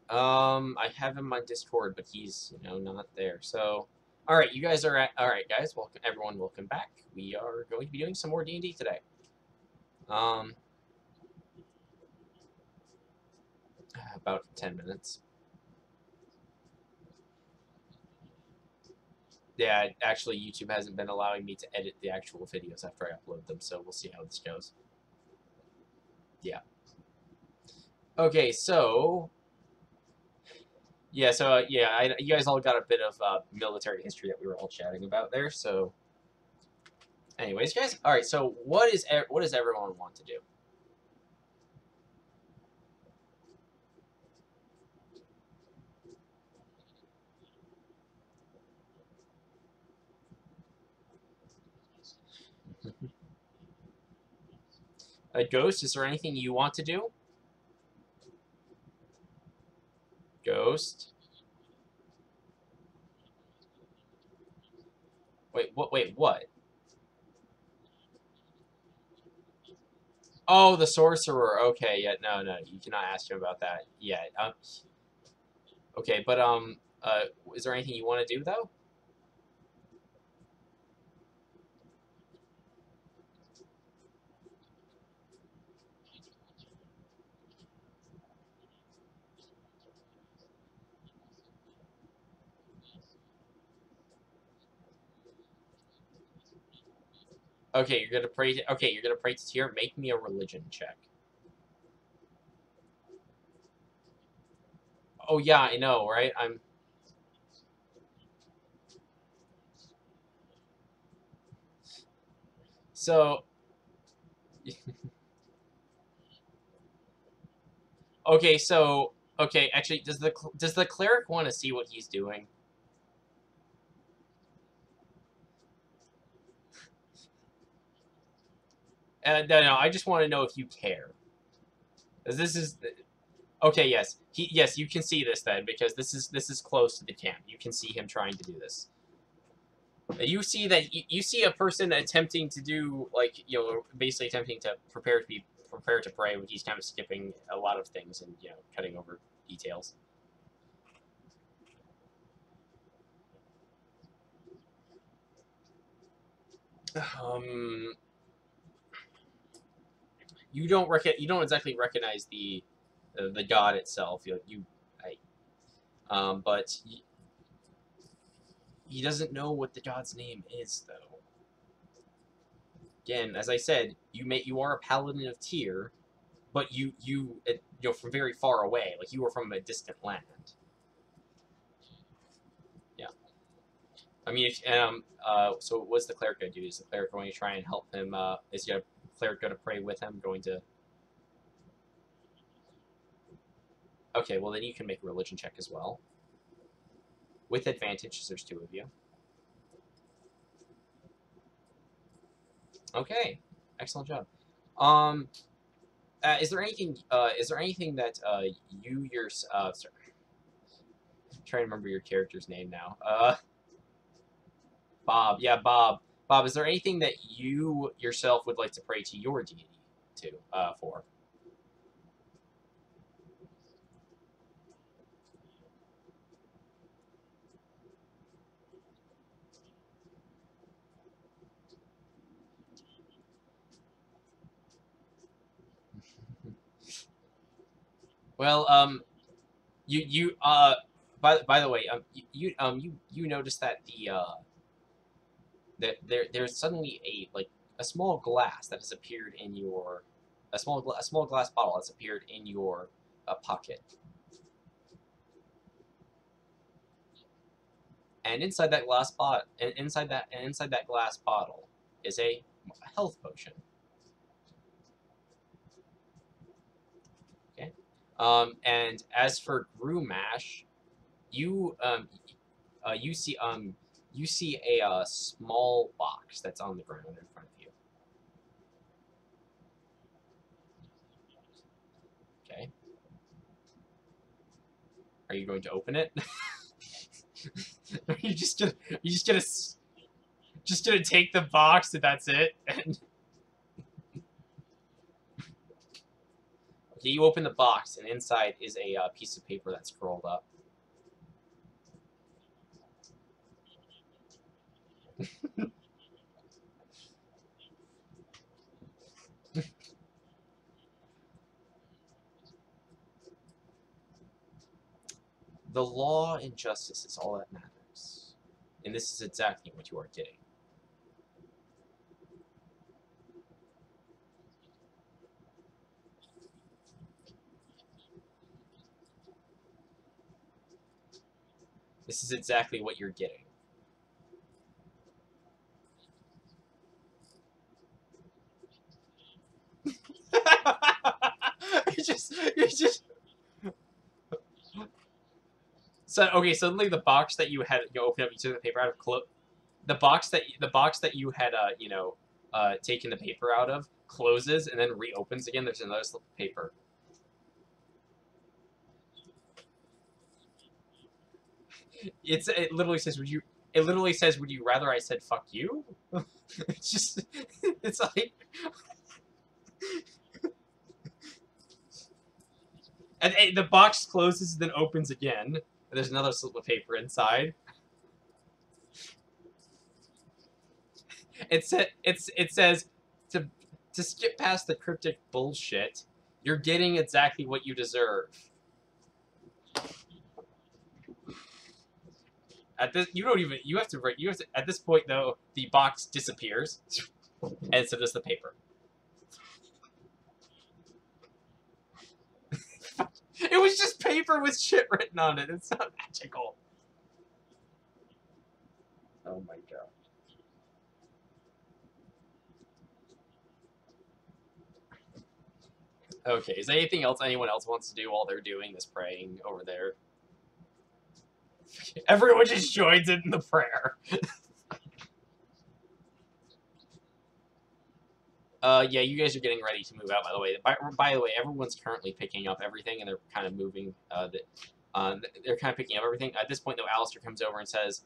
I have him on Discord, but he's, not there. So, all right, you guys are all right, guys. Welcome, everyone. Welcome back. We are going to be doing some more D&D today. About 10 minutes. Yeah, actually, YouTube hasn't been allowing me to edit the actual videos after I upload them, so we'll see how this goes. Yeah. Okay, so yeah, you guys all got a bit of military history that we were all chatting about there. So, anyways, guys, all right. So, what does everyone want to do? A Ghost, is there anything you want to do? Ghost. Wait, what? Wait, what? Oh, the sorcerer. Okay, yeah, no, you cannot ask him about that yet. Okay, but is there anything you want to do though? Okay, you're gonna pray. Okay, you're gonna pray to Tyr. Make me a religion check. Oh yeah, I know, right? So. Okay, so okay, actually, does the cleric want to see what he's doing? No, I just want to know if you care. 'Cause this is okay. Yes, you can see this then because this is close to the camp. You can see him trying to do this. You see that you see a person attempting to do like basically attempting to prepare to pray, but he's kind of skipping a lot of things and cutting over details. Um, you don't exactly recognize the god itself. But he doesn't know what the god's name is though. Again, as I said, you are a paladin of Tyr, but from very far away, like you were from a distant land. Yeah, I mean, so what's the cleric going to do? Is the cleric going to try and help him? Is the cleric going to pray with him? Going to? Okay, well then you can make a religion check as well, with advantage. There's two of you. Okay, excellent job. Um, is there anything? Is there anything that you your sorry, I'm trying to remember your character's name now. Bob. Yeah, Bob. Bob, is there anything that you yourself would like to pray to your deity for? Well, by the way, you noticed that there's suddenly a small glass that has appeared in your a small glass bottle that's appeared in your pocket, and inside that glass bottle is a health potion. Okay, and as for Brew Mash, you you see a small box that's on the ground in front of you. Okay, are you going to open it? Are you just gonna take the box and that's it? And Yeah, you open the box, and inside is a piece of paper that's curled up. The law and justice is all that matters. And this is exactly what you are getting. This is exactly what you're getting. you just so okay, suddenly the box that you had you open up, you took the paper out of the box that you had taken the paper out of closes and then reopens again. There's another slip of paper. It literally says would you rather I said fuck you? It's just it's like and the box closes then opens again. There's another slip of paper inside. It says to skip past the cryptic bullshit, you're getting exactly what you deserve. At this, you have to at this point though the box disappears, and so does the paper. It was just paper with shit written on it. It's not magical. Oh my god. Okay, is there anything else anyone else wants to do while they're doing this praying over there? Everyone just joins in the prayer. Yeah, you guys are getting ready to move out, by the way. By the way, everyone's currently picking up everything, and they're kind of moving. They're kind of picking up everything. At this point, though, Alistair comes over and says,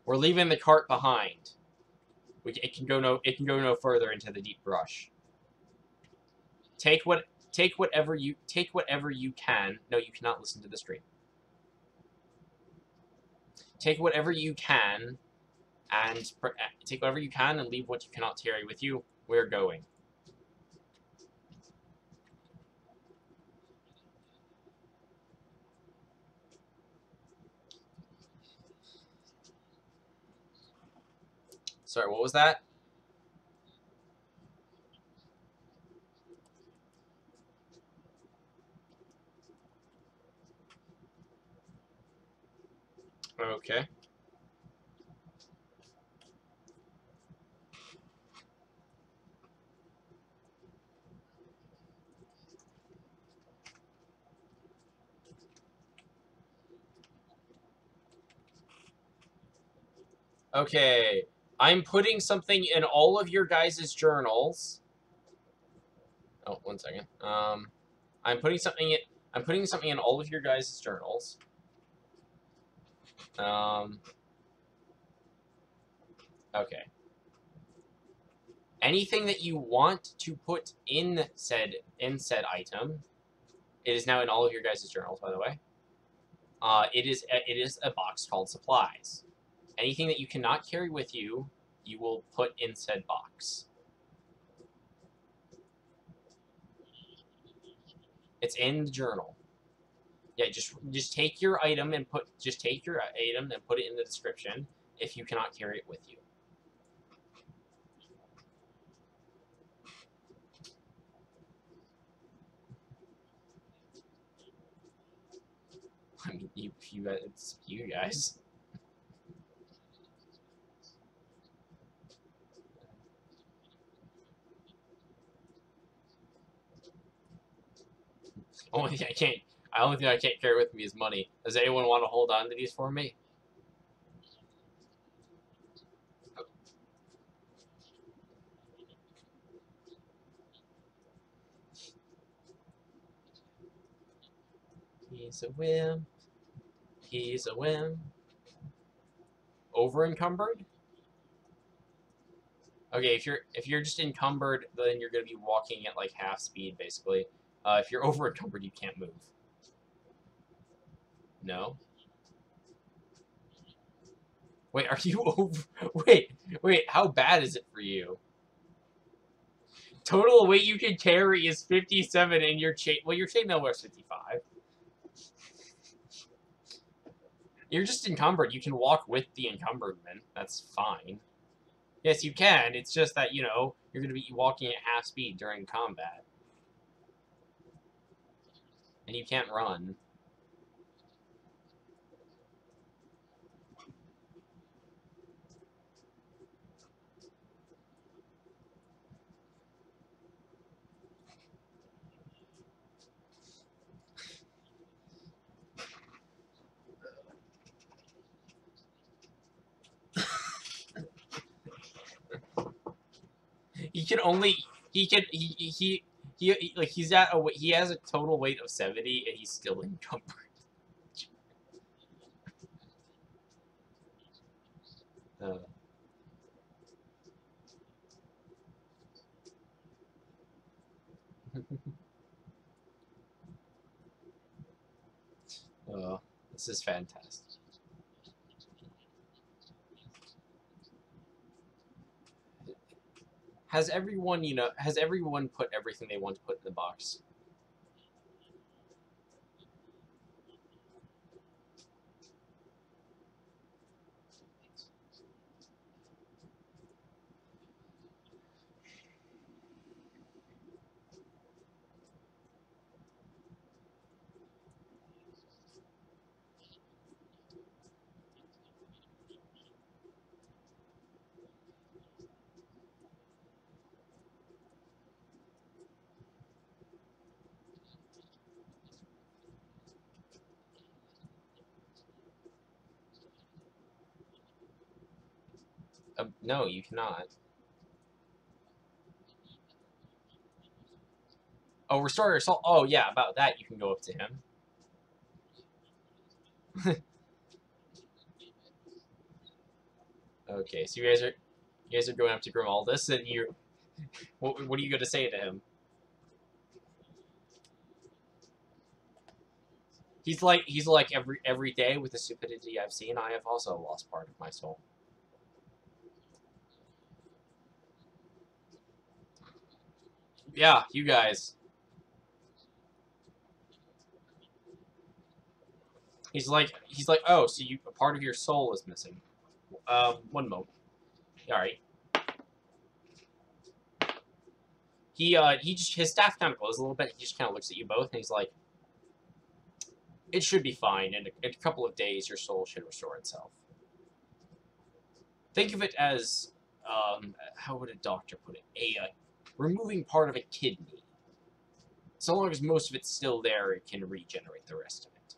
"We're leaving the cart behind. It can go no further into the deep brush. Take whatever you can. No, you cannot listen to the stream. Take whatever you can, and leave what you cannot carry with you. We're going." Sorry, what was that? Okay. Okay. I'm putting something in all of your guys' journals. Oh, 1 second. I'm putting something in all of your guys' journals. Okay. Anything that you want to put in said item, it is now in all of your guys' journals, by the way. It is a box called supplies. Anything that you cannot carry with you, you will put in said box. It's in the journal. Yeah, just take your item and put it in the description if you cannot carry it with you. I mean, it's you guys. Only thing I can't carry with me is money. Does anyone want to hold on to these for me? He's a whim. He's a whim. Over encumbered? Okay, if you're just encumbered, then you're gonna be walking at like half speed, basically. If you're over encumbered, you can't move. No. Wait, are you over? Wait. How bad is it for you? Total weight you can carry is 57, and your chainmail wears 55. You're just encumbered. You can walk with the encumberment. That's fine. Yes, you can. It's just that, you're going to be walking at half speed during combat. And you can't run. He can only... He has a total weight of 70, and he's still encumbered. Uh, oh, this is fantastic. Has everyone put everything they want to put in the box? No, you cannot. Oh, restore your soul. Oh, yeah, about that, you can go up to him. Okay, so you guys are going up to Grimaldus, and what are you going to say to him? He's like every day with the stupidity I've seen, I have also lost part of my soul. Yeah, you guys. He's like, oh, so a part of your soul is missing. One moment. All right. His staff kind of glows a little bit. He just kind of looks at you both, and he's like, it should be fine. In a couple of days, your soul should restore itself. Think of it as, how would a doctor put it? Removing part of a kidney. So long as most of it's still there, it can regenerate the rest of it.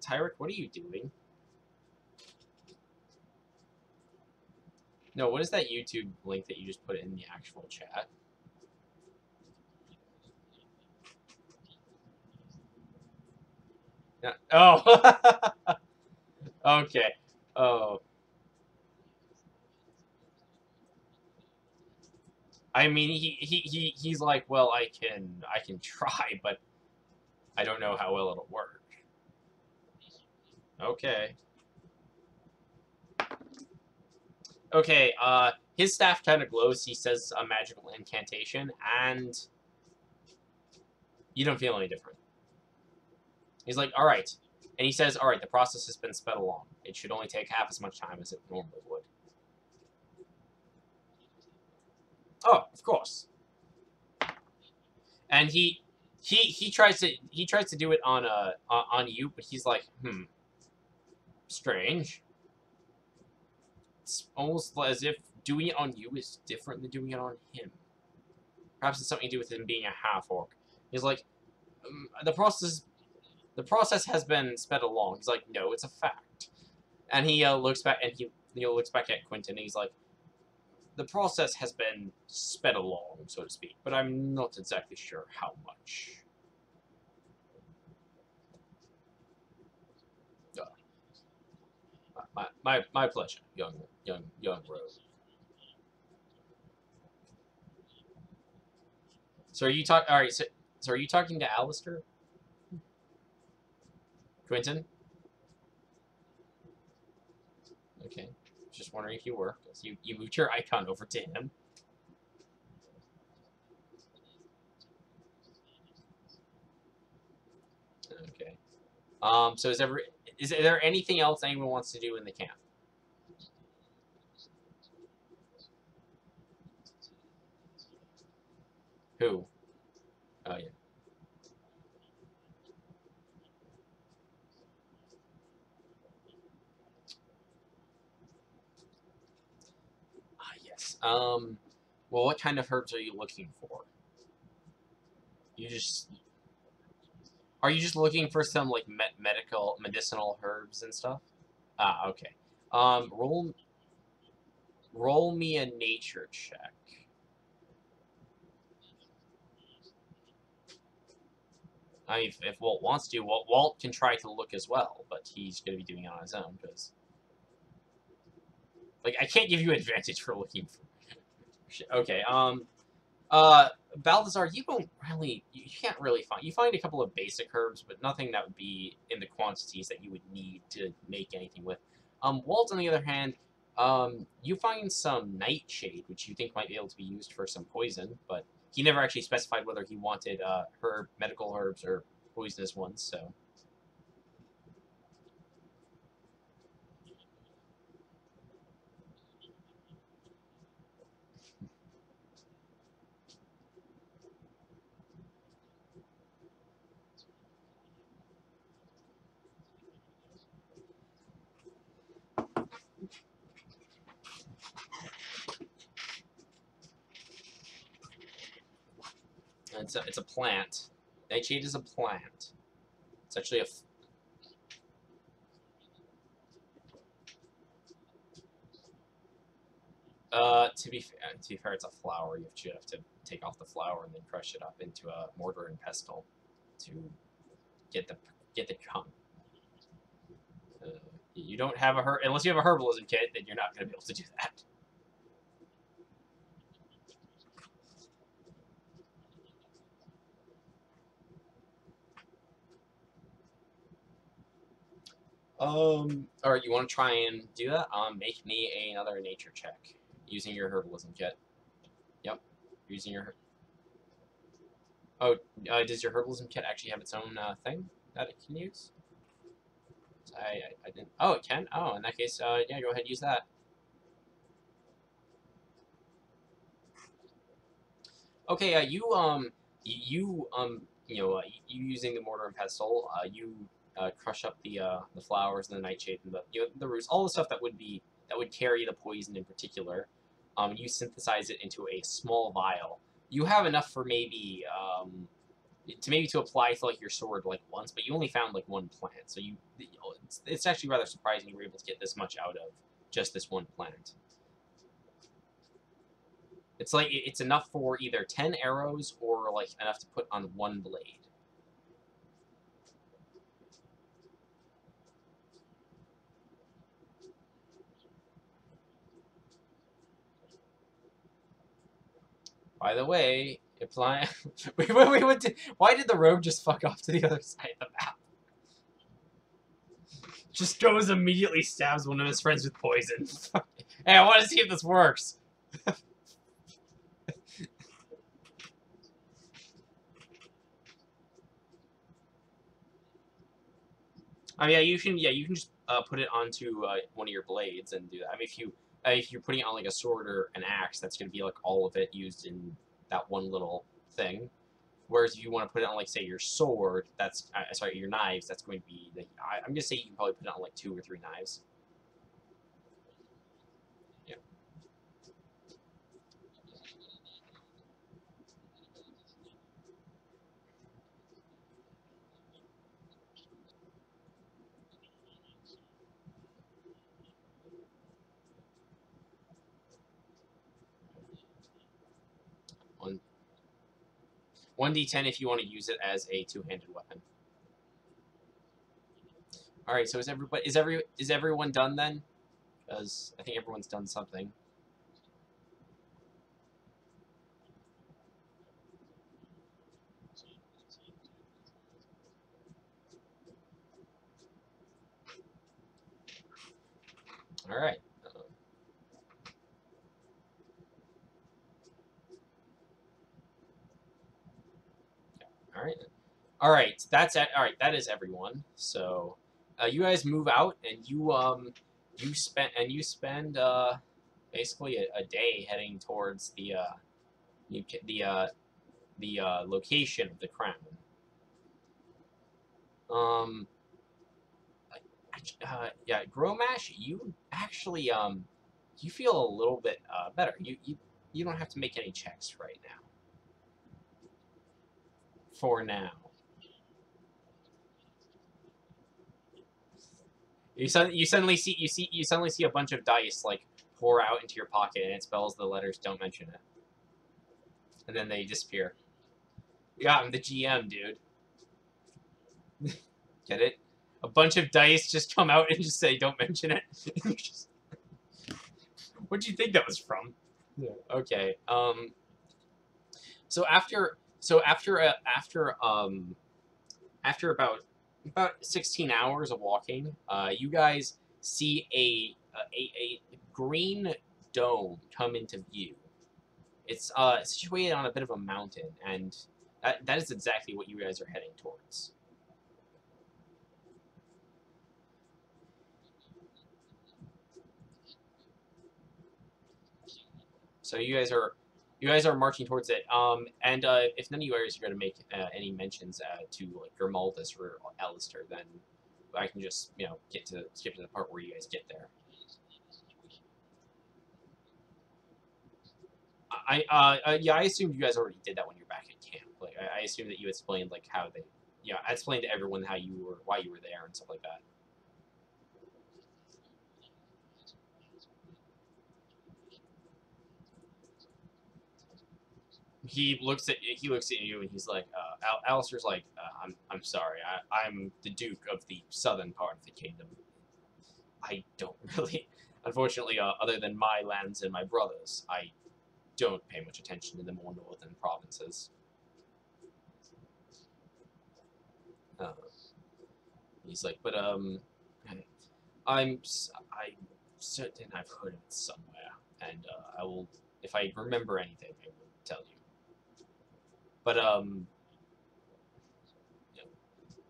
Tyrick, what are you doing? No, what is that YouTube link that you just put in the actual chat? Yeah. Oh! Okay. Oh. I mean, he's like, well, I can try, but I don't know how well it'll work. Okay. Okay, his staff kind of glows. He says a magical incantation, and you don't feel any different. He's like, all right. And he says, all right, the process has been sped along. It should only take half as much time as it normally would. Oh, of course. And he tries to do it on you, but he's like, strange. It's almost as if doing it on you is different than doing it on him. Perhaps it's something to do with him being a half-orc. He's like, the process has been sped along. He's like, no, it's a fact. And he looks back, and he looks back at Quentin, and he's like, the process has been sped along, so to speak, but I'm not exactly sure how much. My pleasure, young rogue. So are you talking? All right. So are you talking to Alistair? Quentin? Okay. Just wondering if you were. 'Cause you moved your icon over to him. Okay. So is there anything else anyone wants to do in the camp? Who? Oh yeah. Ah yes. Well, what kind of herbs are you looking for? You just Are you just looking for some like medicinal herbs and stuff? Ah, okay. Um, roll roll me a nature check. I mean, if Walt wants to, Walt can try to look as well, but he's going to be doing it on his own because, like, I can't give you advantage for looking for. Okay. Uh, Balthazar, you don't really, you can't really find. You find a couple of basic herbs, but nothing that would be in the quantities that you would need to make anything with. Walt, on the other hand, you find some nightshade, which you think might be able to be used for some poison, but he never actually specified whether he wanted medical herbs or poisonous ones. So. It's a plant. Nightshade is a plant. It's actually to be fair, it's a flower. You have to take off the flower and then crush it up into a mortar and pestle to get the get the gum. Uh, you don't have a unless you have a herbalism kit, then you're not going to be able to do that. All right, you want to try and do that? Make me another nature check using your herbalism kit. Yep, using your. Oh, does your herbalism kit actually have its own thing that it can use? I didn't. Oh, it can. Oh, in that case, yeah, go ahead and use that. Okay, you using the mortar and pestle, you crush up the flowers and the nightshade and the roots, all the stuff that would carry the poison in particular. You synthesize it into a small vial. You have enough for maybe to apply to like your sword like once, but you only found like one plant, so it's actually rather surprising you were able to get this much out of just this one plant. It's like it's enough for either 10 arrows or like enough to put on one blade. By the way, apply. Why did the rogue just fuck off to the other side of the map? Just goes immediately stabs one of his friends with poison. Hey, I want to see if this works. I mean, yeah, you can just put it onto one of your blades and do that. I mean, if you're putting it on like a sword or an axe, that's going to be like all of it used in that one little thing. Whereas if you want to put it on like say your sword, that's sorry, your knives, that's going to be I'm gonna say you can probably put it on like 2 or 3 knives. Yeah. One 1d10 if you want to use it as a two-handed weapon. All right. So is everyone done then? Because I think everyone's done something. All right. All right. All right. That's it. All right. That is everyone. So, you guys move out, and you spend basically a day heading towards you, the location of the crown. Um, yeah, Gromash, you actually you feel a little bit better. You don't have to make any checks right now. For now, you suddenly see a bunch of dice like pour out into your pocket, and it spells the letters "Don't mention it," and then they disappear. Yeah, I'm the GM, dude. Get it? A bunch of dice just come out and just say, "Don't mention it." What do you think that was from? Yeah. Okay. So after about 16 hours of walking, you guys see a green dome come into view. It's situated on a bit of a mountain, and that is exactly what you guys are heading towards. So you guys are marching towards it. And if none of you guys are going to make any mentions to like Grimaldus or Alistair, then I can just skip to the part where you guys get there. Yeah, I assumed you guys already did that when you're back at camp. Like I assumed that you explained like how they, yeah, I explained to everyone why you were there and stuff like that. He looks at you and he's like, Alistair's like, I'm sorry, I'm the Duke of the southern part of the kingdom. I don't really, unfortunately, other than my lands and my brothers, I don't pay much attention to the more northern provinces. Uh, he's like, but I'm I'm certain I've heard of it somewhere, and I will, if I remember anything, I will tell you. But yeah.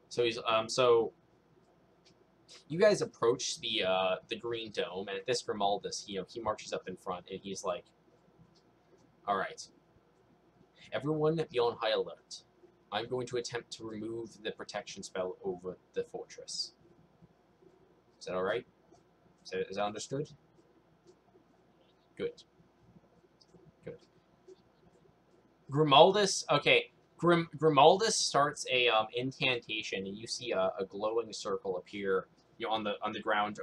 So you guys approach the green dome, and at this Grimaldus, he marches up in front, and he's like, "All right, everyone, be on high alert. I'm going to attempt to remove the protection spell over the fortress. Is that all right? Is that understood? Good, good." Grimaldus, okay. Grimaldus starts a incantation, and you see a glowing circle appear, on the ground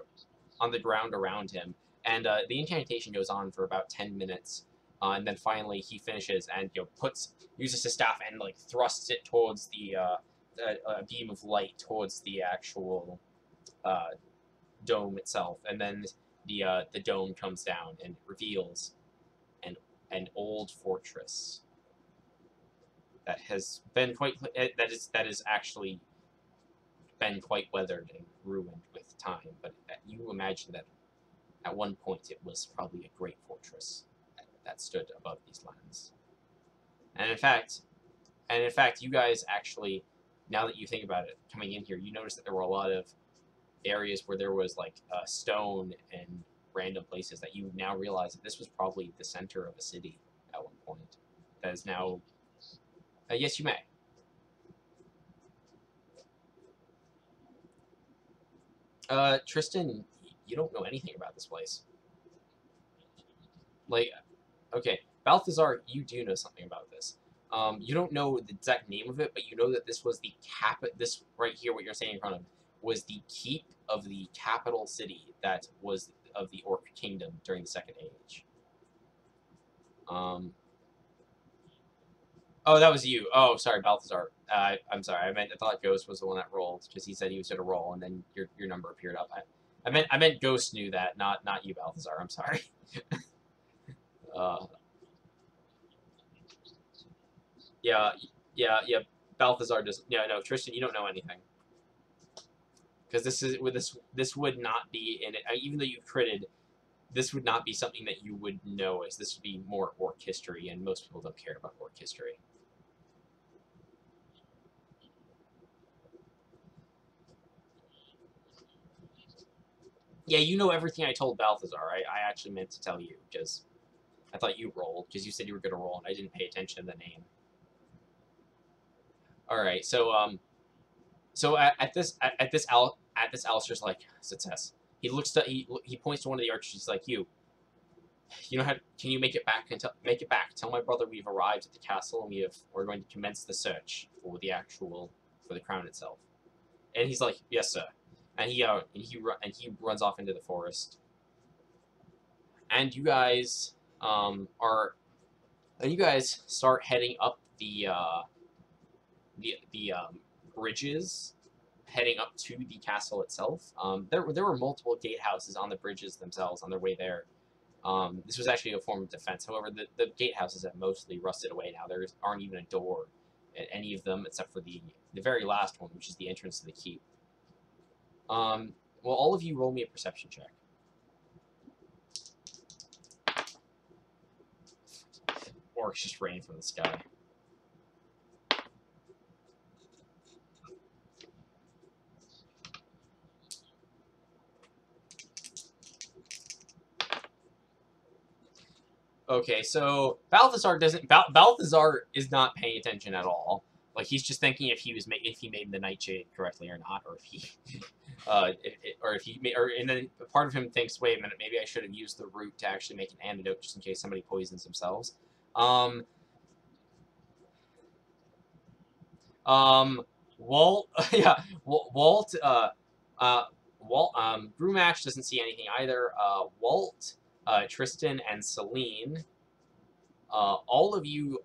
around him, and the incantation goes on for about 10 minutes, and then finally he finishes and uses his staff and like thrusts it towards a beam of light towards the actual uh, dome itself, and then the dome comes down and reveals an old fortress that has been that is actually been quite weathered and ruined with time. But you imagine that at one point it was probably a great fortress that stood above these lands. And in fact, you guys actually, now that you think about it, coming in here, you notice that there were a lot of areas where there was like stone and random places that you now realize that this was probably the center of a city at one point. That is now. Yes, you may. Tristan, you don't know anything about this place. Like, okay, Balthazar, you do know something about this. You don't know the exact name of it, but you know that this was the cap. This right here, what you're saying in front of, was the keep of the capital city that was of the Orc Kingdom during the Second Age. Um, Oh, that was you. Oh, sorry, Balthazar. I'm sorry. I thought Ghost was the one that rolled because he said he was going to roll, and then your number appeared up. I meant Ghost knew that, not you, Balthazar. I'm sorry. Uh, yeah, yeah. Balthazar does. Yeah, no, Tristan, you don't know anything because this would not be in it. Even though you critted, this would not be something that you would know, as this would be more orc history, and most people don't care about orc history. Yeah, you know everything I told Balthazar. I actually meant to tell you because I thought you rolled because you said you were going to roll, and I didn't pay attention to the name. All right, so at this Alistair's like success. He looks to he points to one of the archers. He's like, you know how can you make it back and make it back? Tell my brother we've arrived at the castle and we're going to commence the search for the crown itself. And he's like, yes, sir. And he runs off into the forest. And are you guys start heading up the bridges, heading up to the castle itself. There were multiple gatehouses on the bridges themselves on their way there. This was actually a form of defense. However, the gatehouses have mostly rusted away now. There aren't even a door at any of them except for the very last one, which is the entrance to the keep. Well, all of you roll me a perception check. Orcs just rain from the sky. Okay, so Balthazar is not paying attention at all. Like he's just thinking if he made the nightshade correctly or not, or if he, and then part of him thinks, wait a minute, maybe I should have used the root to actually make an antidote just in case somebody poisons themselves. Um, Walt, yeah, Walt, Brewmatch doesn't see anything either. Walt, Tristan, and Celine. All of you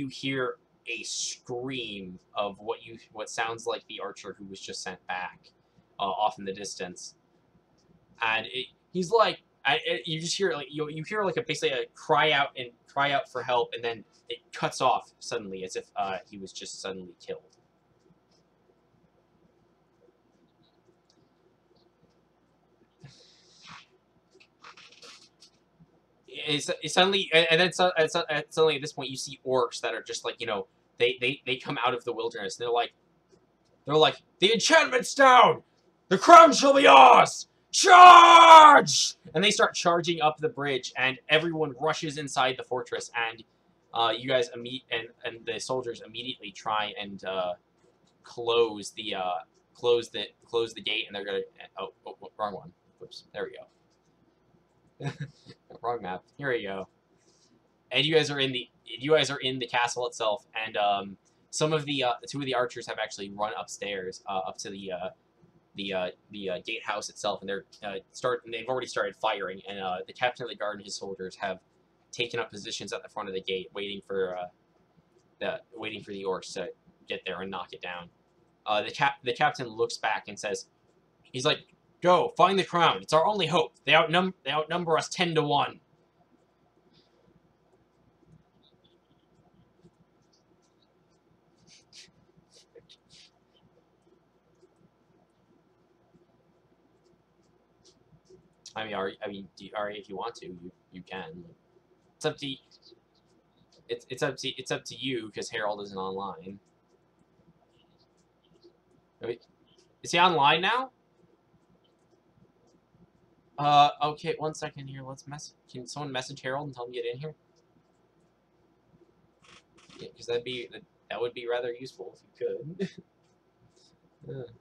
hear a scream of what sounds like the archer who was just sent back, off in the distance, and he's like, you just hear like you hear like basically a cry out for help, and then it cuts off suddenly as if he was just suddenly killed. It's suddenly, and then suddenly at this point you see orcs that are just like they come out of the wilderness, and they're like the enchantment's down, the crown shall be ours, charge! And they start charging up the bridge, and everyone rushes inside the fortress, and you guys and the soldiers immediately try and close the gate, and they're gonna wrong one. Oops, there we go. Wrong map. Here we go. And you guys are in the castle itself, and some of the two of the archers have actually run upstairs up to the gatehouse itself, and they've already started firing, and the captain of the guard and his soldiers have taken up positions at the front of the gate, waiting for the orcs to get there and knock it down. The captain looks back and says, he's like, "Go find the crown. It's our only hope. They outnumber us 10-1." I mean, if you want to, you can. It's up to it's up to you because Harold isn't online. I mean, is he online now? Okay, 1 second here. Can someone message Harold and tell him to get in here? Yeah, because that would be rather useful if you could.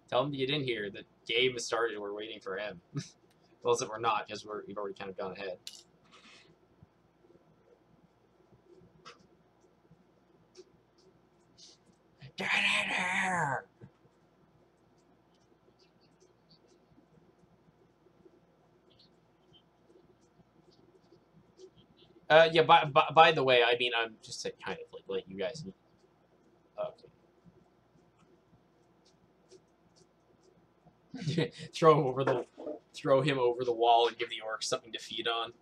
Tell him to get in here. The game has started. We're waiting for him. Well, except we're not because we've already kind of gone ahead. Get in here! Yeah. By the way, I mean, I'm just to kind of like like you guys. Okay. throw him over the wall and give the orcs something to feed on.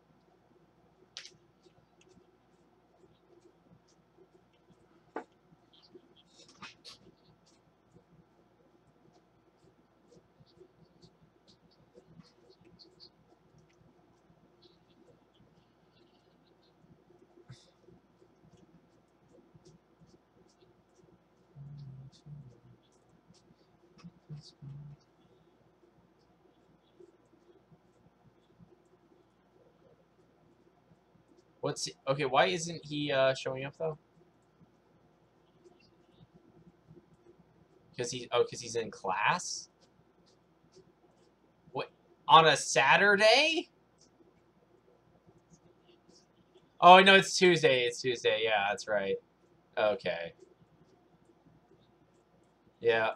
Okay? Why isn't he showing up though? Because he's in class. What, on a Saturday? Oh no, it's Tuesday. It's Tuesday. Yeah, that's right. Okay. Yeah.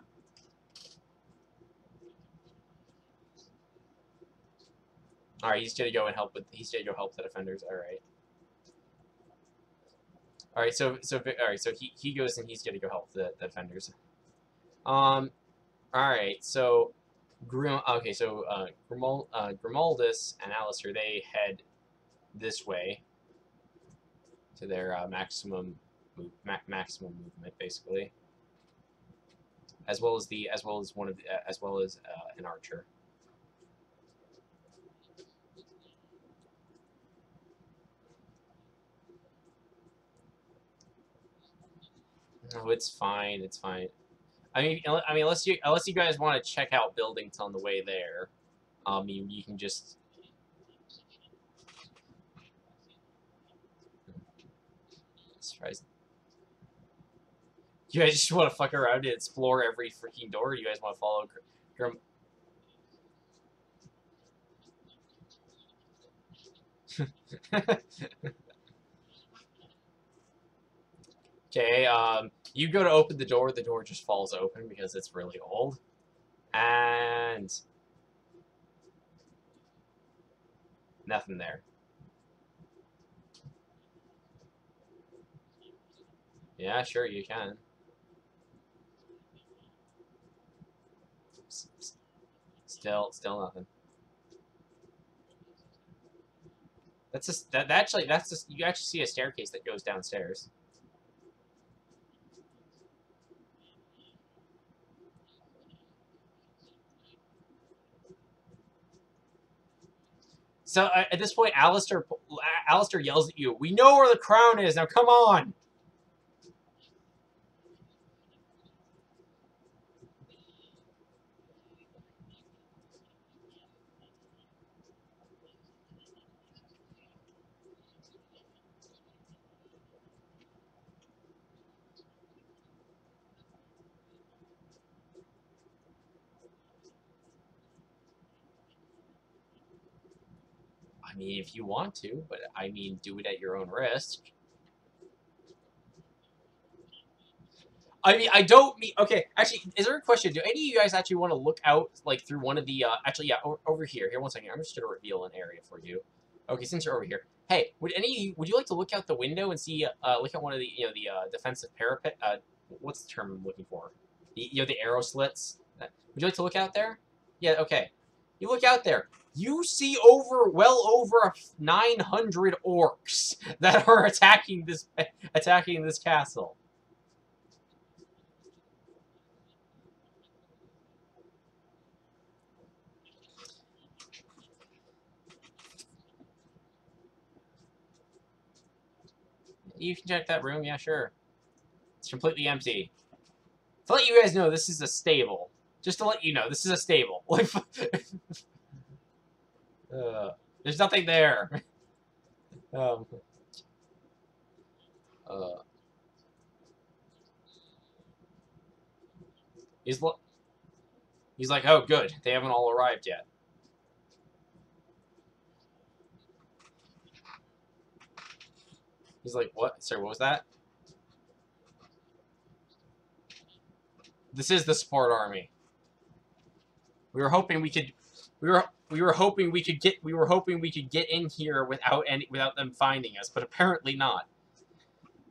All right. He's gonna go and help with. He's gonna go help the defenders. All right. All right. All right. So he goes and he's gonna go help the defenders. All right. So Okay. So Grimaldus and Alistair, they head this way to their maximum movement, basically, as well as an archer. No, it's fine. It's fine. I mean, unless you guys want to check out buildings on the way there, you can just. Surprised. You guys just want to fuck around and explore every freaking door? Or you guys want to follow Grim? Okay, you go to open the door just falls open because it's really old. And nothing there. Yeah, sure, you can. Still nothing. That's just that's just you actually see a staircase that goes downstairs. So at this point, Alistair yells at you, "We know where the crown is. Now come on!" I mean, if you want to, but I mean, do it at your own risk. I mean, I don't mean. Okay, actually, is there a question? Do any of you guys actually want to look out, like, through one of the, actually, yeah, over here. Here, one second. I'm just going to reveal an area for you. Okay, since you're over here. Hey, would you like to look out the window and see, look at one of the, defensive parapet, what's the term I'm looking for? The arrow slits? Would you like to look out there? Yeah, okay. You look out there. You see well over 900 orcs that are attacking this castle. You can check that room, yeah, sure. It's completely empty. To let you guys know, this is a stable. Just to let you know, this is a stable. There's nothing there. Um, he's like, oh, good. They haven't all arrived yet. He's like, what? Sorry, what was that? This is the support army. We were hoping we could. We were hoping we could get in here without them finding us, but apparently not.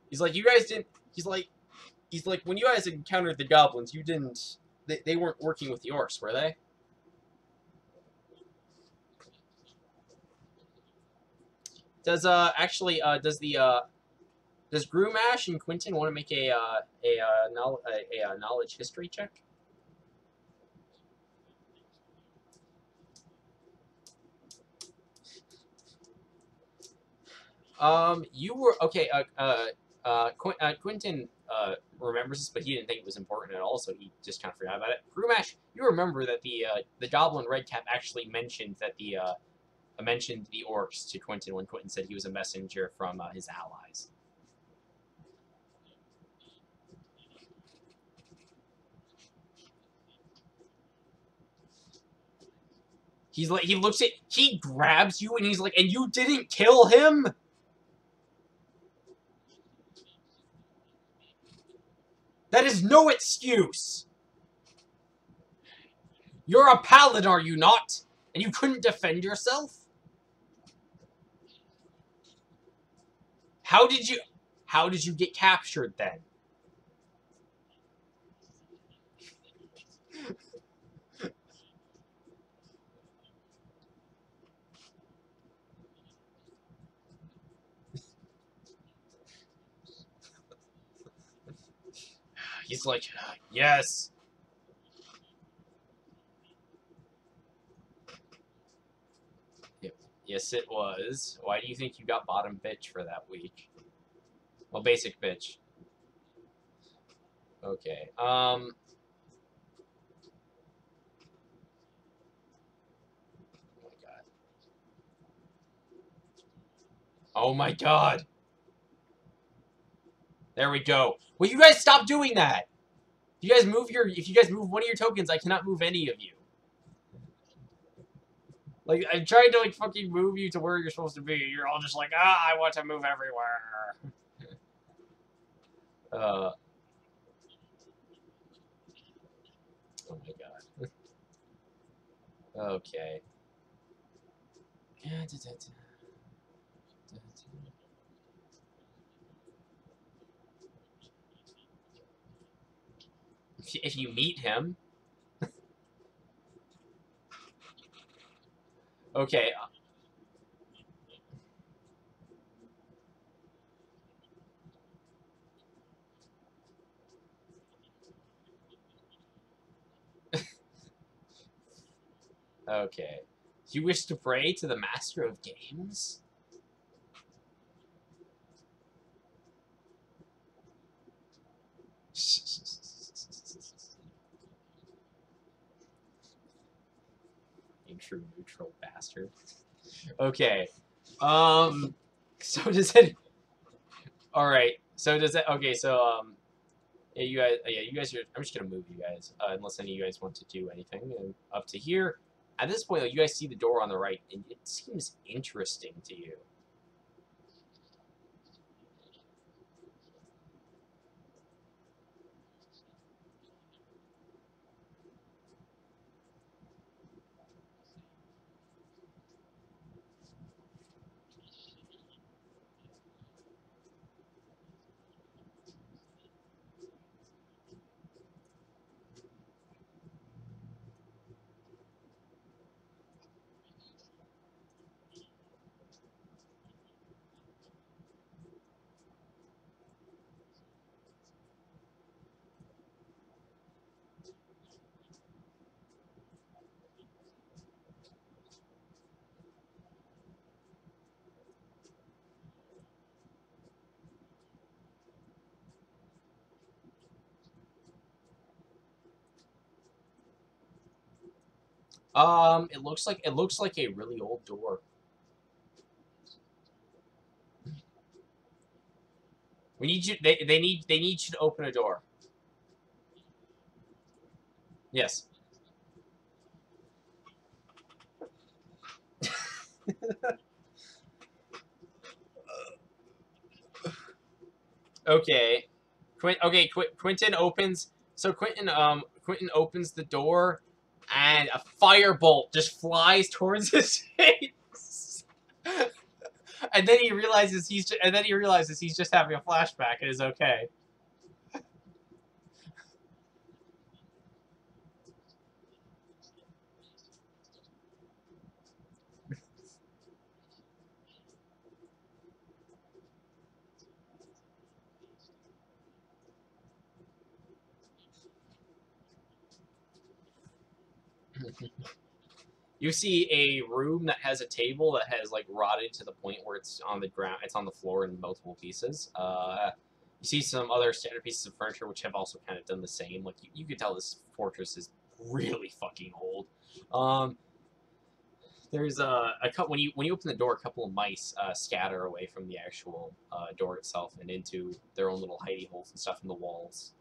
He's like, you guys didn't. He's like, when you guys encountered the goblins, you didn't. They weren't working with the orcs, were they? Does actually does Brewmash and Quentin want to make a knowledge history check? You were okay. Quentin remembers this, but he didn't think it was important at all, so he just kind of forgot about it. Brewmash, you remember that the Goblin Redcap actually mentioned that mentioned the orcs to Quentin when Quentin said he was a messenger from his allies. He's like, he grabs you and he's like, and you didn't kill him? That is no excuse. You're a paladin, are you not? And you couldn't defend yourself? How did you get captured then? He's like, yes. Yes, it was. Why do you think you got bottom bitch for that week? Well, basic bitch. Okay. Oh my god. Oh my god. There we go. Will you guys stop doing that? If you guys move one of your tokens, I cannot move any of you. Like, I'm trying to, like, fucking move you to where you're supposed to be. You're all just like, I want to move everywhere. Oh my god. Okay. If you meet him. Okay. Okay. You wish to pray to the Master of Games? You true neutral bastard. Okay. So does it... Alright. So does it... Okay, so, yeah, you guys are... I'm just gonna move you guys, unless any of you guys want to do anything. And up to here. At this point, you guys see the door on the right, and it seems interesting to you. It looks like a really old door. We need you. They need you to open a door. Yes. Okay. Quentin opens. So Quentin opens the door, and a firebolt just flies towards his face. And then he realizes he's just having a flashback and is okay. You see a room that has a table that has like rotted to the point where it's on the ground. It's on the floor in multiple pieces. You see some other standard pieces of furniture which have also kind of done the same. Like you could tell this fortress is really fucking old. Um, there's a couple when you open the door, a couple of mice scatter away from the actual door itself and into their own little hidey holes and stuff in the walls.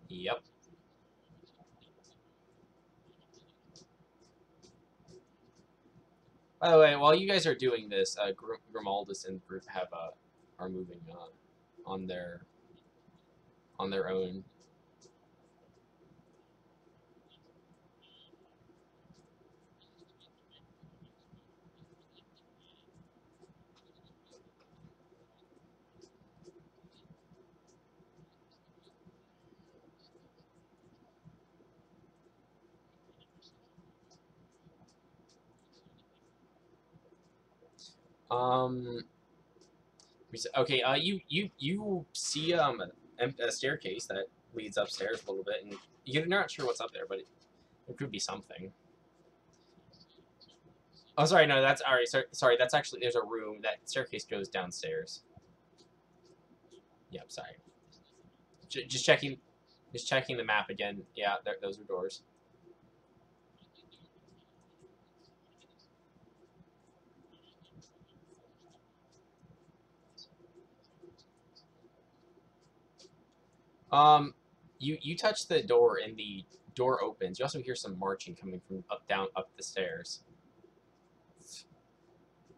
Yep. By the way, while you guys are doing this, Grimaldus and Group have are moving on their on their own. Um, okay. You see a staircase that leads upstairs a little bit, and you're not sure what's up there, but it could be something. Oh, sorry, no, that's all right. Sorry, that's actually there's a room that staircase goes downstairs. Yep, sorry. Just checking, just checking the map again. Yeah, those are doors. Um, you touch the door and the door opens. You also hear some marching coming from up the stairs.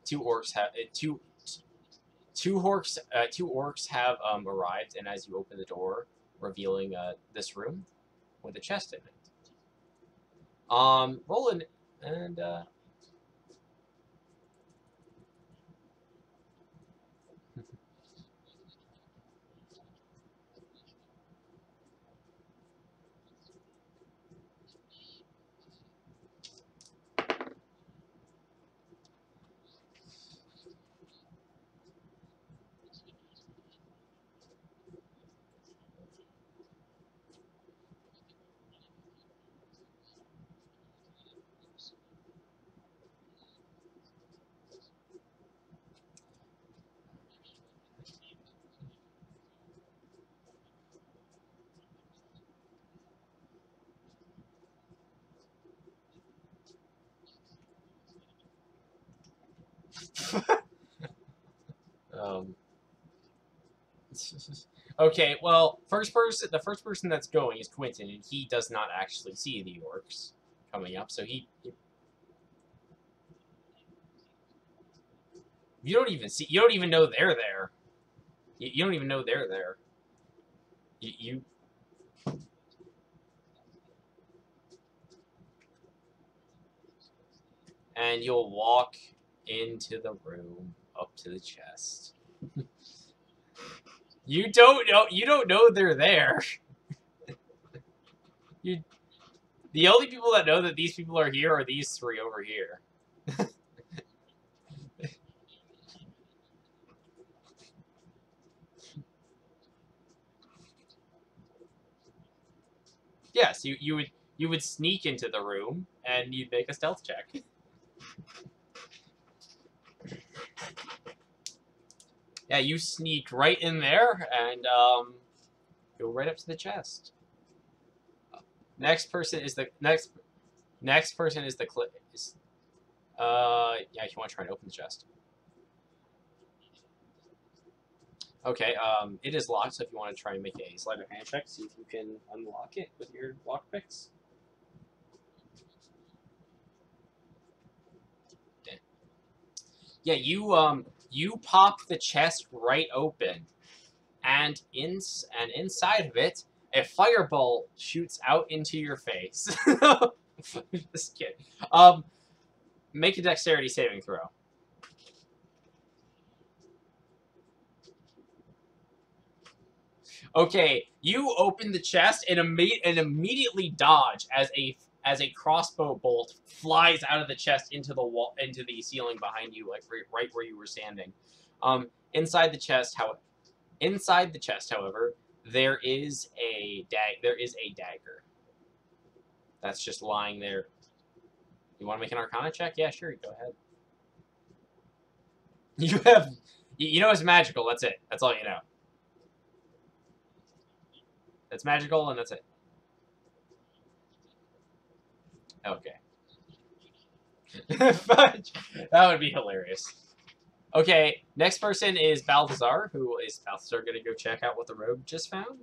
Two orcs have two orcs have arrived, and as you open the door, revealing this room with a chest in it. Roll in and um. Okay, well, the first person that's going is Quentin, and he does not actually see the orcs coming up, so you don't even know they're there. You don't even know they're there. You and you'll walk into the room up to the chest. You don't know they're there. You the only people that know that these people are here are these three over here. Yes, you would sneak into the room and you'd make a stealth check. Yeah, you sneak right in there and go right up to the chest. Next person is the next person is the yeah, if you want to try and open the chest. Okay, it is locked, so if you want to try and make a sleight of hand check, see if you can unlock it with your lockpicks. Okay. Yeah, you pop the chest right open, and inside of it, A fireball shoots out into your face. Just kidding. Make a dexterity saving throw. Okay, you open the chest and immediately dodge as a crossbow bolt flies out of the chest into the wall, into the ceiling behind you, like right where you were standing. Inside the chest, however, there is a dagger that's just lying there. You want to make an Arcana check? Yeah, sure. Go ahead. You know it's magical. That's it. That's all you know. It's magical, and that's it. Okay. Fudge. That would be hilarious. Okay, next person is Balthazar, who is Balthazar going to go check out what the rogue just found?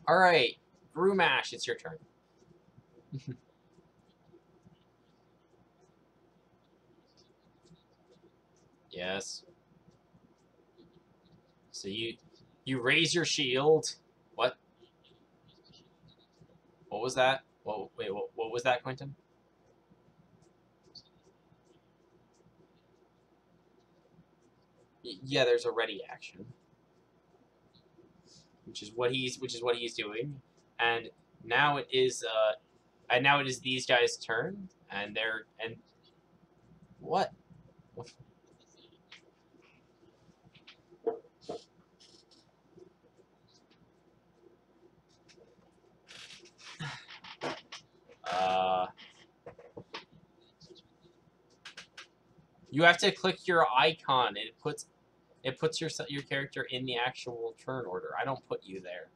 All right, Brew Mash, it's your turn. Yes. So you raise your shield. What? What was that? Wait, what was that, Quentin? Yeah, there's a ready action, which is what he's doing, and now it is these guys' turn, and what? Uh, you have to click your icon. It puts your character in the actual turn order. I don't put you there.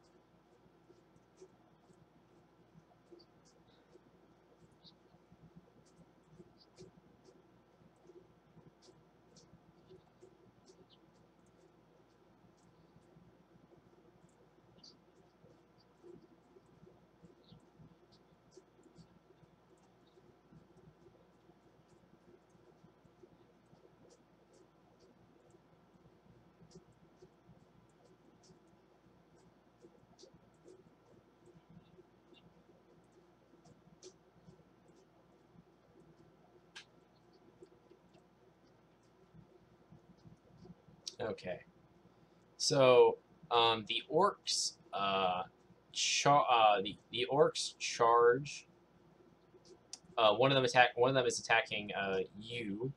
Okay. So, the orcs, the orcs charge. One of them is attacking you,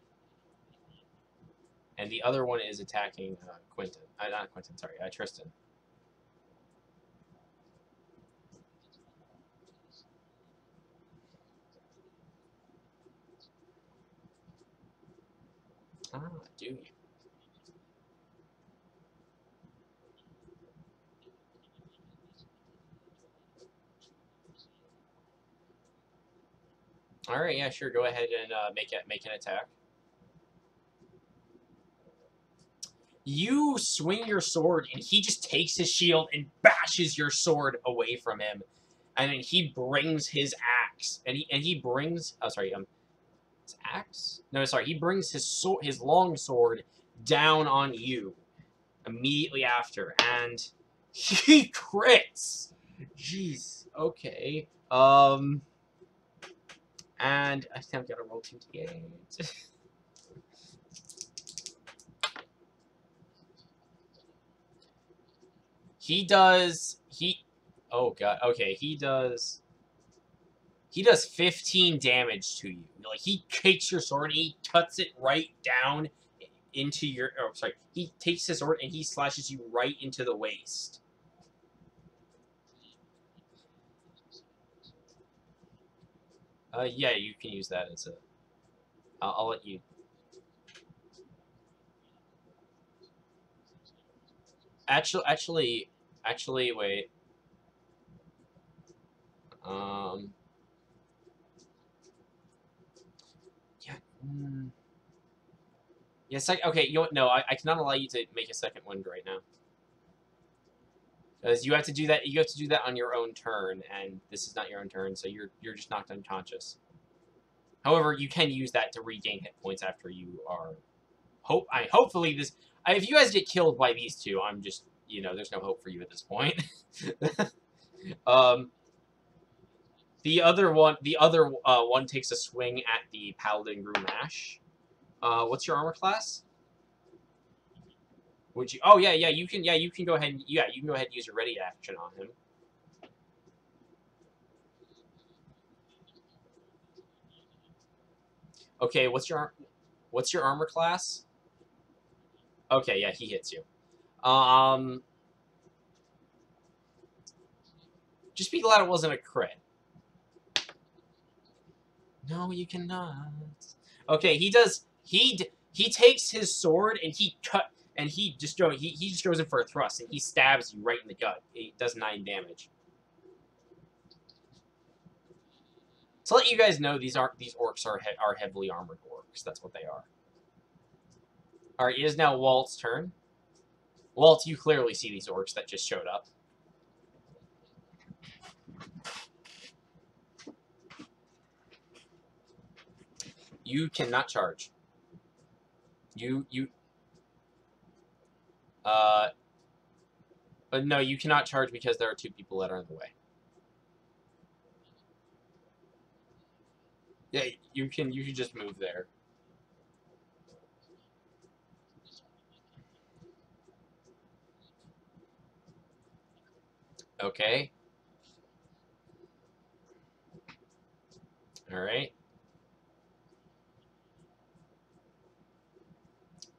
and the other one is attacking Quentin. Not Quentin. Sorry, Tristan. Ah, do you? All right. Yeah, sure. Go ahead and make an attack. You swing your sword, and he just takes his shield and bashes your sword away from him, and then he brings his axe, and he brings. Oh, sorry. His axe? No, sorry. He brings his long sword down on you immediately after, and he crits. Jeez. Okay. And I think I've got to roll 2d8. He does. Oh god. Okay. He does 15 damage to you. Like he takes your sword and he cuts it right down into your. Oh, sorry. He takes his sword and he slashes you right into the waist. Yeah, you can use that as a. I'll let you. Actually, wait. Um. Yeah. Yes. Okay. You know what? No, I cannot allow you to make a second wind right now. Because you have to do that. You have to do that on your own turn, and this is not your own turn, so you're just knocked unconscious. However, you can use that to regain hit points after you are. Hopefully this. If you guys get killed by these two, I'm just there's no hope for you at this point. um, the other one takes a swing at the Paladin Brew Mash. What's your armor class? Would you? Oh yeah. You can go ahead. You can go ahead and use your ready action on him. Okay, what's your armor class? Okay, yeah, he hits you. Um, just be glad it wasn't a crit. No, you cannot. Okay, he does. He takes his sword and he just goes in for a thrust and he stabs you right in the gut. It does 9 damage. To let you guys know, these orcs are heavily armored orcs. That's what they are. All right, it is now Walt's turn. Walt, you clearly see these orcs that just showed up. You cannot charge. Uh, but no, you cannot charge because there are 2 people that are in the way. Yeah, you can just move there. Okay. All right.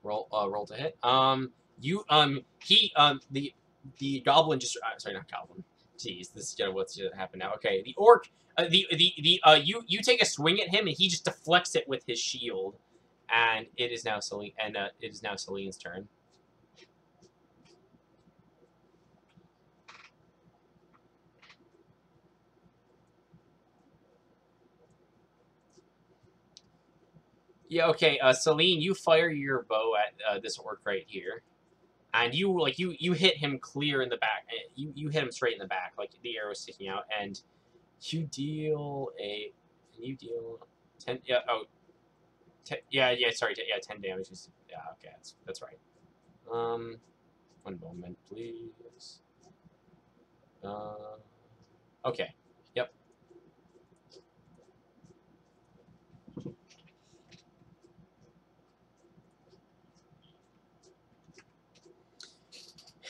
Roll to hit. The goblin just sorry, not goblin. Jeez, this is what's gonna happen now. Okay, the orc, you take a swing at him and he just deflects it with his shield, and it is now Celine's turn. Yeah, okay, Celine, you fire your bow at this orc right here, and you hit him clear in the back. You hit him straight in the back, like the arrow sticking out, and you deal a. You deal 10. Yeah. Oh. 10, yeah. Sorry. Yeah. 10 damage. Yeah. Okay. That's right. Um. One moment, please. Uh. Okay. Yep.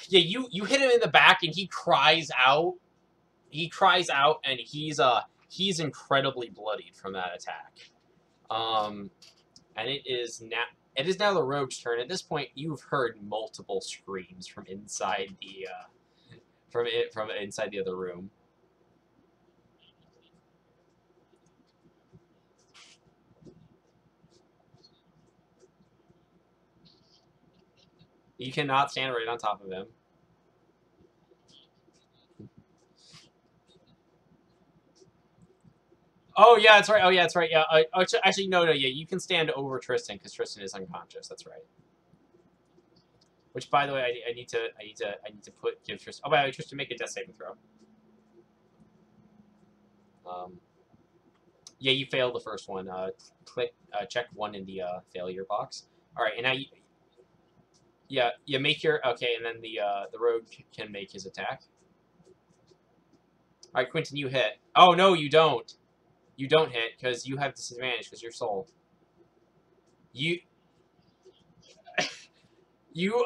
Yeah. You hit him in the back, and he cries out. He cries out, and he's incredibly bloodied from that attack. Um. And it is now the rogue's turn. At this point, you've heard multiple screams from inside from inside the other room. You cannot stand right on top of him. Oh yeah, that's right. Oh yeah, that's right. Yeah. Actually, no. Yeah, you can stand over Tristan because Tristan is unconscious. That's right. Which, by the way, I need to give Tristan. Oh, by the way, Tristan, make a death saving throw. Um, yeah, you failed the first one. Check 1 in the failure box. All right, and now you make your okay, and then the rogue can make his attack. All right, Quentin, you hit. Oh no, you don't. You don't hit because you have disadvantage because you're soul. You you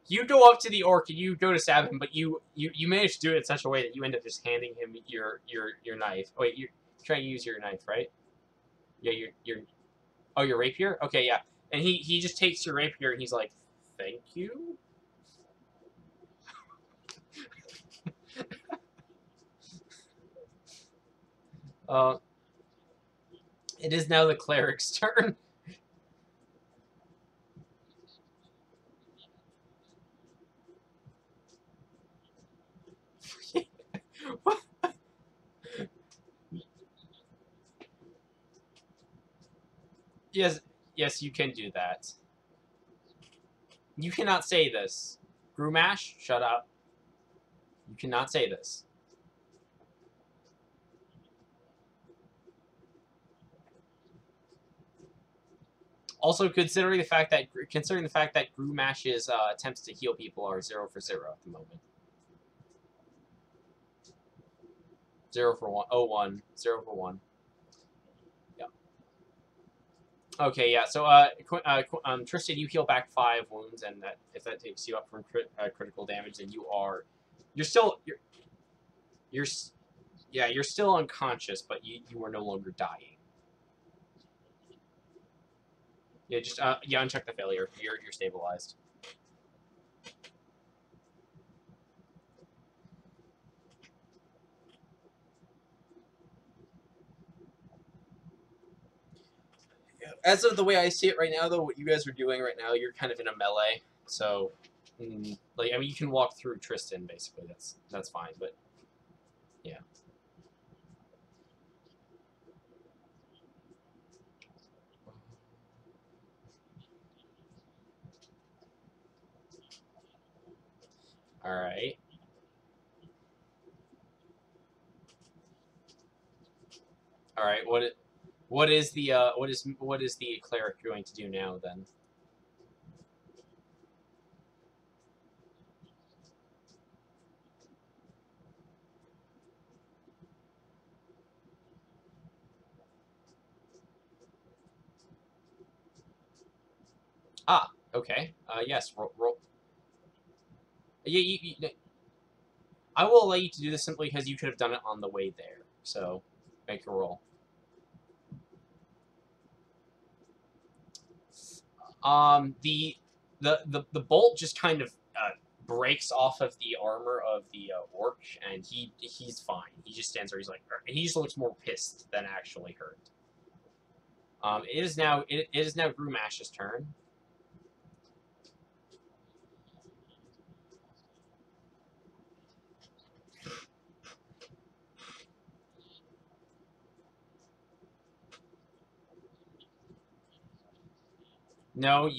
you go up to the orc and you go to stab him, but you manage to do it in such a way that you end up just handing him your knife. Oh wait, you're trying to use your knife, right? Yeah, your rapier. Okay, yeah, and he just takes your rapier and he's like, "Thank you." Uh, it is now the cleric's turn. Yes, yes, you can do that. You cannot say this. Grumash, shut up. You cannot say this. Also, considering the fact that Grumash's attempts to heal people are 0 for 0 at the moment. 0 for 1. Oh, 1. 0 for 1. Yeah. Okay, yeah. So, Tristan, you heal back 5 wounds, and that if that takes you up from critical damage, then you're still, you're, yeah, you're still unconscious, but you are no longer dying. Yeah, just yeah, uncheck the failure. You're stabilized. As of the way I see it right now, though, what you guys are doing right now, you're kind of in a melee. So, like, I mean, you can walk through Tristan basically. That's fine. But yeah. All right. All right. What is the cleric going to do now then? Ah. Okay. Yes. Roll. Yeah. I will allow you to do this simply because you could have done it on the way there. So, make a roll. The bolt just kind of breaks off of the armor of the orc, and he's fine. He just stands there. He's like, and he just looks more pissed than actually hurt. It is now Grumash's turn. No,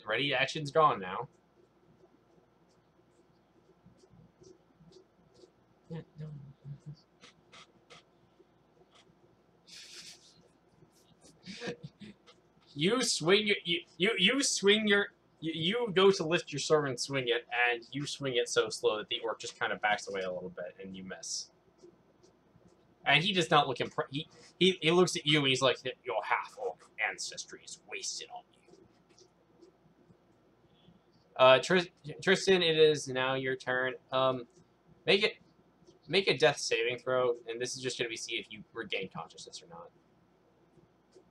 ready action's gone now. Yeah, no. You swing you swing your you go to lift your sword and swing it, and you swing it so slow that the orc just kind of backs away a little bit, and you miss. And he does not look impressed. He looks at you and he's like, "Your half orc ancestry is wasted on you." Tristan, it is now your turn. Make it make a death saving throw, and this is just gonna be see if you regain consciousness or not.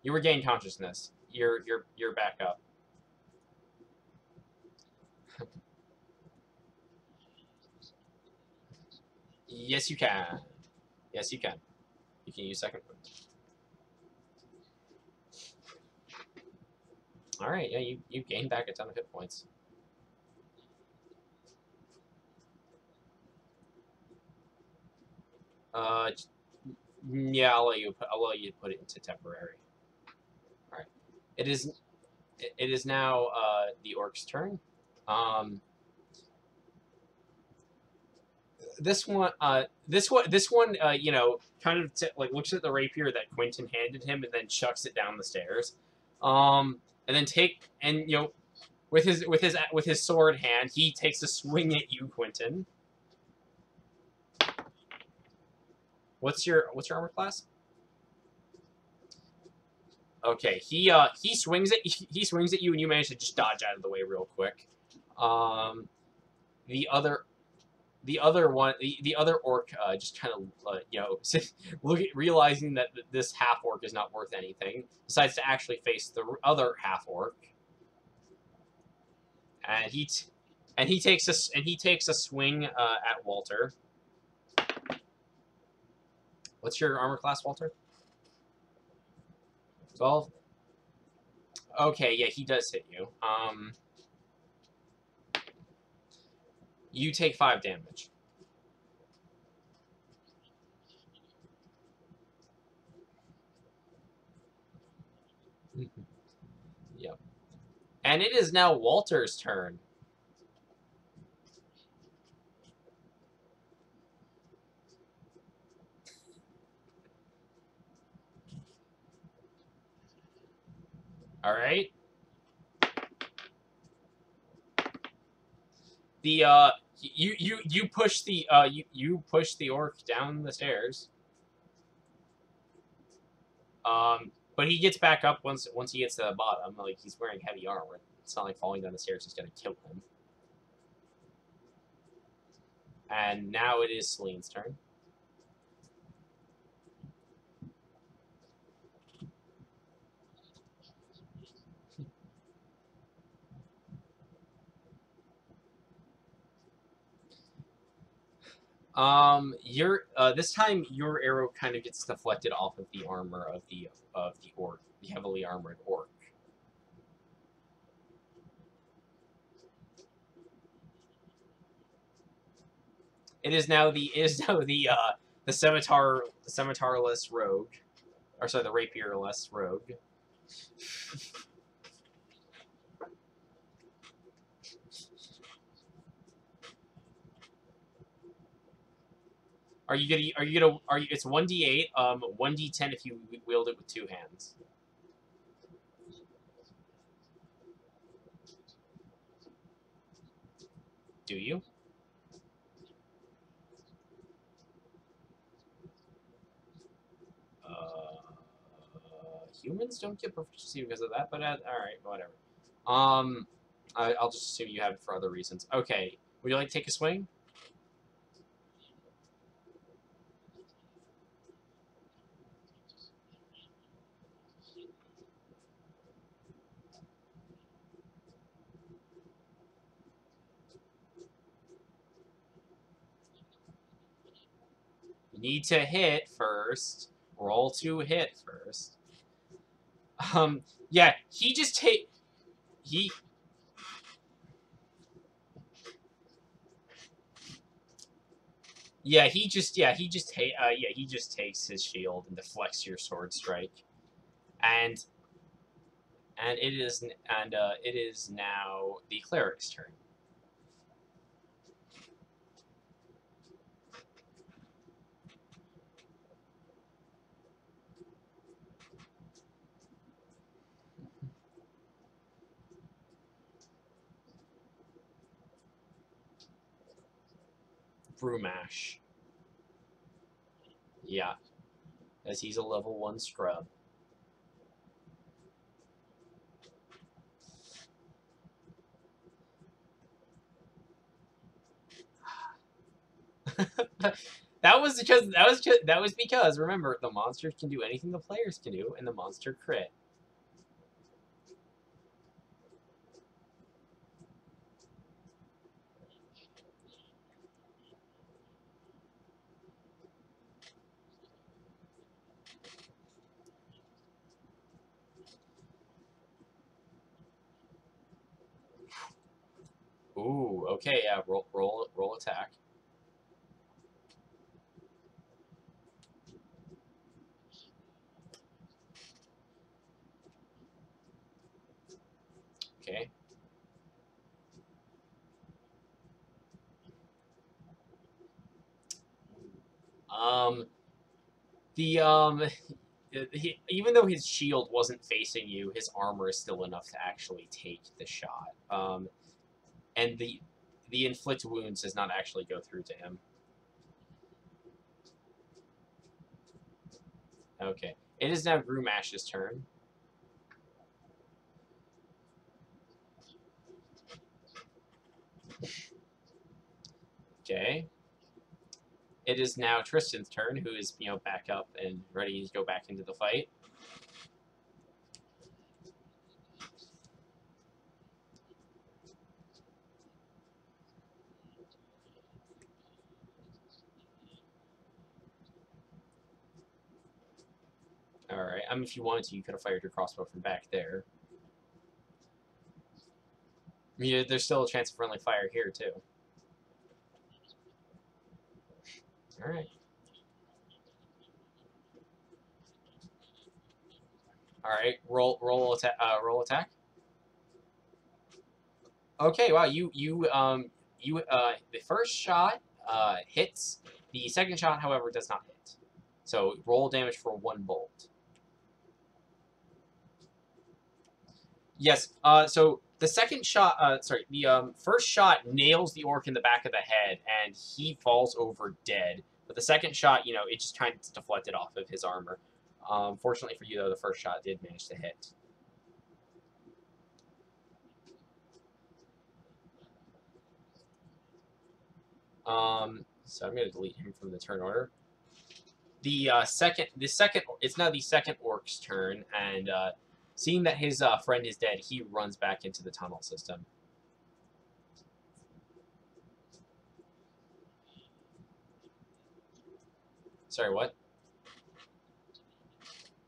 You regain consciousness. You're back up. Yes, you can. Yes, you can. You can use second wound. All right. Yeah, you gain back a ton of hit points. Uh, yeah, I'll let you put it into temporary. All right. It is it is now the orc's turn. Um, this one, kind of like looks at the rapier that Quentin handed him and then chucks it down the stairs. And then with his sword hand, he takes a swing at you, Quentin. What's your armor class? Okay, he swings at you, and you manage to just dodge out of the way real quick. Um, the other the other one, the other orc, just kind of realizing that this half orc is not worth anything, decides to actually face the other half orc, and he takes a swing at Walter. What's your armor class, Walter? 12. Okay, yeah, he does hit you. You take 5 damage. Yep. And it is now Walter's turn. All right. The you push the you push the orc down the stairs. But he gets back up once he gets to the bottom. Like, he's wearing heavy armor. It's not like falling down the stairs is gonna kill him. And now it is Celine's turn. Your this time your arrow kind of gets deflected off of the armor of the orc, the heavily armored orc. The scimitarless rogue, or sorry, the rapierless rogue. It's 1d8, 1d10 if you wield it with two hands. Do you? Humans don't get proficiency because of that, but all right, whatever. I'll just assume you have it for other reasons. Okay, would you like to take a swing? You need to hit first. Roll to hit first. Yeah, he just take he. He just takes his shield and deflects your sword strike, and it is now the cleric's turn. Brew mash. Yeah, as he's a level 1 scrub. That was because remember, the monsters can do anything the players can do, and the monster crit. Ooh, okay, yeah, roll attack. Okay. Um, the even though his shield wasn't facing you, his armor is still enough to actually take the shot. And the inflict wounds does not actually go through to him. Okay, it is now Grumash's turn. Okay. It is now Tristan's turn, who is back up and ready to go back into the fight. All right. If you wanted to, you could have fired your crossbow from back there. There's still a chance of friendly fire here too. All right. All right. Roll attack. Okay, wow, the first shot hits. The second shot, however, does not hit. So roll damage for 1 bolt. Yes. So the second shot, the first shot nails the orc in the back of the head, and he falls over dead. But the second shot, it just kind of deflected off of his armor. Fortunately for you, though, the first shot did manage to hit. So I'm going to delete him from the turn order. It's now the second orc's turn, and seeing that his friend is dead, he runs back into the tunnel system. Sorry, what?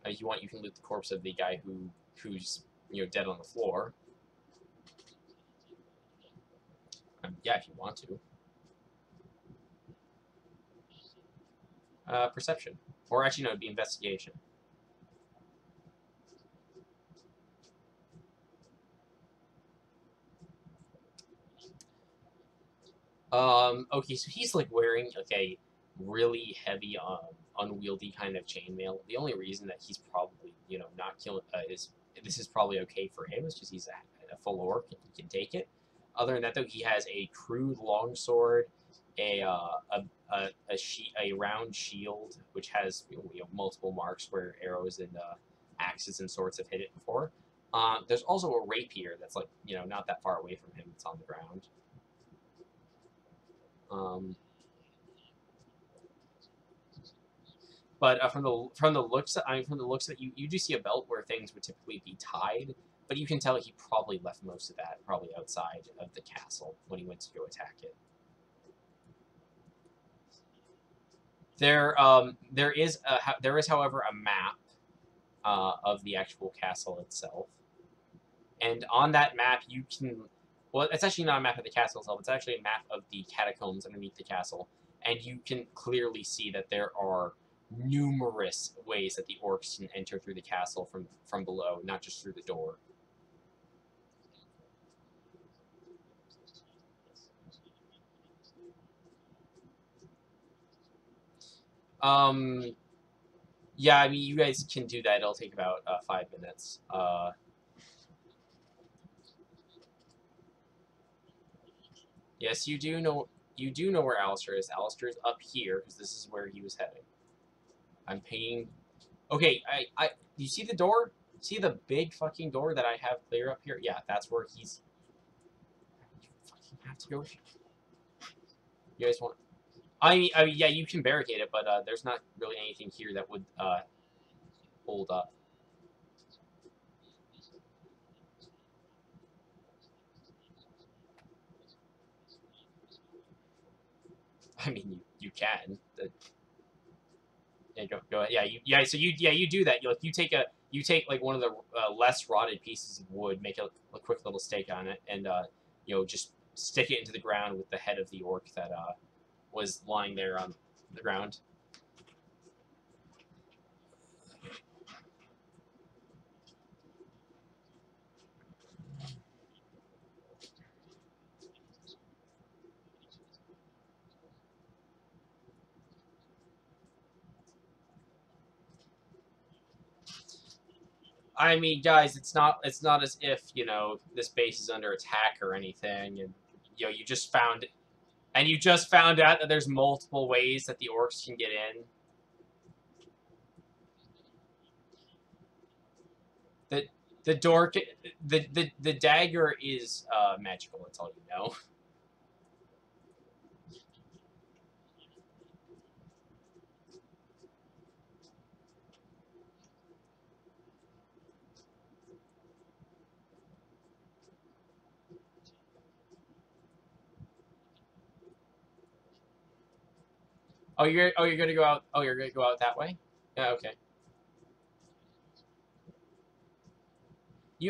If you want, you can loot the corpse of the guy who's dead on the floor. Yeah, if you want to. Perception, or actually no, it'd be investigation. Okay, so he's like wearing like a really heavy, unwieldy kind of chainmail. The only reason that he's probably not killing is this is probably okay for him is because he's a full orc and he can take it. Other than that, though, he has a crude longsword, a round shield which has multiple marks where arrows and axes and swords have hit it before. There's also a rapier that's like not that far away from him. It's on the ground. Um, but from the looks that you do see a belt where things would typically be tied, but you can tell he probably left most of that probably outside of the castle when he went to go attack it. There is however a map of the actual castle itself, and on that map you can. Well, it's actually not a map of the castle itself. It's actually a map of the catacombs underneath the castle, and you can clearly see that there are numerous ways that the orcs can enter through the castle from below, not just through the door. Um, yeah, I mean, you guys can do that. It'll take about 5 minutes. Yes, you do know where Alistair is. Alistair is up here because this is where he was heading. I'm paying. Okay, you see the door? See the big fucking door that I have clear up here? Yeah, that's where he's. You fucking have to go. You guys want? I mean, yeah, you can barricade it, but there's not really anything here that would hold up. I mean, you can. Yeah, go ahead. Yeah. So you do that. You take like one of the less rotted pieces of wood, make a quick little stake on it, and just stick it into the ground with the head of the orc that was lying there on the ground. I mean, guys, it's not as if this base is under attack or anything, and you just found out that there's multiple ways that the orcs can get in. The the door, the dagger is magical. That's all you know. You're gonna go out. Oh, you're gonna go out that way. Yeah. Okay.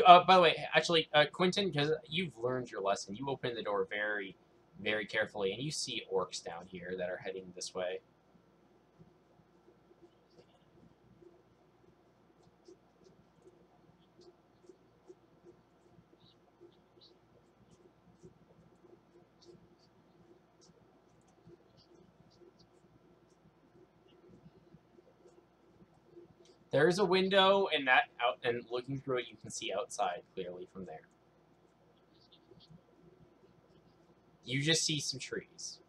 By the way, actually, Quentin, because you've learned your lesson, you open the door very, very carefully, and you see orcs down here that are heading this way. There's a window, and that out, and looking through it, you can see outside clearly from there. You just see some trees,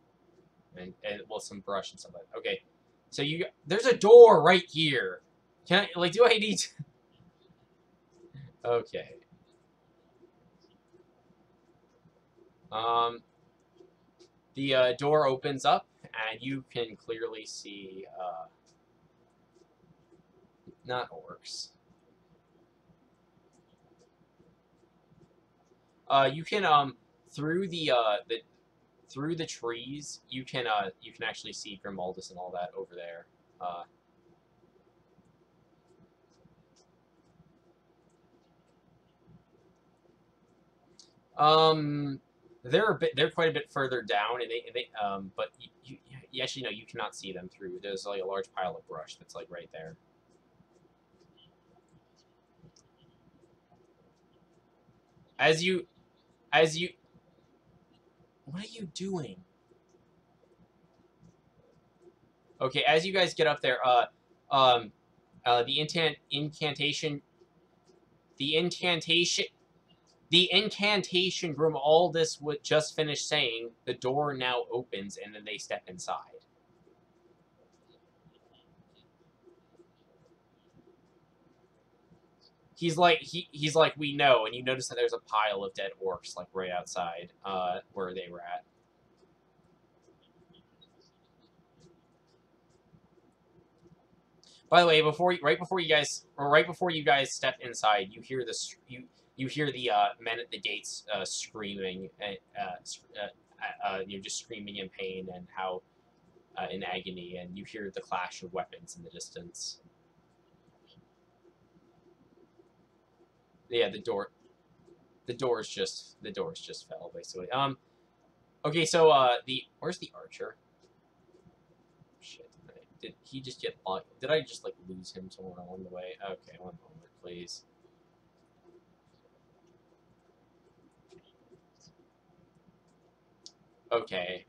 and well, some brush and stuff like that. Okay, so there's a door right here. Can I do I need? To... Okay. Um, the door opens up, and you can clearly see not orcs. You can through the trees, you can actually see Grimaldus and all that over there. They're quite a bit further down, and but you actually know you cannot see them through. There's like a large pile of brush that's like right there. As you, what are you doing? Okay, as you guys get up there, the incantation, the incantation, the incantation Grimaldus would just finish saying. The door now opens, and then they step inside. He's like, we know, and you notice that there's a pile of dead orcs like right outside where they were at. By the way, right before you guys step inside, you hear this you hear the men at the gates screaming, just screaming in pain and how in agony, and you hear the clash of weapons in the distance. Yeah, the doors just fell basically. Okay, so where's the archer? Shit, did he just get blocked? Did I just like lose him somewhere along the way? Okay, one moment, please. Okay,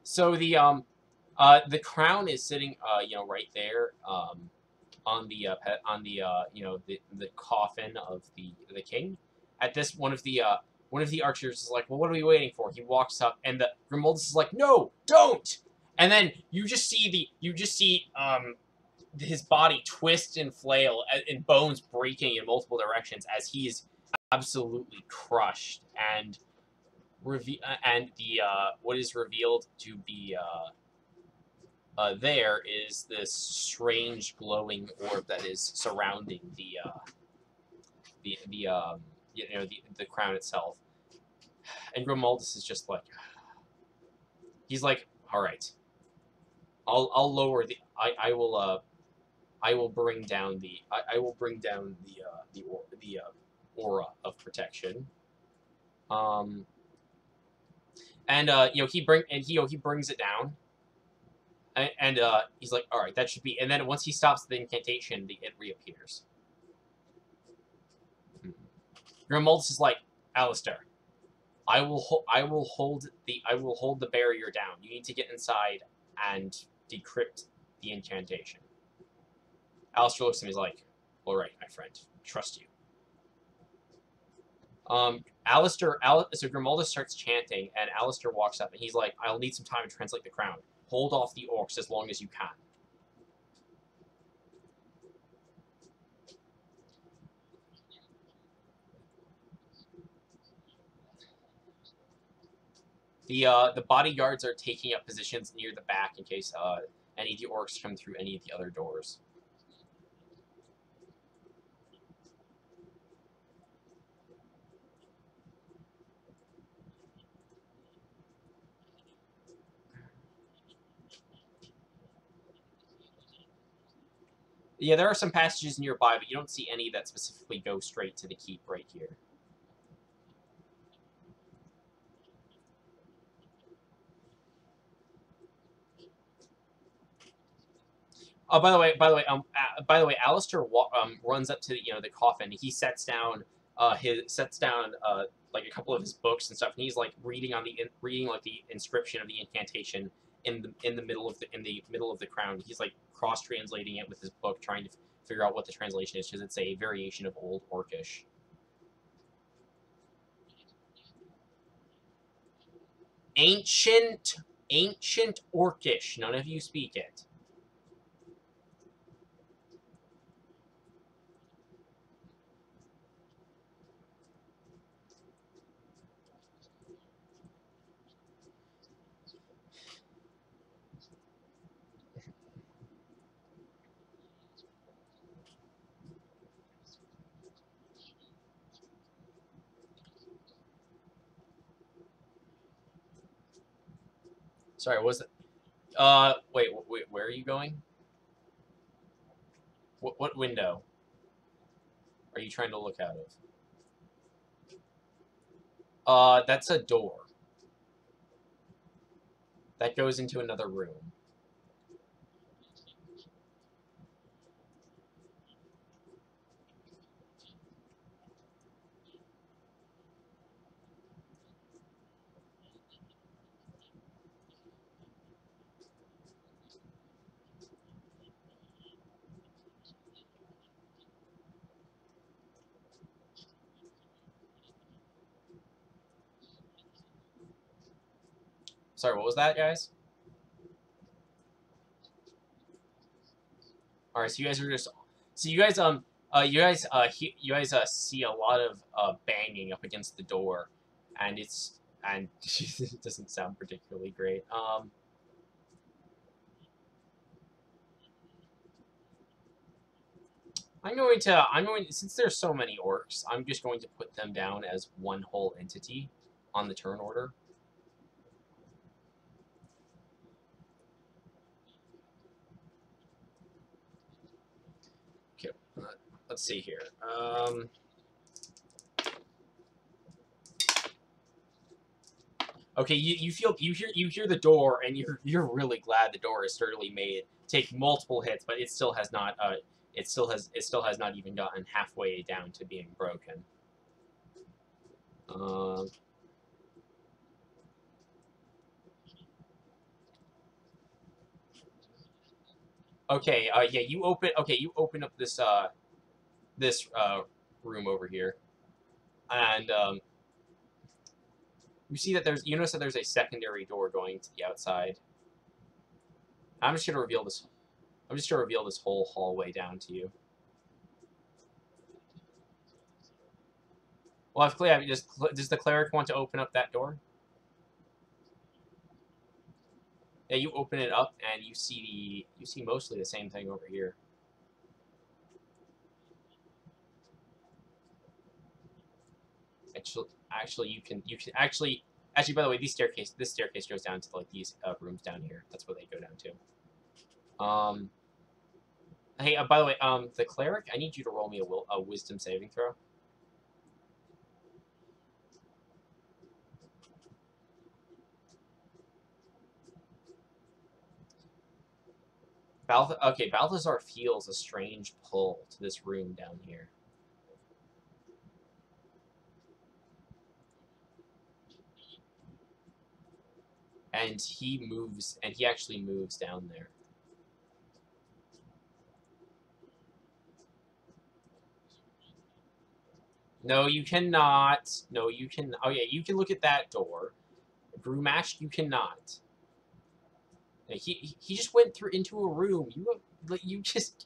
so the crown is sitting right there on the the coffin of the king. At this, one of the archers is like, well, what are we waiting for? He walks up, and the Grimaldus is like, no, don't. And then you just see his body twist and flail, and bones breaking in multiple directions as he is absolutely crushed, and what is revealed to be there is this strange glowing orb that is surrounding the crown itself. And Grimaldus is just like, he's like, all right, I'll lower the I will bring down the aura of protection. He brings it down. And he's like, all right, that should be. And then once he stops the incantation, it reappears. Grimaldus is like, Alistair, I will hold the barrier down. You need to get inside and decrypt the incantation. Alistair looks at me, he's like, all right, my friend, trust you. So Grimaldus starts chanting, and Alistair walks up, and he's like, I'll need some time to translate the crown. Hold off the orcs as long as you can. The bodyguards are taking up positions near the back in case any of the orcs come through any of the other doors. Yeah, there are some passages nearby, but you don't see any that specifically go straight to the keep right here. By the way, Alistair runs up to the coffin. He sets down like a couple of his books and stuff, and he's like reading like the inscription of the incantation in the middle of the crown. He's like cross translating it with his book, trying to figure out what the translation is because it's a variation of Old Orcish. Ancient Orcish. None of you speak it. Sorry, was it? Wait, where are you going? What window are you trying to look out of? That's a door. That goes into another room. Sorry, what was that, guys? All right, so you guys are just, so you guys see a lot of banging up against the door, and it doesn't sound particularly great. Since there's so many orcs, I'm just going to put them down as one whole entity on the turn order. Okay, let's see here. Okay, you hear the door, and you're really glad the door is sturdily made. Take multiple hits, but it still has not it still has not even gotten halfway down to being broken. Um, okay, yeah, you open up this room over here, and you notice that there's a secondary door going to the outside. I'm just gonna reveal this. I'm just gonna reveal this whole hallway down to you. Well, if Clay, does the cleric want to open up that door? Yeah, you open it up and you see mostly the same thing over here. Actually, you can by the way, this staircase goes down to like these rooms down here. That's where they go down to. Hey, by the way, the cleric, I need you to roll me a wisdom saving throw. Balthazar feels a strange pull to this room down here. And he actually moves down there. No, you cannot. No, you can. Oh yeah, you can look at that door. Brewmash, you cannot. He just went through into a room. You just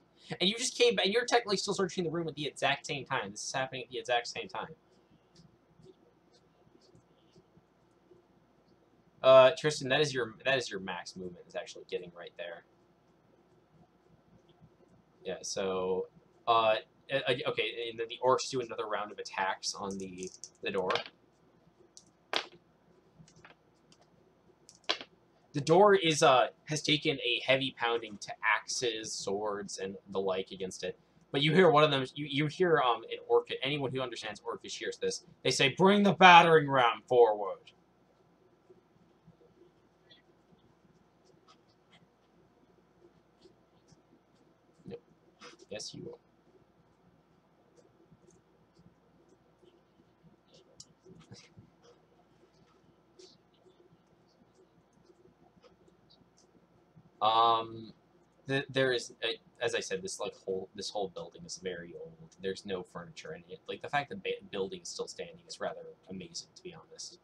came back. And you're technically still searching the room at the exact same time. This is happening at the exact same time. Tristan, that is your max movement. Is actually getting right there. Yeah. So, okay, and then the orcs do another round of attacks on the door. The door has taken a heavy pounding to axes, swords, and the like against it. But you hear one of them. You hear an orc. Anyone who understands orcish hears this. They say, "Bring the battering ram forward." No. Yes, you will. There is as I said, this whole building is very old. There's no furniture in it. Like the fact that the building is still standing is rather amazing, to be honest.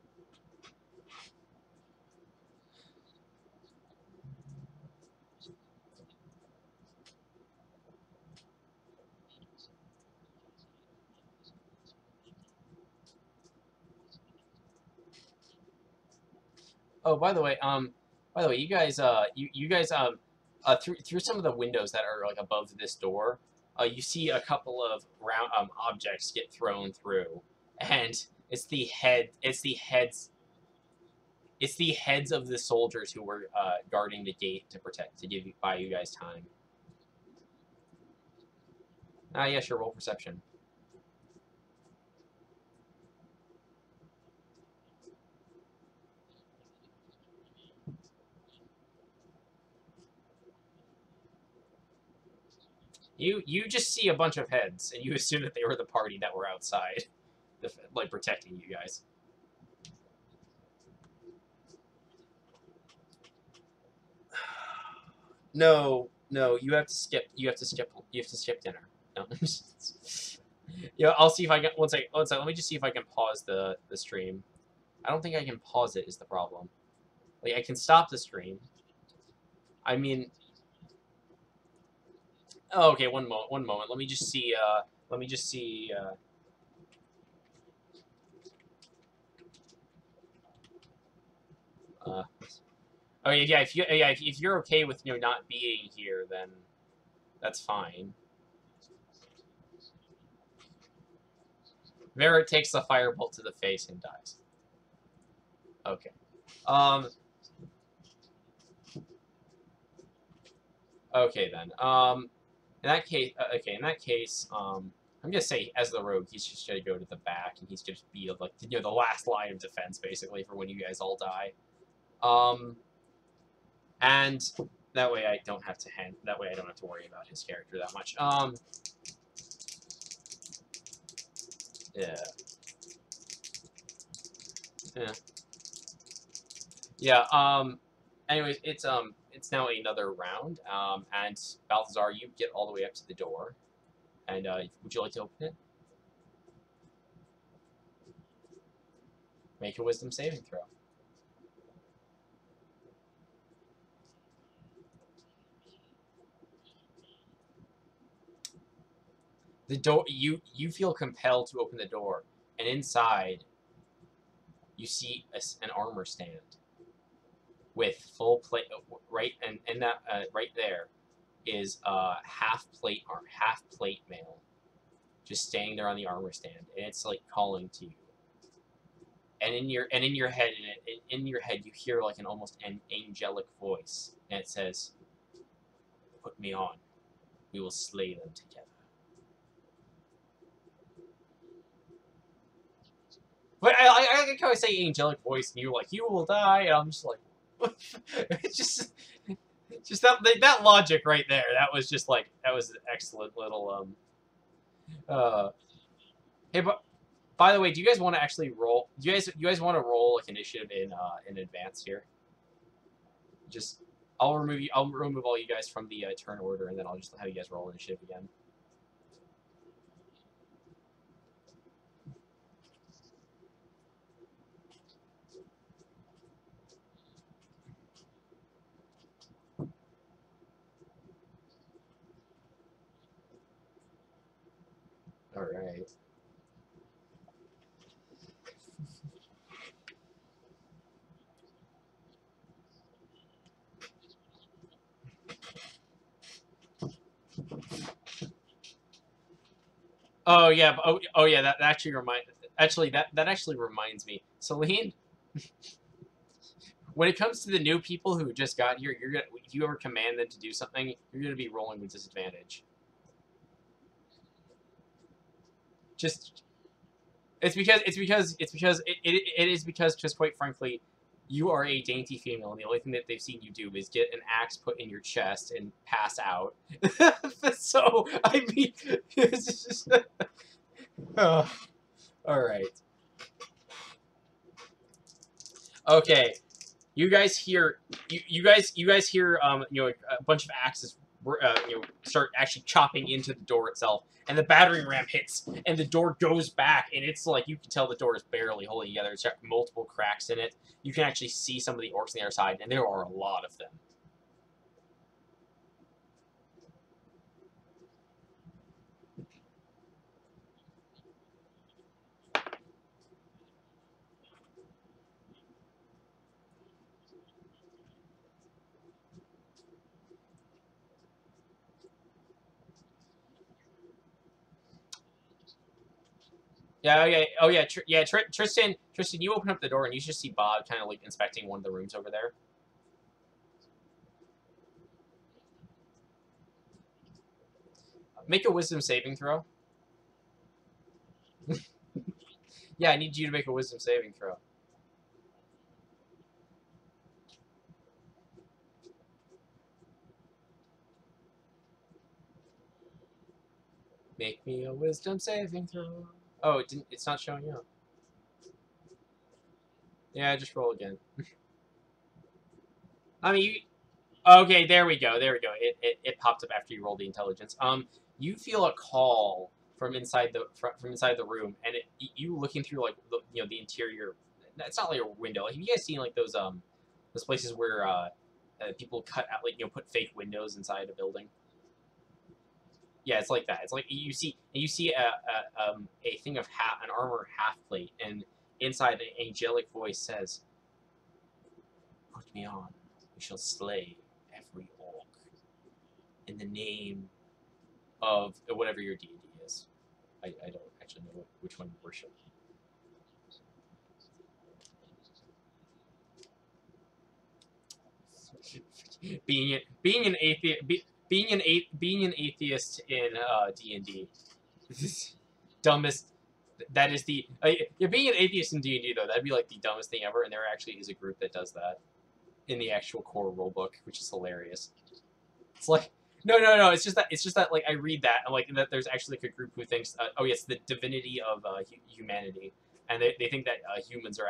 Oh, by the way, you guys, through some of the windows that are like above this door, you see a couple of round objects get thrown through, and it's the heads of the soldiers who were guarding the gate to protect buy you guys time. Ah, yes, your roll perception. You just see a bunch of heads, and you assume that they were the party that were outside, like protecting you guys. No, no, you have to skip. You have to skip. You have to skip dinner. No. Yeah, I'll see if I can. One second. One second. Let me just see if I can pause the stream. I don't think I can pause it. Is the problem? Like I can stop the stream. I mean, oh, okay. One moment. One moment. Let me just see. Let me just see. Uh, oh yeah. If you're okay with not being here, then that's fine. Vera takes the firebolt to the face and dies. Okay. Um. Okay then. In that case, okay. In that case, I'm gonna say as the rogue, he's just gonna go to the back and he's just be like the last line of defense basically for when you guys all die. And that way I don't have to that way I don't have to worry about his character that much. Yeah. Yeah. Yeah. Anyways, it's now another round. And Balthazar, you get all the way up to the door. And would you like to open it? Make a wisdom saving throw. The door. You feel compelled to open the door, and inside, you see an armor stand with full plate. Right, and that right there is half plate mail, just standing there on the armor stand, and it's like calling to you. And in your head, in your head, you hear like an almost an angelic voice, and it says, "Put me on. We will slay them together." But I like how I say angelic voice, and you're like, "You will die," and I'm just like, it's just that logic right there. That was just like that was an excellent little Hey, but by the way, do you guys want to actually roll? Do you guys want to roll like initiative in advance here? Just I'll remove you. I'll remove all you guys from the turn order, and then I'll just have you guys roll initiative again. All right. Oh yeah. Oh yeah. That actually that actually reminds me, Celine. When it comes to the new people who just got here, you're gonna if you ever command them to do something, you're gonna be rolling with disadvantage. Just it is because just quite frankly, you are a dainty female, and the only thing that they've seen you do is get an axe put in your chest and pass out. So I mean, it's just, all right. Okay, you guys hear you guys hear a bunch of axes start actually chopping into the door itself, and the battering ram hits, and the door goes back, and it's like you can tell the door is barely holding together. It's got multiple cracks in it. You can actually see some of the orcs on the other side, and there are a lot of them. Yeah, okay. Oh yeah, Tristan, you open up the door and you just see Bob kind of like inspecting one of the rooms over there. Make a wisdom saving throw. Yeah, I need you to make a wisdom saving throw. Make me a wisdom saving throw. Oh, it didn't. It's not showing up. Yeah, just roll again. I mean, okay, there we go. There we go. It popped up after you rolled the intelligence. You feel a call from inside the room, and you looking through like the interior. It's not like a window. Like, have you guys seen like those places where people cut out like put fake windows inside a building? Yeah, it's like that. It's like you see a thing of an armor half plate, and inside an angelic voice says, "Put me on. We shall slay every orc in the name of whatever your deity is." I don't actually know which one you worship. Being an atheist, being an atheist in D&D, dumbest. That is the being an atheist in D&D though. That'd be like the dumbest thing ever. And there actually is a group that does that in the actual core rulebook, which is hilarious. It's like no. It's just that like I read that and like that there's actually like a group who thinks oh yes the divinity of humanity, and they think that humans are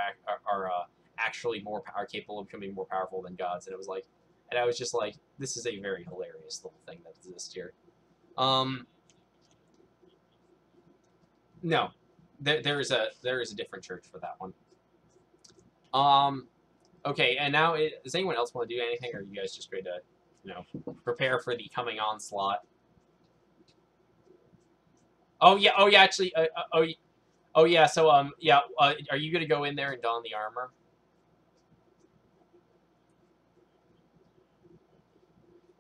actually are capable of becoming more powerful than gods, and it was like, and I was just like, this is a very hilarious little thing that exists here. No, there is a different church for that one. Okay, and now does anyone else want to do anything, or are you guys just going to prepare for the coming onslaught? Oh yeah, actually, oh yeah. So yeah, are you gonna go in there and don the armor?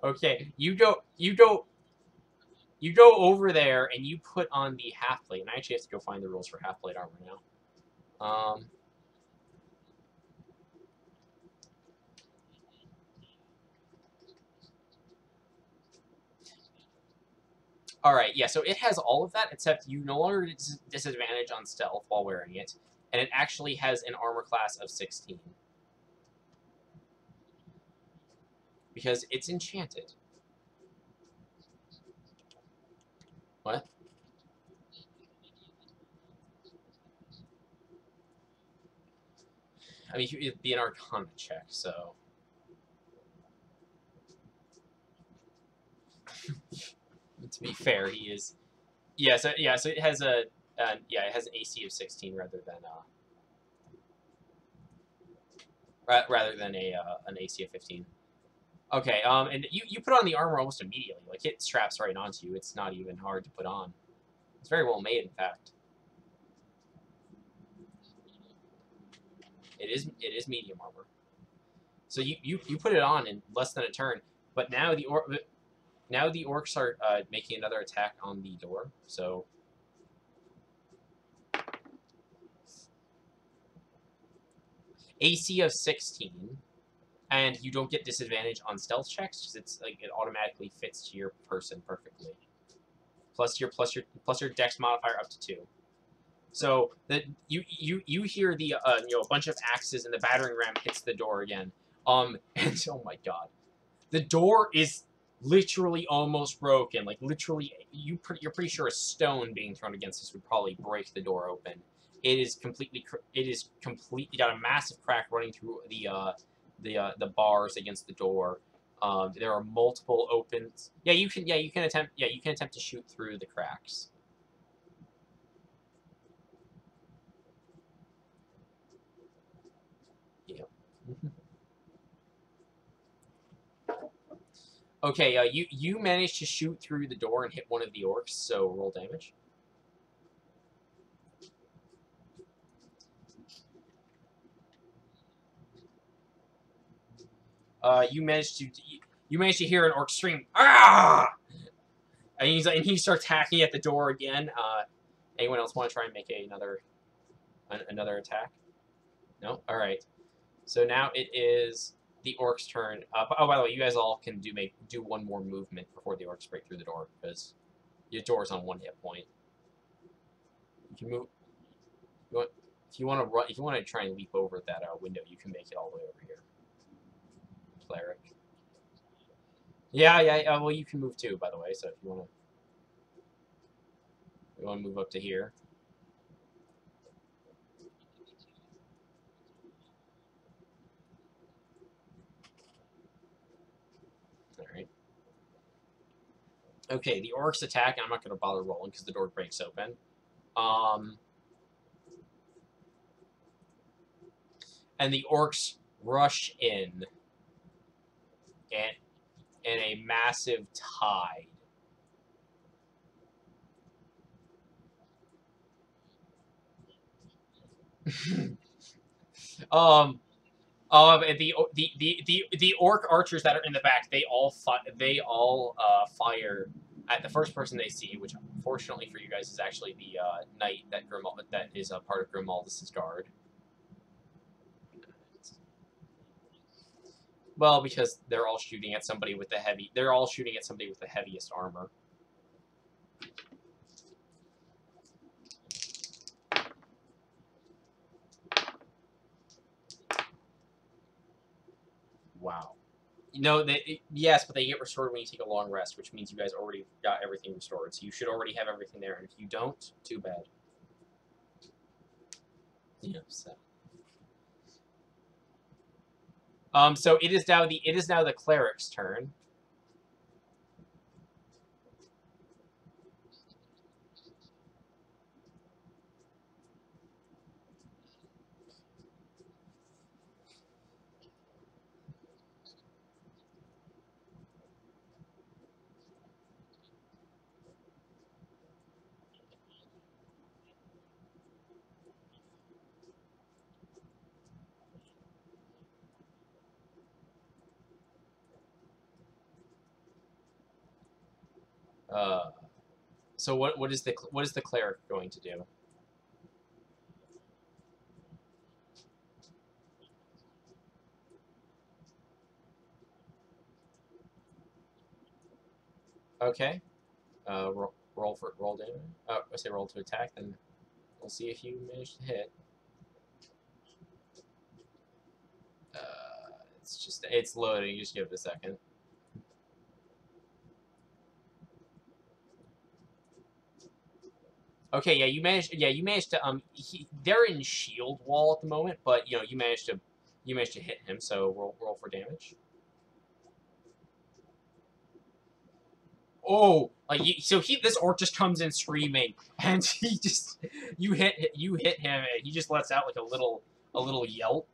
Okay, you go over there and you put on the half plate. And I actually have to go find the rules for half plate armor now. All right, yeah. So it has all of that, except you no longer disadvantage on stealth while wearing it, and it actually has an armor class of 16 because it's enchanted. What? I mean, it'd be an Arcana check, so. To be fair, he is. Yeah, so it has it has an AC of 16 rather than an AC of 15. Okay, and you put on the armor almost immediately. Like it straps right onto you. It's not even hard to put on. It's very well made, in fact. It is medium armor. So you put it on in less than a turn, but now the orcs are making another attack on the door. So AC of 16, and you don't get disadvantage on stealth checks because it's like it automatically fits to your person perfectly. Plus your Dex modifier up to 2. So that you hear the a bunch of axes and the battering ram hits the door again. And oh my god, the door is literally almost broken. Like literally, you're pretty sure a stone being thrown against this would probably break the door open. It is completely got a massive crack running through the bars against the door. There are multiple opens. Yeah, you can. Yeah, you can attempt. Yeah, you can attempt to shoot through the cracks. Yeah. Okay. You managed to shoot through the door and hit one of the orcs. So roll damage. You managed to. You managed to hear an orc scream. Ah! And he starts hacking at the door again. Anyone else want to try and make another attack? No. All right. So now it is the orc's turn. Oh, by the way, you guys all can do one more movement before the orcs break through the door because your door's on 1 hit point. You can move. You want, if you want to run, if you want to try and leap over that window, you can make it all the way over here. Cleric. Yeah. Well, you can move too, by the way. So if you want to move up to here. All right. Okay, the orcs attack. I'm not going to bother rolling because the door breaks open. And the orcs rush in, and in a massive tide. um, and the orc archers that are in the back, they all fire at the first person they see, which fortunately for you guys is actually the knight that is a part of Grimaldus's guard. Well, because they're all shooting at somebody with the heavy. They're all shooting at somebody with the heaviest armor. Wow. No, yes, but they get restored when you take a long rest, which means you guys already got everything restored. So you should already have everything there, and if you don't, too bad. Yeah. So it is now the cleric's turn. Uh, so what is the cleric going to do? Okay. Roll damage. I say roll to attack, then we'll see if you manage to hit. It's loading. Just give it a second. Okay, yeah, you managed. Yeah, you managed to. They're in shield wall at the moment, but you managed to hit him. So roll for damage. Oh, this orc just comes in screaming, and you hit him, and he just lets out like a little yelp,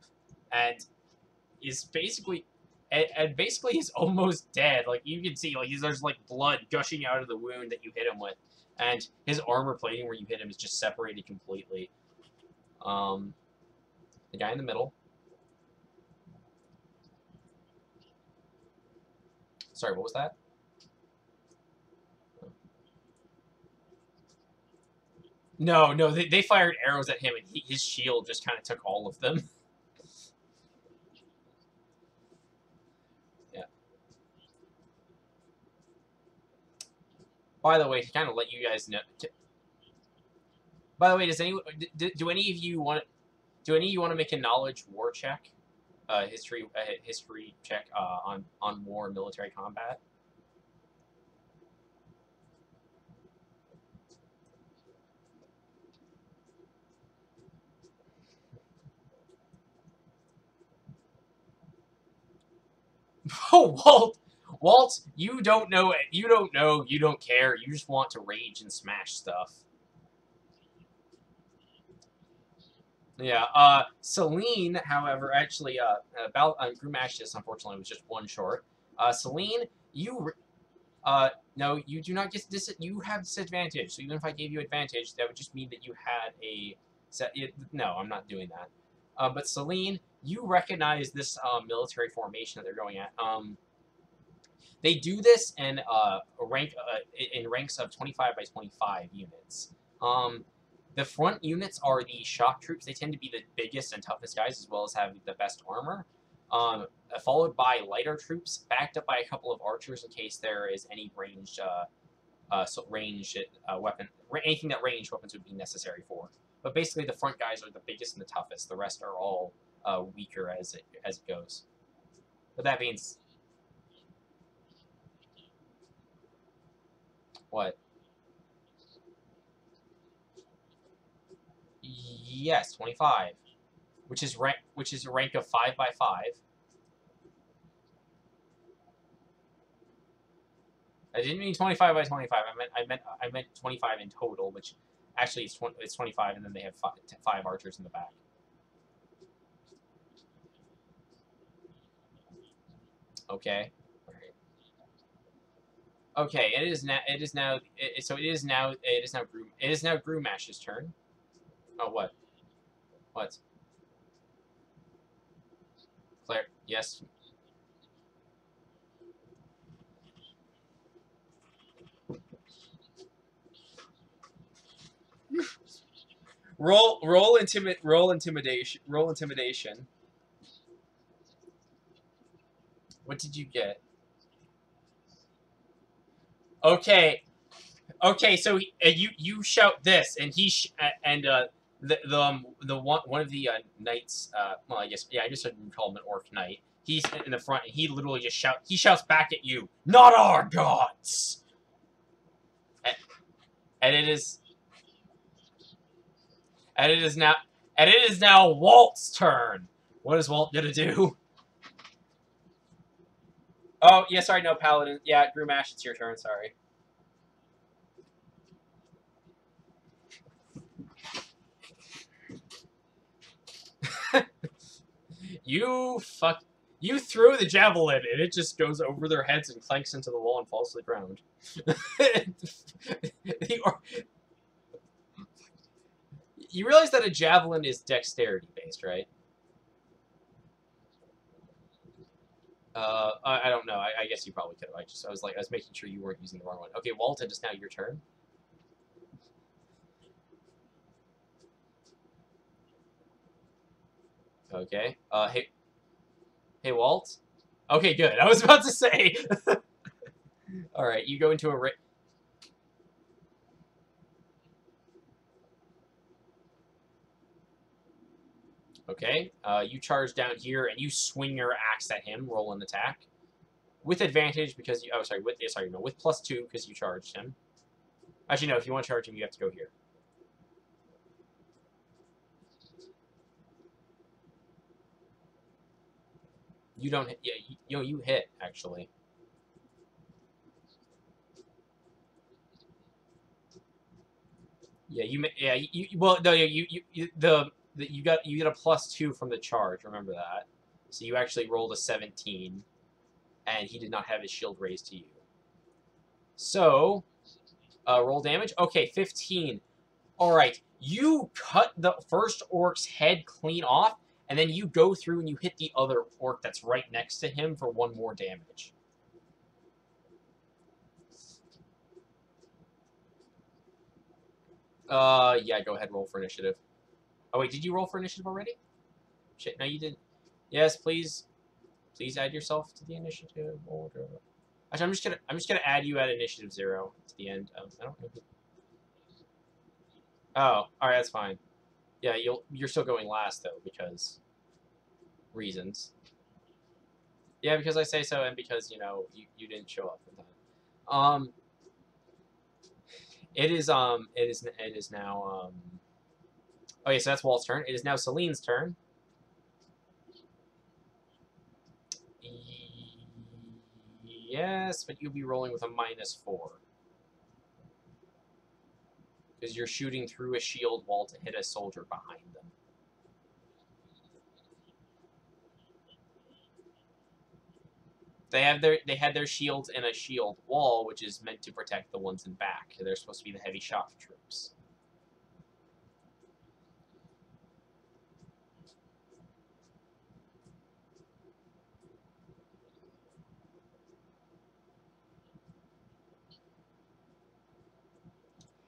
and is basically. And basically, he's almost dead. Like you can see, like there's like blood gushing out of the wound that you hit him with, and his armor plating where you hit him is just separated completely. Um, the guy in the middle. Sorry, what was that? No, they fired arrows at him, and his shield just kind of took all of them. Yeah. By the way, to kind of let you guys know. By the way, do any of you want to make a knowledge war check, history check on war and military combat? Oh, Walt, you don't know it. You don't know. You don't care. You just want to rage and smash stuff. Yeah. Celine, however, actually, about Groom Ashes, unfortunately, was just one short. Celine, no, you do not get you have disadvantage. So even if I gave you advantage, that would just mean that you had a no, I'm not doing that. But Celine, you recognize this military formation that they're going at. They do this in in ranks of 25 by 25 units. The front units are the shock troops. They tend to be the biggest and toughest guys, as well as have the best armor. Followed by lighter troops, backed up by a couple of archers in case there is any ranged, weapon, anything that ranged weapons would be necessary for. But basically, the front guys are the biggest and the toughest. The rest are all weaker as it goes. But that means what? Yes, 25, which is a rank of 5 by 5. I didn't mean 25 by 25. I meant 25 in total, which actually it's 25, and then they have five archers in the back. Okay. Okay. It is now. Grumash's turn. Oh, what? What? Claire? Yes. Roll intimidation. Roll intimidation. What did you get? Okay. Okay, so you shout this, and the one of the knights, well, I guess, yeah, I just would call him an orc knight. He's in the front, and he literally just shouts back at you, "Not our gods!" And it is now Walt's turn. What is Walt gonna do? Oh, yeah, sorry, no paladin. Yeah, Grumash, it's your turn. Sorry. You threw the javelin, and it just goes over their heads and clanks into the wall and falls to the ground. You realize that a javelin is dexterity based, right? I don't know. I guess you probably could have. I was making sure you weren't using the wrong one. Okay, Walton, it's now your turn. Okay. Hey, Walt. Okay, good. I was about to say. All right, you go into a. Okay. You charge down here and you swing your axe at him. Roll an attack with advantage because you. Oh, sorry. With +2 because you charged him. Actually, no. If you want to charge him, you have to go here. You don't. Yeah. You hit actually. Yeah. Well, no. You get a +2 from the charge. Remember that. So you actually rolled a 17, and he did not have his shield raised to you. So, roll damage. Okay, 15. All right, you cut the first orc's head clean off, and then you go through and you hit the other orc that's right next to him for 1 more damage. Yeah, go ahead, roll for initiative. Oh wait, did you roll for initiative already? Shit, no, you didn't. Yes, please add yourself to the initiative order. Actually, I'm just gonna add you at initiative 0 to the end. I don't know. Oh, all right, that's fine. Yeah, you're still going last though because reasons. Yeah, because I say so, and because you didn't show up in time. It is now. Okay, so that's Walt's turn. It is now Celine's turn. Yes, but you'll be rolling with a -4. Because you're shooting through a shield wall to hit a soldier behind them. They had their shields in a shield wall, which is meant to protect the ones in back. They're supposed to be the heavy shock troops.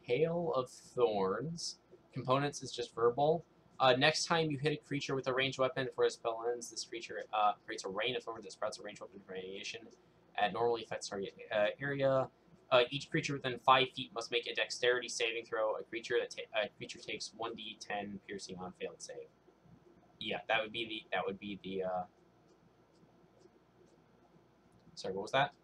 Hail of Thorns. Components is just verbal. Next time you hit a creature with a ranged weapon before a spell ends, this creature creates a rain of thorns that sprouts a ranged weapon for radiation. Normally affects target area. Each creature within 5 feet must make a dexterity saving throw. A creature takes 1d10 piercing on failed save. Yeah, that would be the. Sorry, what was that?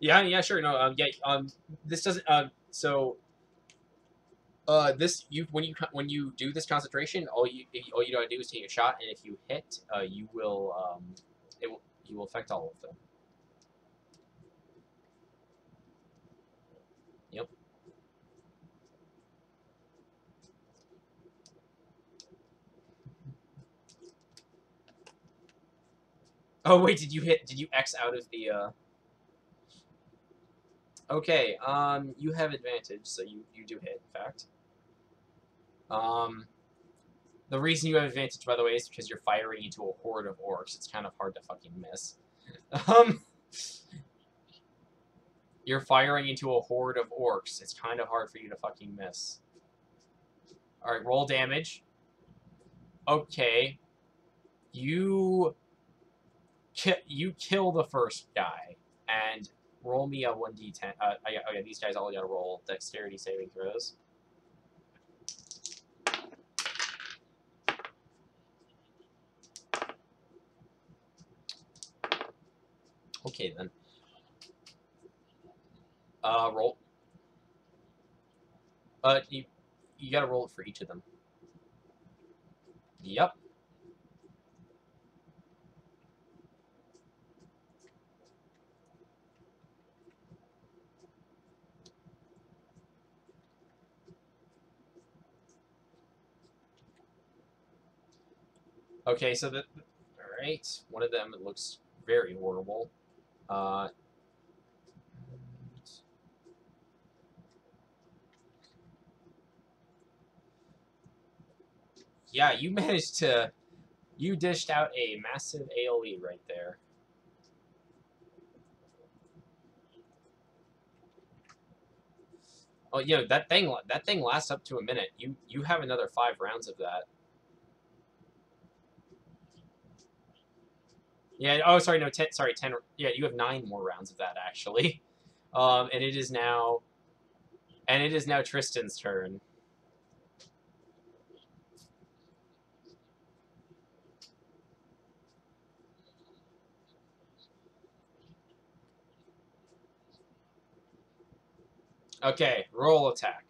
Yeah, sure. No, this doesn't. This when you do this concentration, all you gotta do is take a shot, and if you hit, you will you will affect all of them. Yep. Oh wait, did you hit? Did you X out of the? Okay. You have advantage, so you do hit. In fact. Um. The reason you have advantage, by the way, is because you're firing into a horde of orcs. It's kind of hard to fucking miss. Um. You're firing into a horde of orcs. It's kind of hard for you to fucking miss. Alright, roll damage. Okay. You kill the first guy, and roll me a 1d10. Okay, these guys all gotta roll dexterity saving throws. Okay, then. Roll. You gotta roll it for each of them. Yep. Okay, so alright. One of them looks very horrible. Yeah, you managed to... You dished out a massive AoE right there. Oh, that thing lasts up to a minute. You have another 5 rounds of that. Yeah. Oh, sorry. No. 10. Sorry. 10. Yeah. You have 9 more rounds of that actually. And it is now. And it is now Tristan's turn. Okay. Roll attack.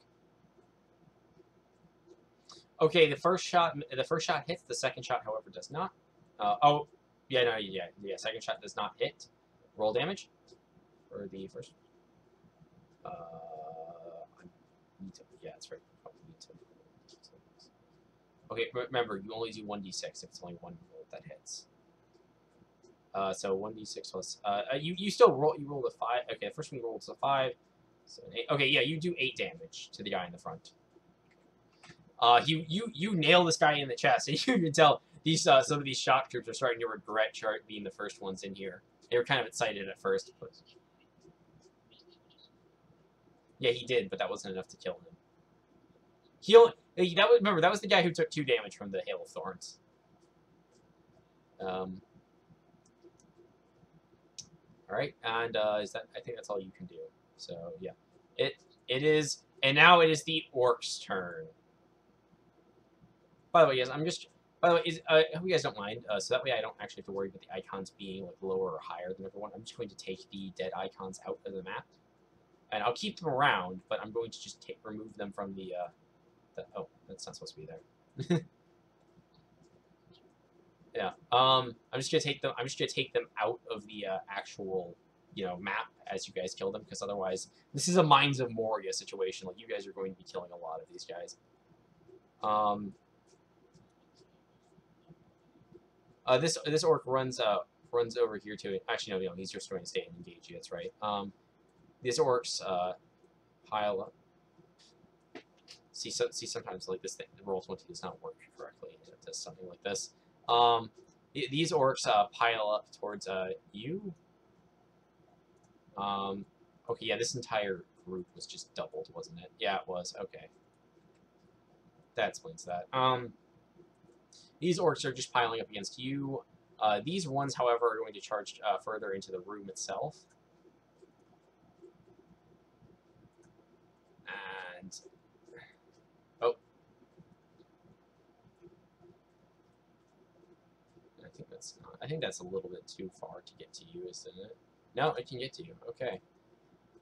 Okay. The first shot hits. The second shot, however, does not. Oh. Yeah. No. Yeah. Yeah. Second shot does not hit. Roll damage. For the first. Yeah. That's right. Okay, remember, you only do 1d6 if it's only one roll that hits. So 1d6 plus... you still roll... You rolled a 5. Okay, the first one you rolled is a 5. 7, 8. Okay, yeah, you do 8 damage to the guy in the front. You nail this guy in the chest, and you can tell these some of these shock troops are starting to regret being the first ones in here. They were kind of excited at first. But... Yeah, he did, but that wasn't enough to kill him. Remember, that was the guy who took 2 damage from the Hail of Thorns. All right, and I think that's all you can do. So yeah, it is, and now it is the orc's turn. By the way, yes, By the way, I hope you guys don't mind. So that way, I don't actually have to worry about the icons being like lower or higher than everyone. I'm just going to take the dead icons out of the map, and I'll keep them around, but I'm going to just remove them from oh, that's not supposed to be there. Yeah. I'm just gonna take them. I'm just gonna take them out of the actual, map as you guys kill them, because otherwise, this is a Mines of Moria situation. Like, you guys are going to be killing a lot of these guys. This orc runs over here to it. Actually, no, he's just going to stay and engage you. That's right. These orcs pile up. See, sometimes like this thing, the roll-20 does not work correctly. It does something like this. These orcs pile up towards you. Okay, yeah, this entire group was just doubled, wasn't it? Yeah, it was. Okay, that explains that. These orcs are just piling up against you. These ones, however, are going to charge further into the room itself. And oh, I think that's a little bit too far to get to you, isn't it? No, it can get to you. Okay.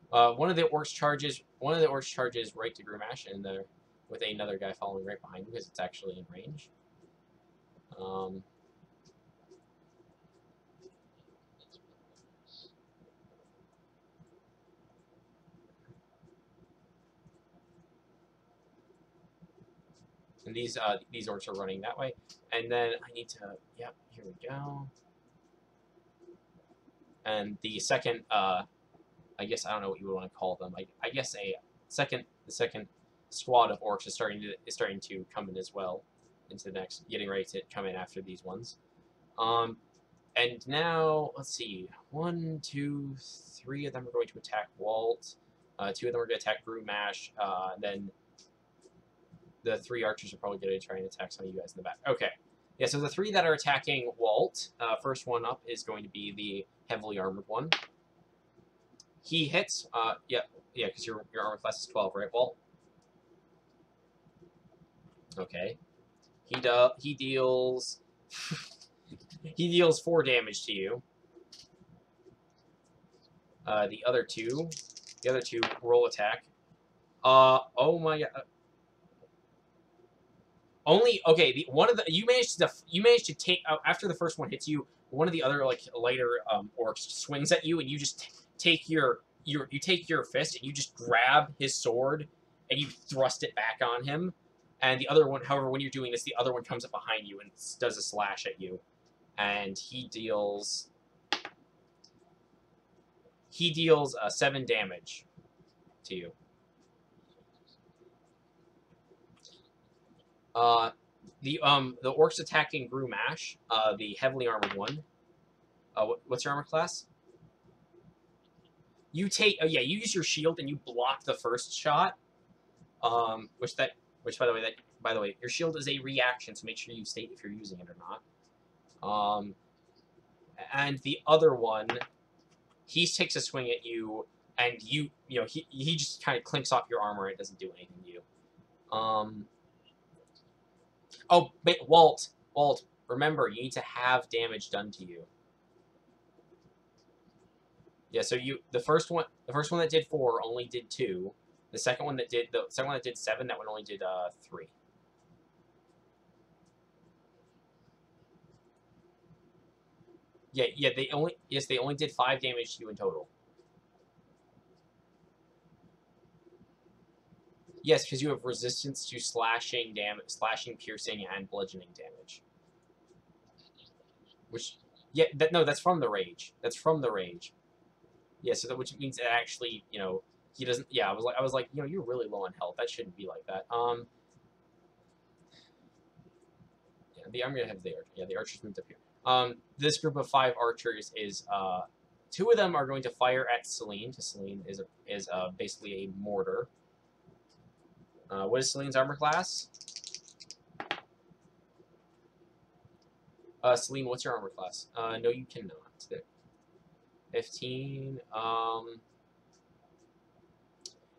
One of the orcs charges right to Grumash, and with another guy following right behind him because it's actually in range. And these orcs are running that way. And then I need to, yep, here we go. And the second, I guess, I don't know what you would want to call them. I guess the second squad of orcs is starting to come in as well into the next, getting ready to come in after these ones. And now, let's see, 1, 2, 3 of them are going to attack Walt. 2 of them are going to attack Grumash. Then the 3 archers are probably going to try and attack some of you guys in the back. Okay. Yeah, so the 3 that are attacking Walt, first one up is going to be the heavily armored one. He hits, yeah, because your armor class is 12, right, Walt? Okay. He deals he deals 4 damage to you. The other two roll attack. Oh my god. Only okay. You managed to take after the first one hits you. One of the other like lighter orcs swings at you, and you just take your fist and you just grab his sword and you thrust it back on him. And the other one, however, when you're doing this, the other one comes up behind you and does a slash at you, and he deals 7 damage to you. The orcs attacking Grumash, the heavily armored one. What's your armor class? You take, you use your shield and you block the first shot. Which by the way, your shield is a reaction, so make sure you state if you're using it or not. And the other one, he takes a swing at you, and he just kind of clinks off your armor. And it doesn't do anything to you. Oh, wait, Walt, remember, you need to have damage done to you. Yeah, so the first one that did 4 only did 2. The second one that did 7, that one only did 3. Yeah, they only did 5 damage to you in total. Yes, because you have resistance to slashing, piercing, and bludgeoning damage. Which, yeah, that's from the rage. That's from the rage. Yeah, so which means it actually, he doesn't. Yeah, I was like, you're really low on health. That shouldn't be like that. Yeah, I'm gonna have the archers moved up here. This group of 5 archers is 2 of them are going to fire at Celine, because Celine is basically a mortar. What is Celine's armor class? Celine, what's your armor class? No, you cannot. 15.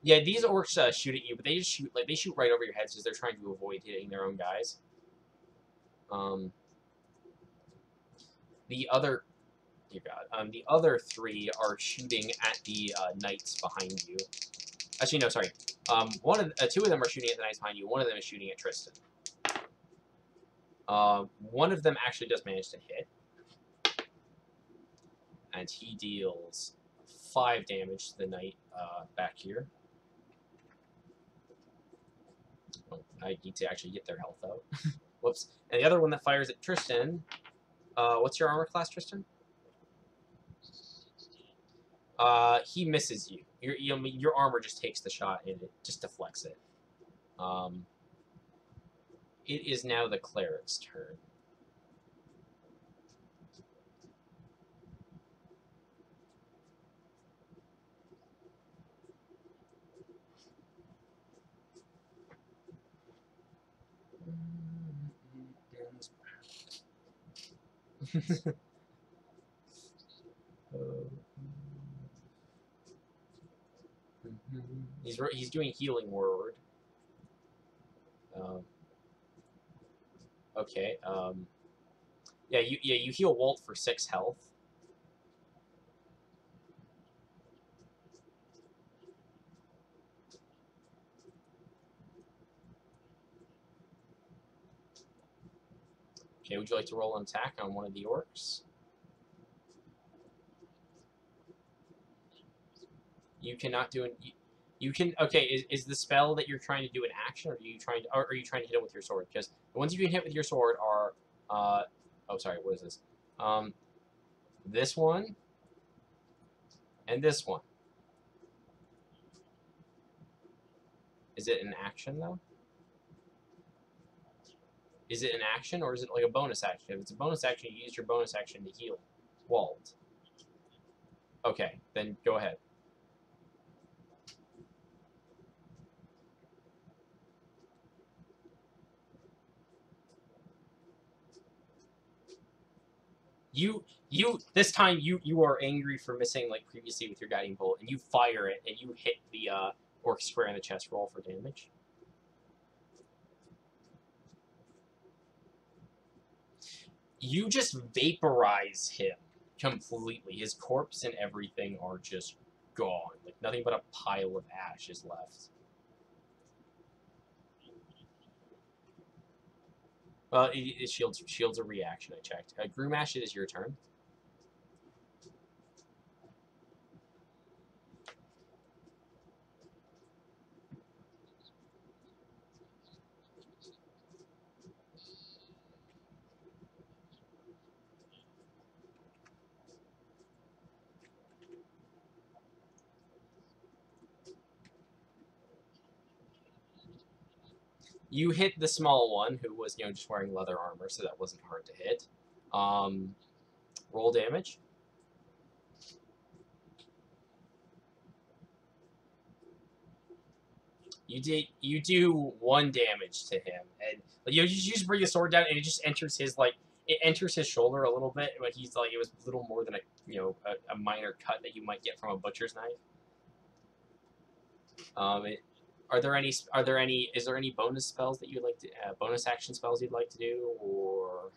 Yeah, these orcs shoot at you, but they just shoot right over your heads because they're trying to avoid hitting their own guys. The other 3 are shooting at the knights behind you. Actually, no, sorry. 2 of them are shooting at the knights behind you. One of them is shooting at Tristan. One of them actually does manage to hit, and he deals 5 damage to the knight back here. Oh, I need to actually get their health out. Whoops. And the other one that fires at Tristan. What's your armor class, Tristan? He misses you. Your armor just takes the shot and it just deflects it. It is now the cleric's turn. He's doing healing word. Okay. Yeah, you heal Walt for 6 health. Okay, would you like to roll an attack on one of the orcs? You cannot do it. You can. Okay, is the spell that you're trying to do an action, or are you trying to hit him with your sword? Because the ones you can hit with your sword are. Oh, sorry. What is this? This one and this one. Is it an action though? Is it an action or is it like a bonus action? If it's a bonus action, you use your bonus action to heal Walt. Okay, then go ahead. This time you are angry for missing like previously with your guiding bolt, and you fire it and you hit the orc square in the chest. Roll for damage. You just vaporize him completely. His corpse and everything are just gone. Like nothing but a pile of ash is left. Well, it shields a reaction. I checked. Groomash, it is your turn. You hit the small one, who was just wearing leather armor, so that wasn't hard to hit. Roll damage. You do 1 damage to him, and you just bring the sword down, and it just enters his shoulder a little bit, but he's like it was little more than a minor cut that you might get from a butcher's knife. Is there any bonus spells that you'd like to bonus action spells you'd like to do, or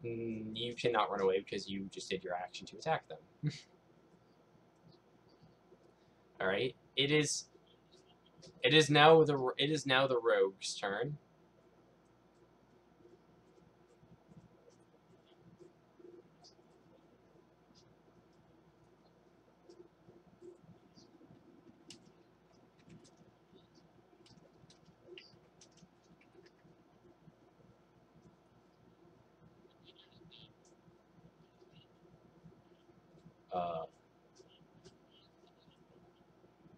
you cannot run away because you just did your action to attack them. All right. It is now the rogue's turn.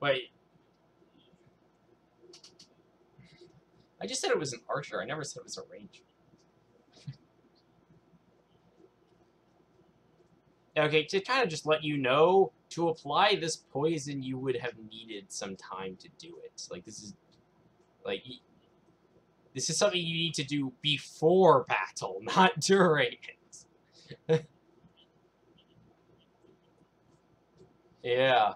Wait. I just said it was an archer. I never said it was a ranger. Okay, to kind of just let you know, to apply this poison, you would have needed some time to do it. Like this is something you need to do before battle, not during it. Yeah.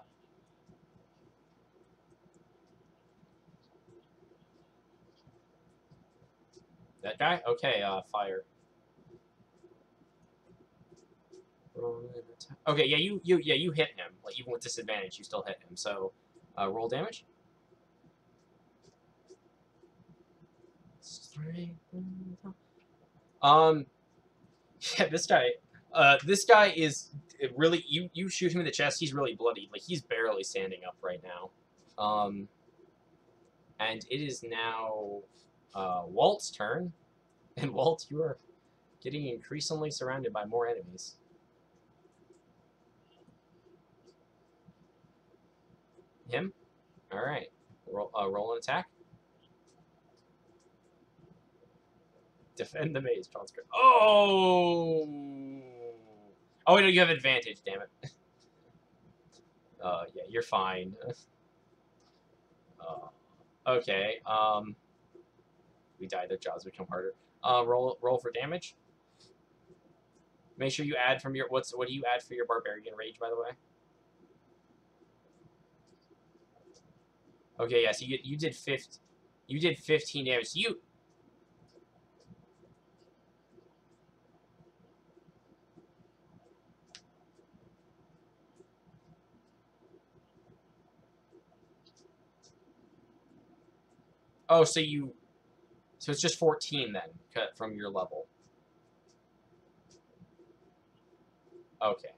That guy? Okay, fire. Okay, yeah, you hit him. Like even with disadvantage, you still hit him. So, roll damage. Um, yeah, this guy is really. You shoot him in the chest. He's really bloody. Like he's barely standing up right now. And it is now, Walt's turn. And Walt, you are getting increasingly surrounded by more enemies. Him? Alright. Roll an attack. Defend the maze, John's good. Oh! Oh, wait, no, you have advantage, damn it. Yeah, you're fine. Okay, we died, their jobs become harder. Roll for damage. Make sure you add from your, what do you add for your barbarian rage, by the way? Okay, yeah, so you did 15 damage. So oh, so it's just 14 then, cut from your level. Okay.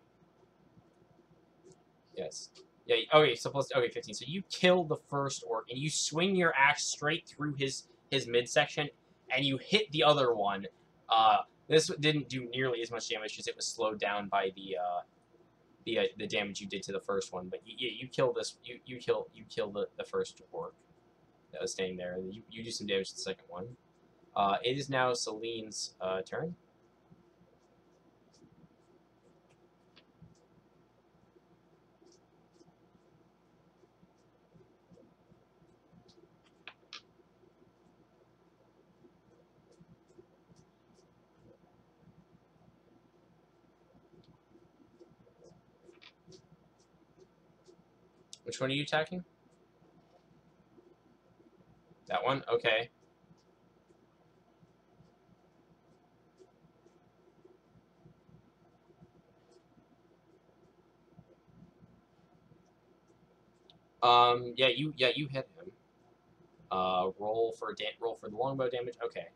Yes. Yeah, okay, so plus, okay, 15. So you kill the first orc, and you swing your axe straight through his midsection, and you hit the other one. This didn't do nearly as much damage because it was slowed down by the damage you did to the first one. But you kill this, you kill the first orc that was staying there, and you do some damage to the second one. It is now Celine's turn. Which one are you attacking? That one? Okay. Yeah, you hit him. Roll for the longbow damage. Okay.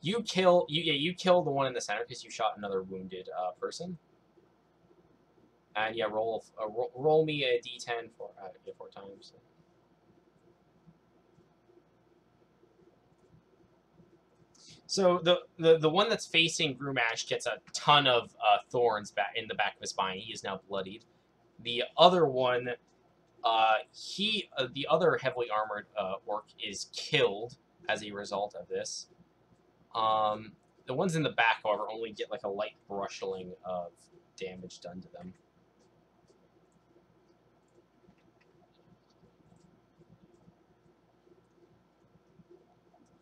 You kill the one in the center because you shot another wounded person. And yeah, roll me a d10 for 4 times. So the one that's facing Grumash gets a ton of thorns in the back of his spine. He is now bloodied. The other one, the other heavily armored orc is killed as a result of this. The ones in the back, however, only get like a light brushling of damage done to them.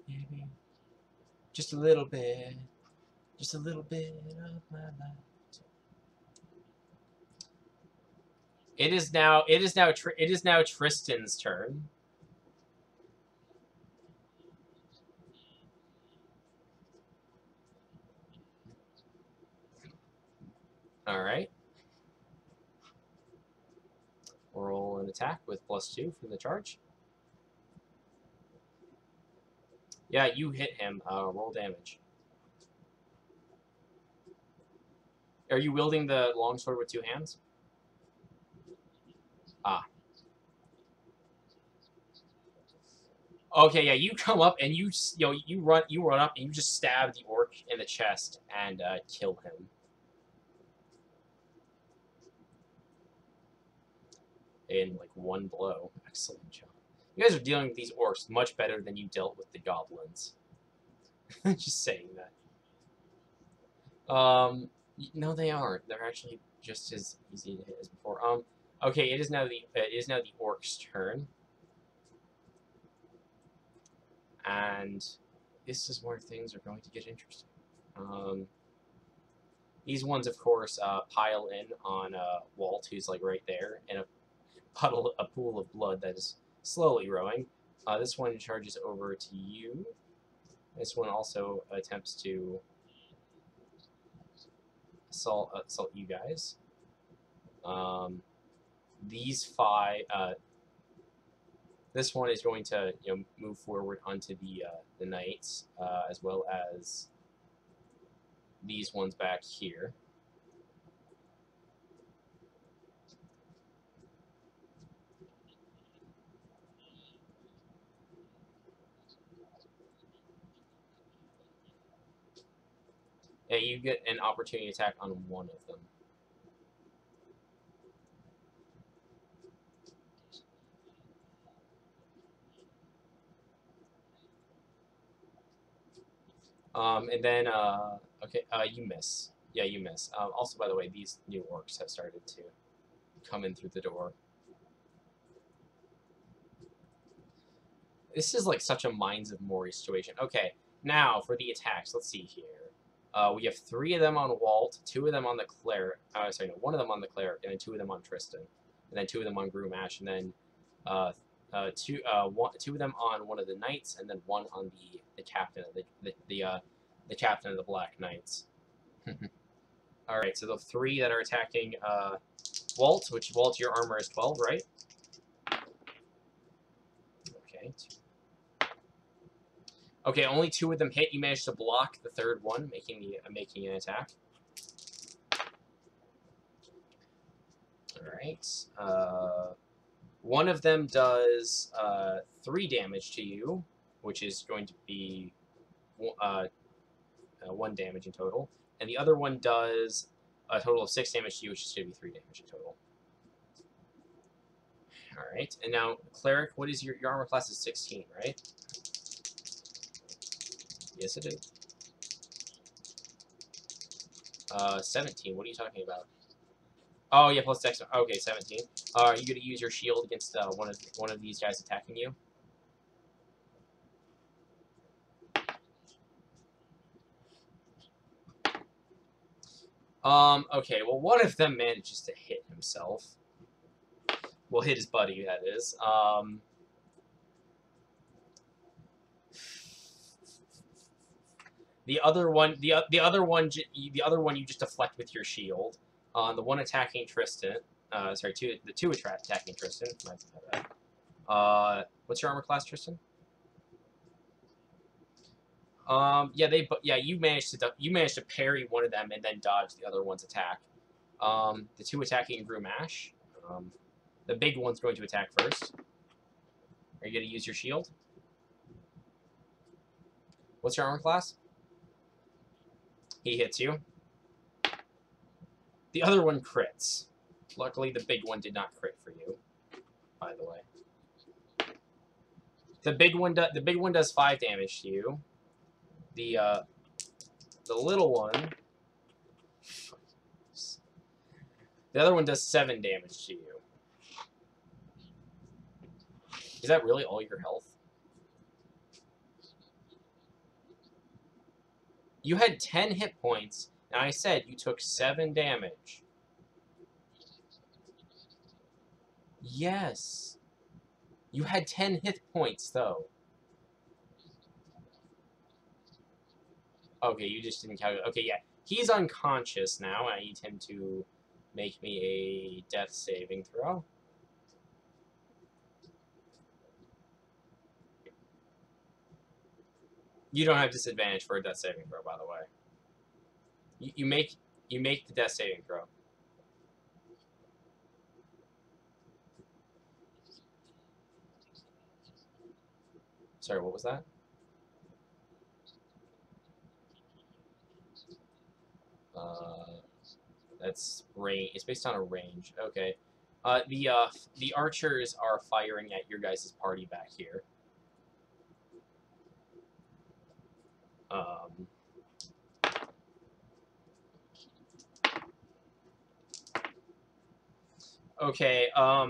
Maybe just a little bit, just a little bit of my life. It is now Tristan's turn. All right. Roll an attack with +2 from the charge. Yeah, you hit him. Roll damage. Are you wielding the longsword with 2 hands? Ah. Okay, yeah, you come up and you run up and you just stab the orc in the chest and kill him. In like one blow. Excellent job. You guys are dealing with these orcs much better than you dealt with the goblins. Just saying that. No, they aren't. They're actually just as easy to hit as before. Okay, it is now the orc's turn, and this is where things are going to get interesting. These ones, of course, pile in on Walt, who's like right there, in a pool of blood that is slowly growing. This one charges over to you. This one also attempts to assault you guys. These 5. This one is going to move forward onto the knights, as well as these ones back here. Yeah, you get an opportunity attack on one of them. And then, okay, you miss. Yeah, you miss. Also, by the way, these new orcs have started to come in through the door. This is like such a Mines of Moria situation. Okay, now for the attacks. Let's see here. We have 3 of them on Walt, 2 of them on the Cleric. Sorry, no, 1 of them on the Cleric, and then 2 of them on Tristan, and then 2 of them on Groomash, and then 2 of them on one of the Knights, and then 1 on the captain of the captain of the Black Knights. All right, so the 3 that are attacking Walt, which Walt, your armor is 12, right? Okay. Okay, only 2 of them hit. You managed to block the 3rd one, making an attack. All right. One of them does 3 damage to you, which is going to be 1 damage in total, and the other one does a total of 6 damage to you, which is going to be 3 damage in total. All right, and now Cleric, what is your armor class is 16, right? Yes, it is. 17. What are you talking about? Oh, yeah, plus Dex. Okay, 17. Are you going to use your shield against one of these guys attacking you? Okay, well, one of them manages to hit himself. Well, hit his buddy, that is. The other one you just deflect with your shield. The one attacking Tristan, sorry, the two attacking Tristan. My bad. What's your armor class, Tristan? Yeah, you managed to parry one of them and then dodge the other one's attack. The 2 attacking Groomash. The big one's going to attack first. Are you going to use your shield? What's your armor class? He hits you. The other one crits. Luckily, the big one did not crit for you, by the way. The big one does 5 damage to you. The little one, the other one does 7 damage to you. Is that really all your health? You had 10 hit points, and I said you took 7 damage. Yes. You had 10 hit points, though. Okay, you just didn't calculate. Okay, yeah. He's unconscious now. I need him to make me a death saving throw. You don't have disadvantage for a death saving throw, by the way. You make the death saving throw. Sorry, what was that? That's range. It's based on a range. Okay. The archers are firing at your guys' party back here. Okay.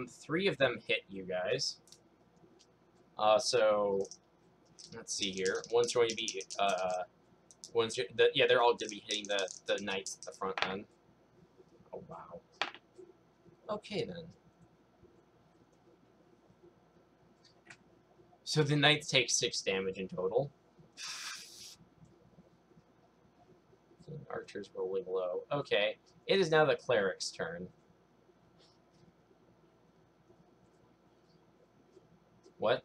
3 of them hit you guys. So let's see here. One's going to be they're all going to be hitting the knights at the front then. Oh wow. Okay then. So the knights take 6 damage in total. Archer's rolling low. Okay, it is now the cleric's turn. What?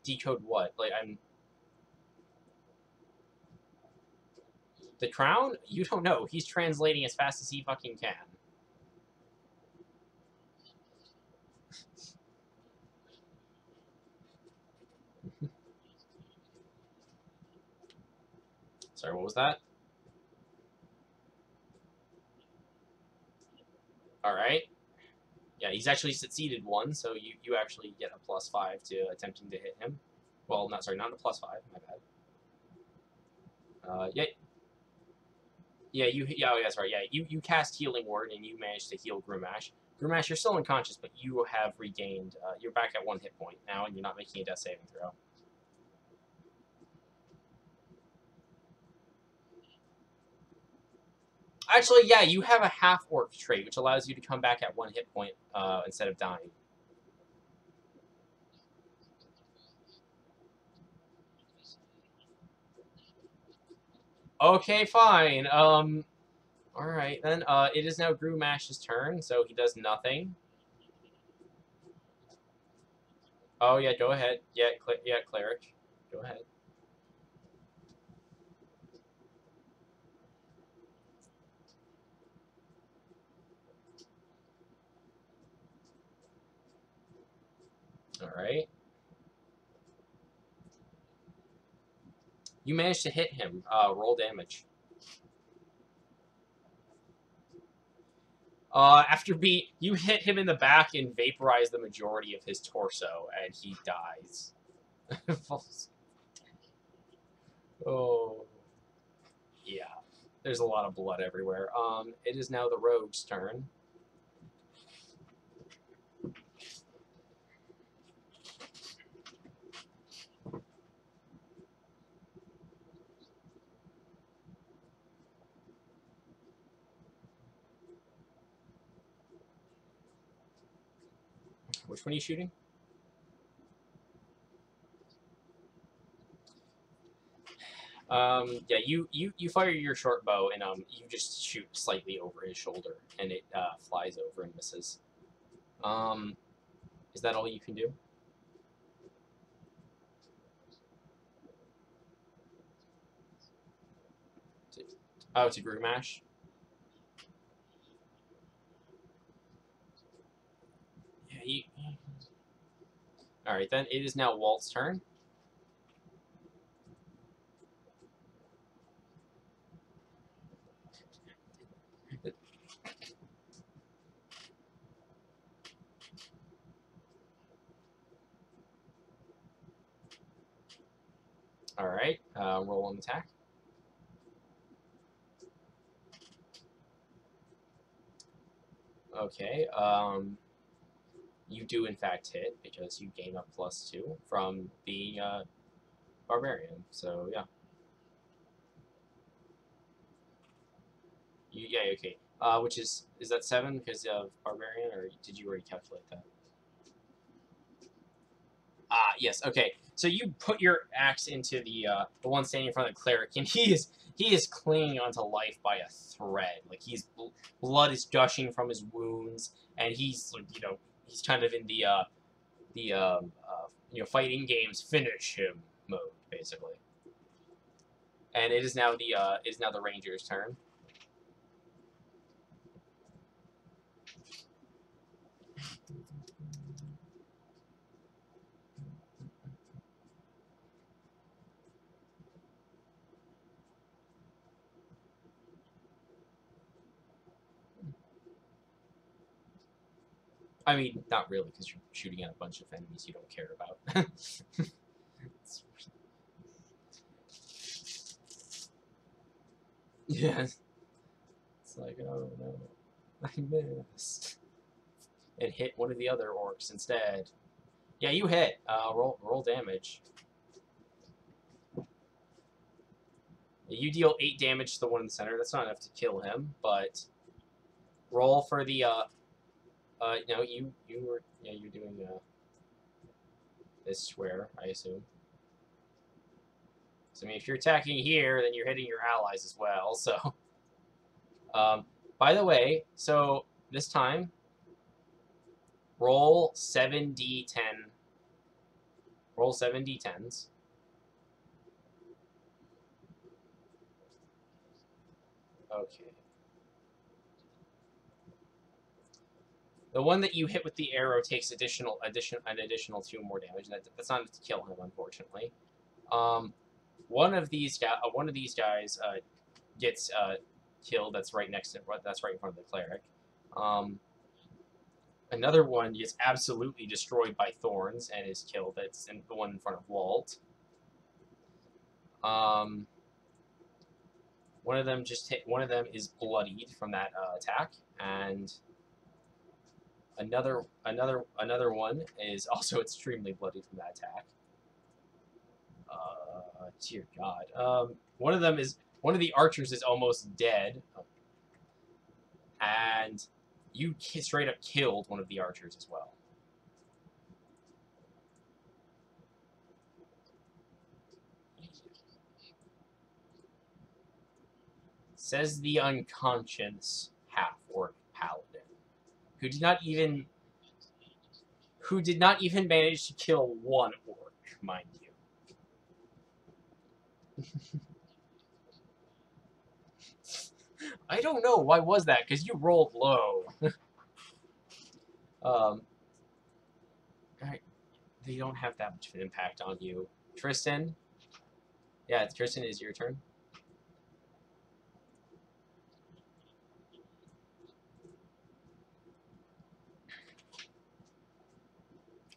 Decode what? Like, I'm... The crown? You don't know. He's translating as fast as he fucking can. Sorry, what was that? Alright. Yeah, he's actually succeeded one, so you actually get a +5 to attempting to hit him. Well, not sorry, not a +5, my bad. Yeah, yeah, oh, that's right. Yeah, you cast Healing Word and you manage to heal Grimash. Grimash, you're still unconscious, but you have regained. You're back at 1 hit point now, and you're not making a death saving throw. Actually, yeah, you have a half orc trait, which allows you to come back at 1 hit point instead of dying. Okay, fine. All right then. It is now Grumash's turn, so he does nothing. Oh yeah, go ahead. Yeah, yeah, cleric. Go ahead. All right. You managed to hit him. Roll damage. You hit him in the back and vaporize the majority of his torso, and he dies. Oh, yeah. There's a lot of blood everywhere. It is now the rogue's turn. Which one are you shooting? Yeah, you fire your short bow and you just shoot slightly over his shoulder, and it flies over and misses. Is that all you can do? Oh, to Grumash? Yeah, Alright, then it is now Walt's turn. Alright, roll an attack. Okay, you do in fact hit because you gain a +2 from being a barbarian. So yeah, yeah, okay. Which is that 7 because of barbarian, or did you already calculate that? Ah, yes. Okay, so you put your axe into the one standing in front of the cleric, and he is clinging onto life by a thread. Like blood is gushing from his wounds, and he's he's kind of in the fighting games finish him mode basically. And it is now the ranger's turn. I mean, not really, because you're shooting at a bunch of enemies you don't care about. Yeah. It's like, oh no, I missed. And hit one of the other orcs instead. Yeah, you hit. Roll damage. You deal 8 damage to the one in the center. That's not enough to kill him, but roll for the no, you were, yeah, you're doing this square, I assume. So, I mean, if you're attacking here, then you're hitting your allies as well, so... by the way, so this time, roll 7d10. Roll 7d10s. Okay. The one that you hit with the arrow takes an additional 2 more damage. That's not enough to kill him, unfortunately. One of these guys gets killed. That's right next to. That's right in front of the cleric. Another one gets absolutely destroyed by thorns and is killed. That's the one in front of Walt. One of them is bloodied from that attack, and another one is also extremely bloodied from that attack. Dear God. One of the archers is almost dead, and you straight up killed one of the archers as well. Says the unconscious half-orc paladin, who did not even manage to kill one orc, mind you. I don't know. Why was that? Because you rolled low. Alright. They don't have that much of an impact on you. Tristan? Yeah, Tristan, is your turn.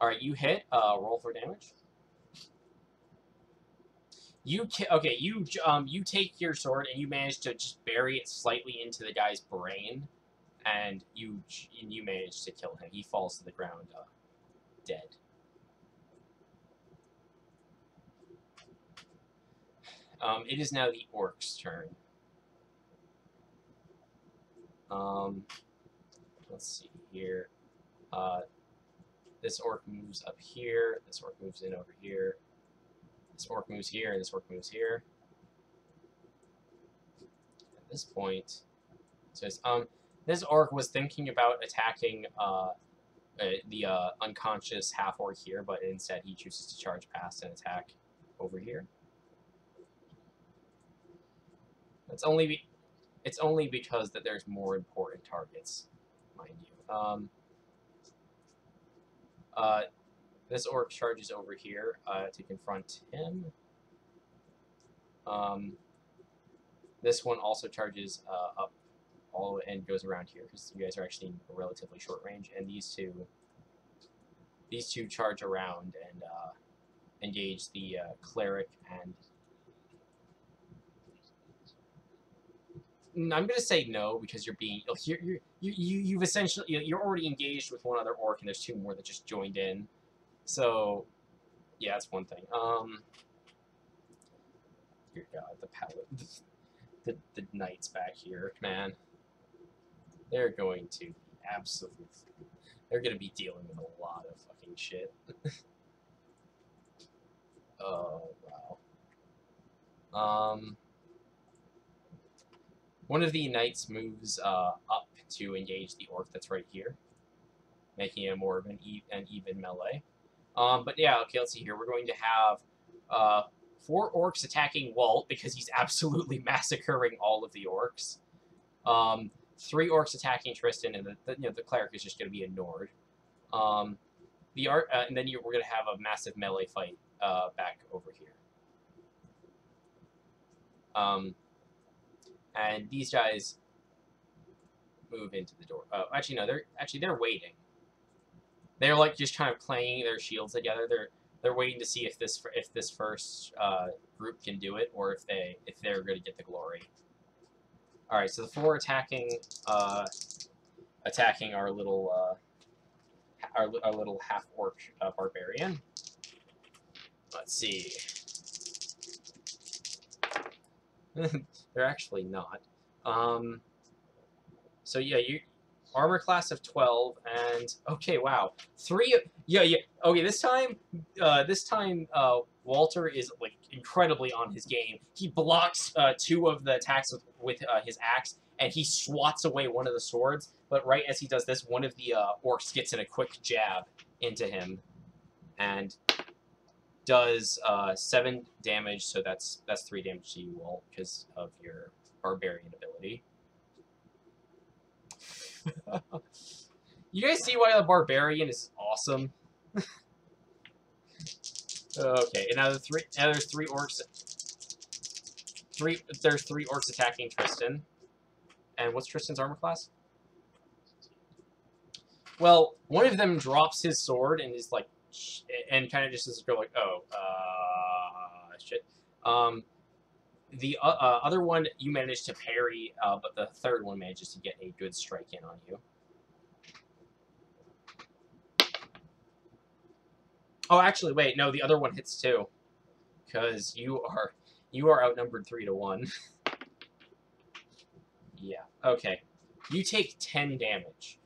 Alright, you hit. Roll for damage. You take your sword and you manage to just bury it slightly into the guy's brain, and you manage to kill him. He falls to the ground, dead. It is now the orc's turn. Let's see here. This orc moves up here. This orc moves in over here. This orc moves here, and this orc moves here. At this point, says, this orc was thinking about attacking the unconscious half orc here, but instead he chooses to charge past and attack over here. It's only because that there's more important targets, mind you. This orc charges over here to confront him. This one also charges up all and goes around here because you guys are actually in a relatively short range, and these two charge around and engage the cleric. And I'm gonna say no because you've essentially you're already engaged with one other orc, and there's 2 more that just joined in. So yeah, that's one thing. Dear God, the paladin, the knights back here, man, they're going to absolutely. They're gonna be dealing with a lot of fucking shit. Oh wow. One of the knights moves up to engage the orc that's right here, making it more of an even melee. But yeah, okay, let's see here. We're going to have 4 orcs attacking Walt because he's absolutely massacring all of the orcs. 3 orcs attacking Tristan, and the cleric is just going to be ignored. And then we're going to have a massive melee fight back over here. And these guys move into the door. Oh, actually no, they're waiting. They're like just kind of clanging their shields together. They're waiting to see if this first group can do it, or if they're going to get the glory. All right, so the 4 attacking our little half orc barbarian. Let's see. They're actually not. So yeah, armor class of 12, and okay, wow, yeah, okay, this time, Walter is like incredibly on his game. He blocks 2 of the attacks with his axe, and he swats away one of the swords. But right as he does this, one of the orcs gets in a quick jab into him, and does 7 damage. So that's 3 damage to you, Walt, because of your barbarian ability. You guys see why the barbarian is awesome? Okay, and now there's 3 orcs. There's 3 orcs attacking Tristan. And what's Tristan's armor class? Well, one of them drops his sword and is like, and kind of just is go like, oh, shit. The other one you managed to parry, but the third one manages to get a good strike in on you. Oh, actually, wait, no, the other one hits too, because you are outnumbered 3 to 1. Yeah. Okay. You take 10 damage.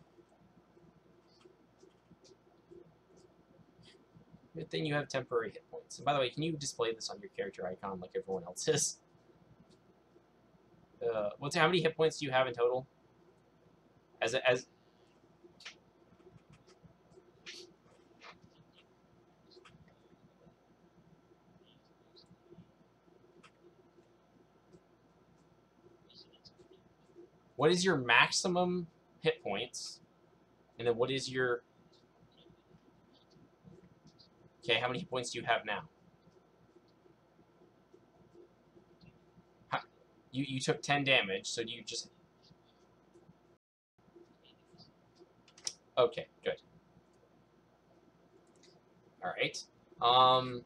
Good thing you have temporary hit points. And by the way, can you display this on your character icon like everyone else is? How many hit points do you have in total? As what is your maximum hit points? And then what is your... Okay, how many hit points do you have now? You took 10 damage, so do you just... Okay, good. Alright. And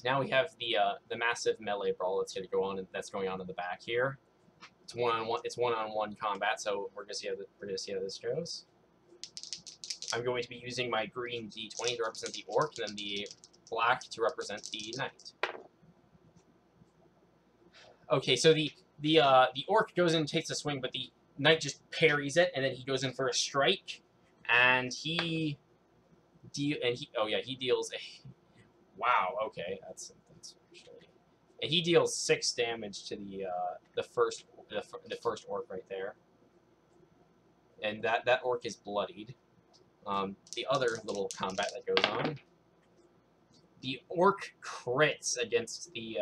now we have the massive melee brawl that's going to go on, that's going on in the back here. It's one-on-one. It's one-on-one combat, so we're gonna see how this goes. I'm going to be using my green D20 to represent the orc, and then the black to represent the knight. Okay, so the orc goes in and takes a swing, but the knight just parries it, and then he goes in for a strike, and he deals a... Wow, okay, that's actually... And he deals 6 damage to the first orc right there, and that orc is bloodied. The other little combat that goes on, the orc crits against the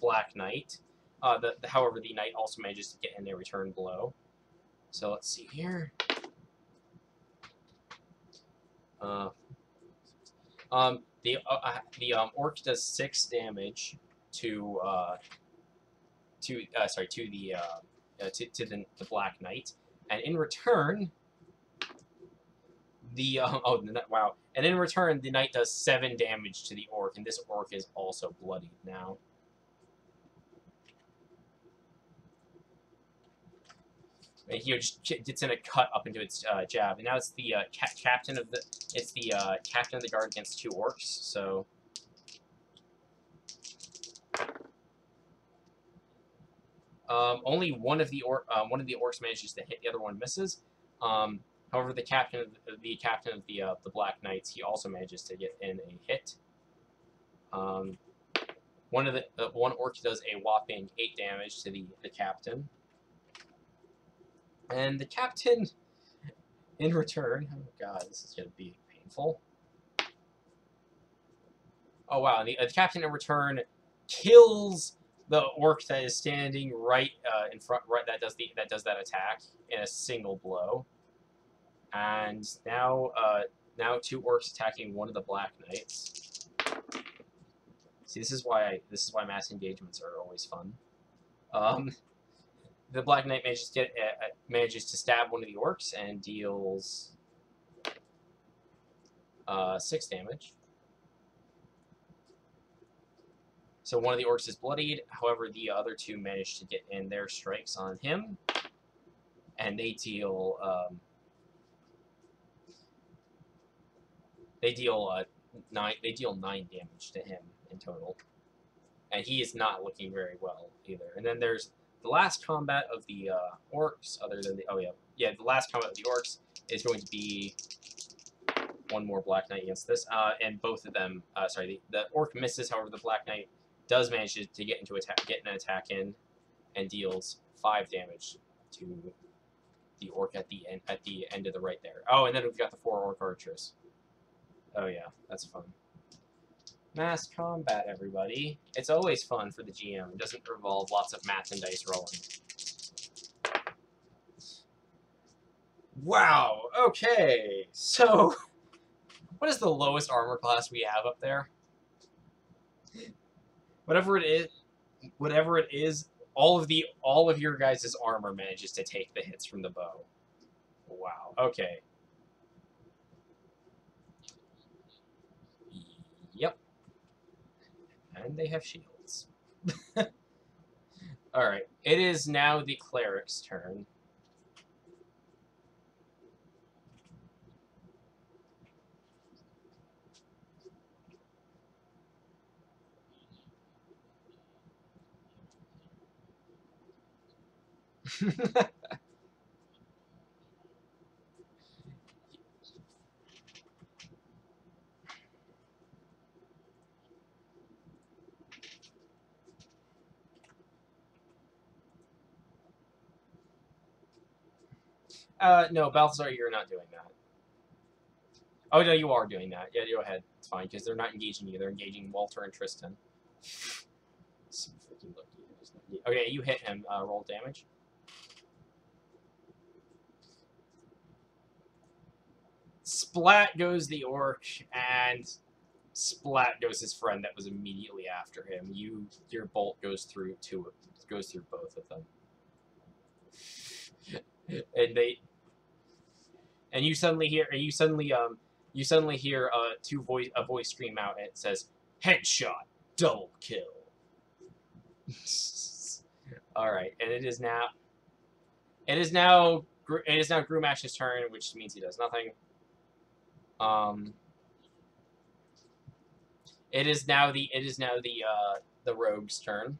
Black Knight. However, the knight also manages to get in a return blow. So let's see here. The orc does 6 damage to the Black Knight, and in return, wow! And in return, the knight does 7 damage to the orc, and this orc is also bloodied now. And he just gets in a cut up into its jab, and now it's the captain of the captain of the guard against 2 orcs. So only one of the orcs manages to hit, the other one misses. However, the captain of the Black Knights, he also manages to get in a hit. One orc does a whopping 8 damage to the captain. And the captain, in return, oh god, this is going to be painful. Oh wow, the captain in return kills the orc that is standing right in front, that does that attack in a single blow. And now 2 orcs attacking one of the Black Knights. See, this is why mass engagements are always fun. The Black Knight manages to stab one of the orcs and deals 6 damage. So one of the orcs is bloodied. However, the other 2 manage to get in their strikes on him, and they deal 9 damage to him in total. And he is not looking very well either. And then there's the last combat of the orcs, other than the the last combat of the orcs is going to be one more Black Knight against this, and both of them. Sorry, the orc misses. However, the Black Knight does manage to get an attack in, and deals 5 damage to the orc at the end of the right there. Oh, and then we've got the 4 orc archers. Oh yeah, that's fun. Mass combat, everybody. It's always fun for the GM. It doesn't involve lots of math and dice rolling. Wow, okay. So, what is the lowest armor class we have up there? Whatever it is, all of your guys' armor manages to take the hits from the bow. Wow, okay. Yep. And they have shields. Alright, it is now the cleric's turn. No, Balthazar, you're not doing that. Oh, no, you are doing that. Yeah, go ahead. It's fine, because they're not engaging you. They're engaging Walter and Tristan. So freaking lucky. Okay, you hit him. Roll damage. Splat goes the orc, and splat goes his friend that was immediately after him. Your bolt goes through both of them. And you suddenly hear a voice scream out, and it says, "Headshot, double kill." All right, and it is now Grumash's turn, which means he does nothing. It is now the rogue's turn.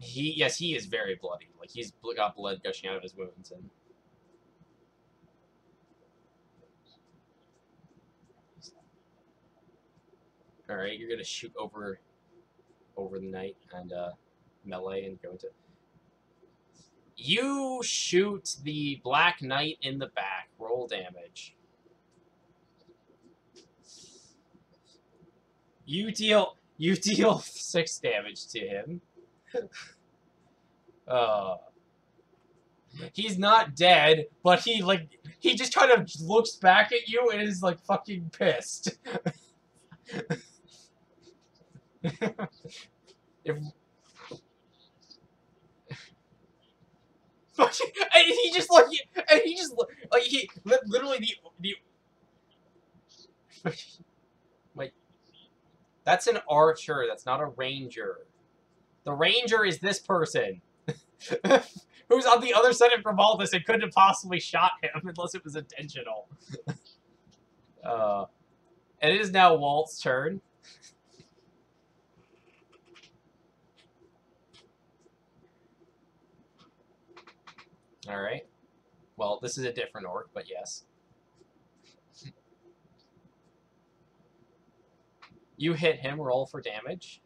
He is very bloody. Like, he's got blood gushing out of his wounds, and all right, you're gonna shoot over the knight and melee and go into. You shoot the Black Knight in the back. Roll damage. You deal 6 damage to him. He's not dead, but he just kind of looks back at you and is like fucking pissed. And he just literally the like, that's an archer. That's not a ranger. The ranger is this person. Who's on the other side of Grimaldi and couldn't have possibly shot him unless it was intentional. And it is now Walt's turn. Alright. Well, this is a different orc, but yes. You hit him, roll for damage.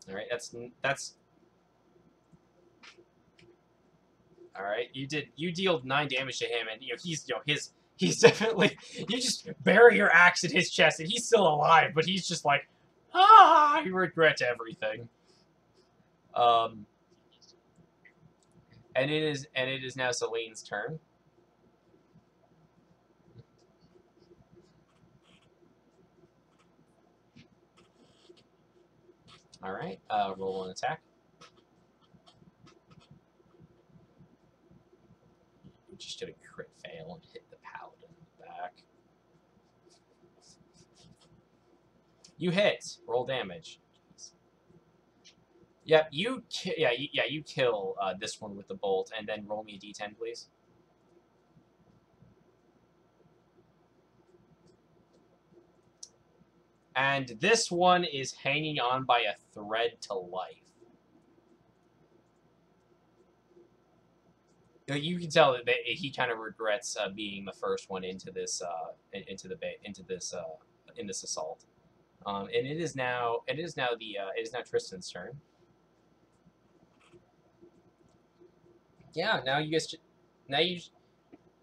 Alright, that's alright, you dealt 9 damage to him, and he's definitely, you just bury your axe in his chest, and he's still alive, but he's just like, he regrets everything. And it is now Celine's turn. Alright, roll an attack. You just did a crit fail and hit the paladin in the back. You hit. Roll damage. Yep, you kill this one with the bolt, and then roll me a d10, please. And this one is hanging on by a thread to life. You can tell that he kind of regrets being the first one into this in this assault. And it is now Tristan's turn. Yeah, now you guys now you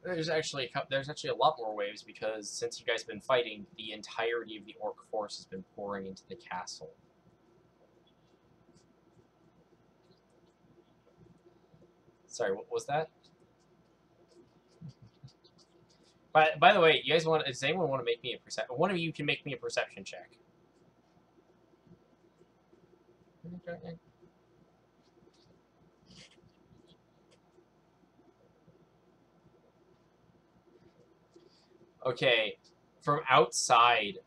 there's actually a lot more waves because since you guys have been fighting, the entirety of the orc force has been pouring into the castle. Sorry, what was that? By the way, you guys does anyone want to make me a perception? One of you can make me a perception check. Okay, from outside,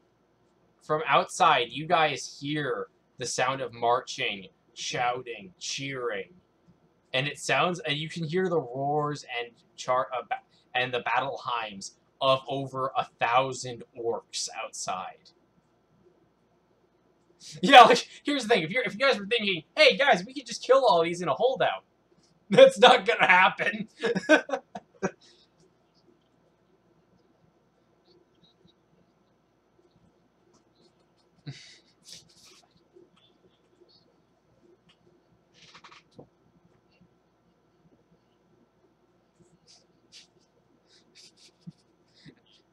you guys hear the sound of marching, shouting, cheering, and you can hear the roars and the battle hymns of over 1,000 orcs outside. Yeah, like here's the thing: if you guys were thinking, hey guys, we could just kill all these in a holdout, that's not gonna happen.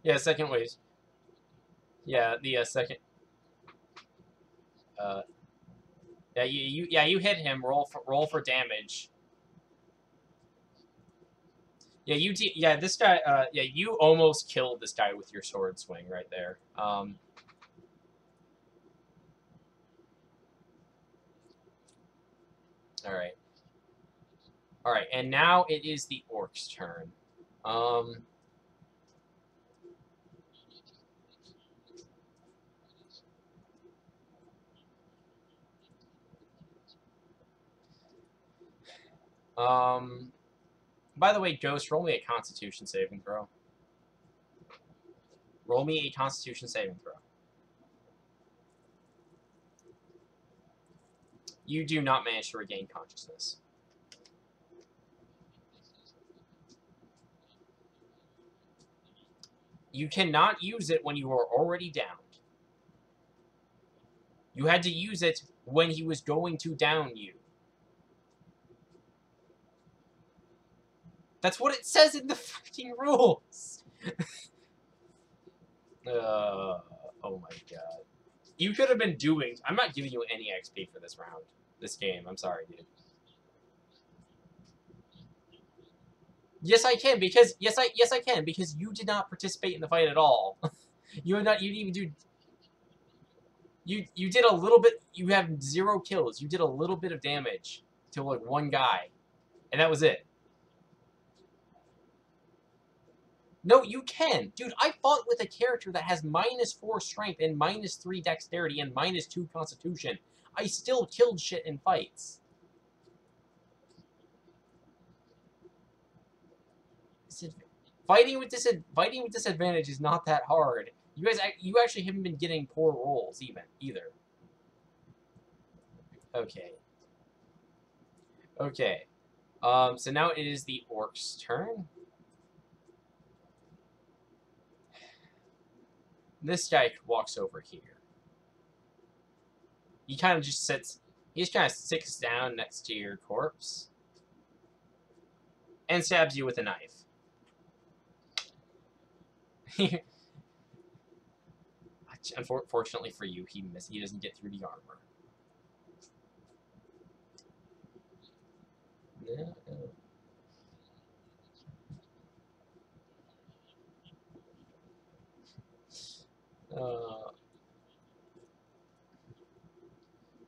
Yeah, second wave. Yeah, the second. Uh, yeah, you hit him. Roll for damage. Yeah, this guy. Yeah, you almost killed this guy with your sword swing right there. All right. All right, and now it is the orc's turn. Um. Um. By the way, Ghost, roll me a Constitution saving throw. Roll me a Constitution saving throw. You do not manage to regain consciousness. You cannot use it when you are already downed. You had to use it when he was going to down you. That's what it says in the freaking rules. Oh my god. You could have been doing... I'm not giving you any XP for this round. This game. I'm sorry, dude. Yes, I can, because... Yes, I can, because you did not participate in the fight at all. You didn't even do... You did a little bit... You have 0 kills. You did a little bit of damage to, like, one guy. And that was it. No, you can. Dude, I fought with a character that has -4 strength and -3 dexterity and -2 constitution. I still killed shit in fights. Fighting with disadvantage is not that hard. You actually haven't been getting poor rolls either. Okay. Okay. So now it is the orc's turn. This guy walks over here. He kind of just sits... He just kind of sits down next to your corpse. And stabs you with a knife. Unfortunately for you, he doesn't get through the armor.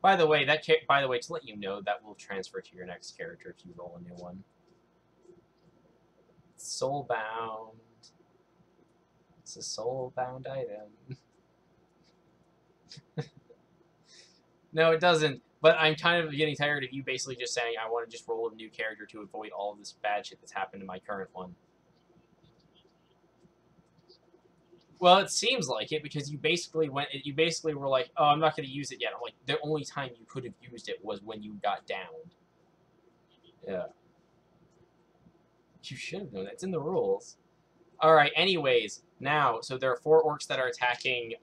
By the way, to let you know, that will transfer to your next character if you roll a new one. Soulbound. It's a soulbound item. No, it doesn't. But I'm kind of getting tired of you basically just saying I want to just roll a new character to avoid all of this bad shit that's happened in my current one. Well, it seems like it because you basically went. You basically were like, "Oh, I'm not going to use it yet." I'm like, the only time you could have used it was when you got downed. Yeah, you should have known that. It's in the rules. All right. Anyways, now so there are 4 orcs that are attacking.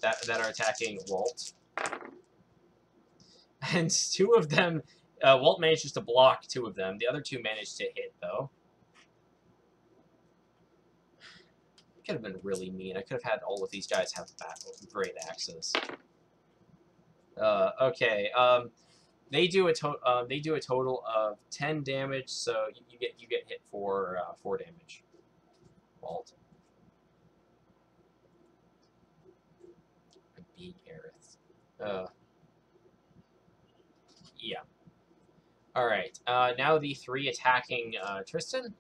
That are attacking Walt, and 2 of them. Walt manages to block 2 of them. The other 2 managed to hit though. Could have been really mean. I could have had all of these guys have great axes. Okay. They do a total of 10 damage, so you get hit for 4 damage. Walt. Beat Aerith. Yeah. All right. Now the 3 attacking Tristan.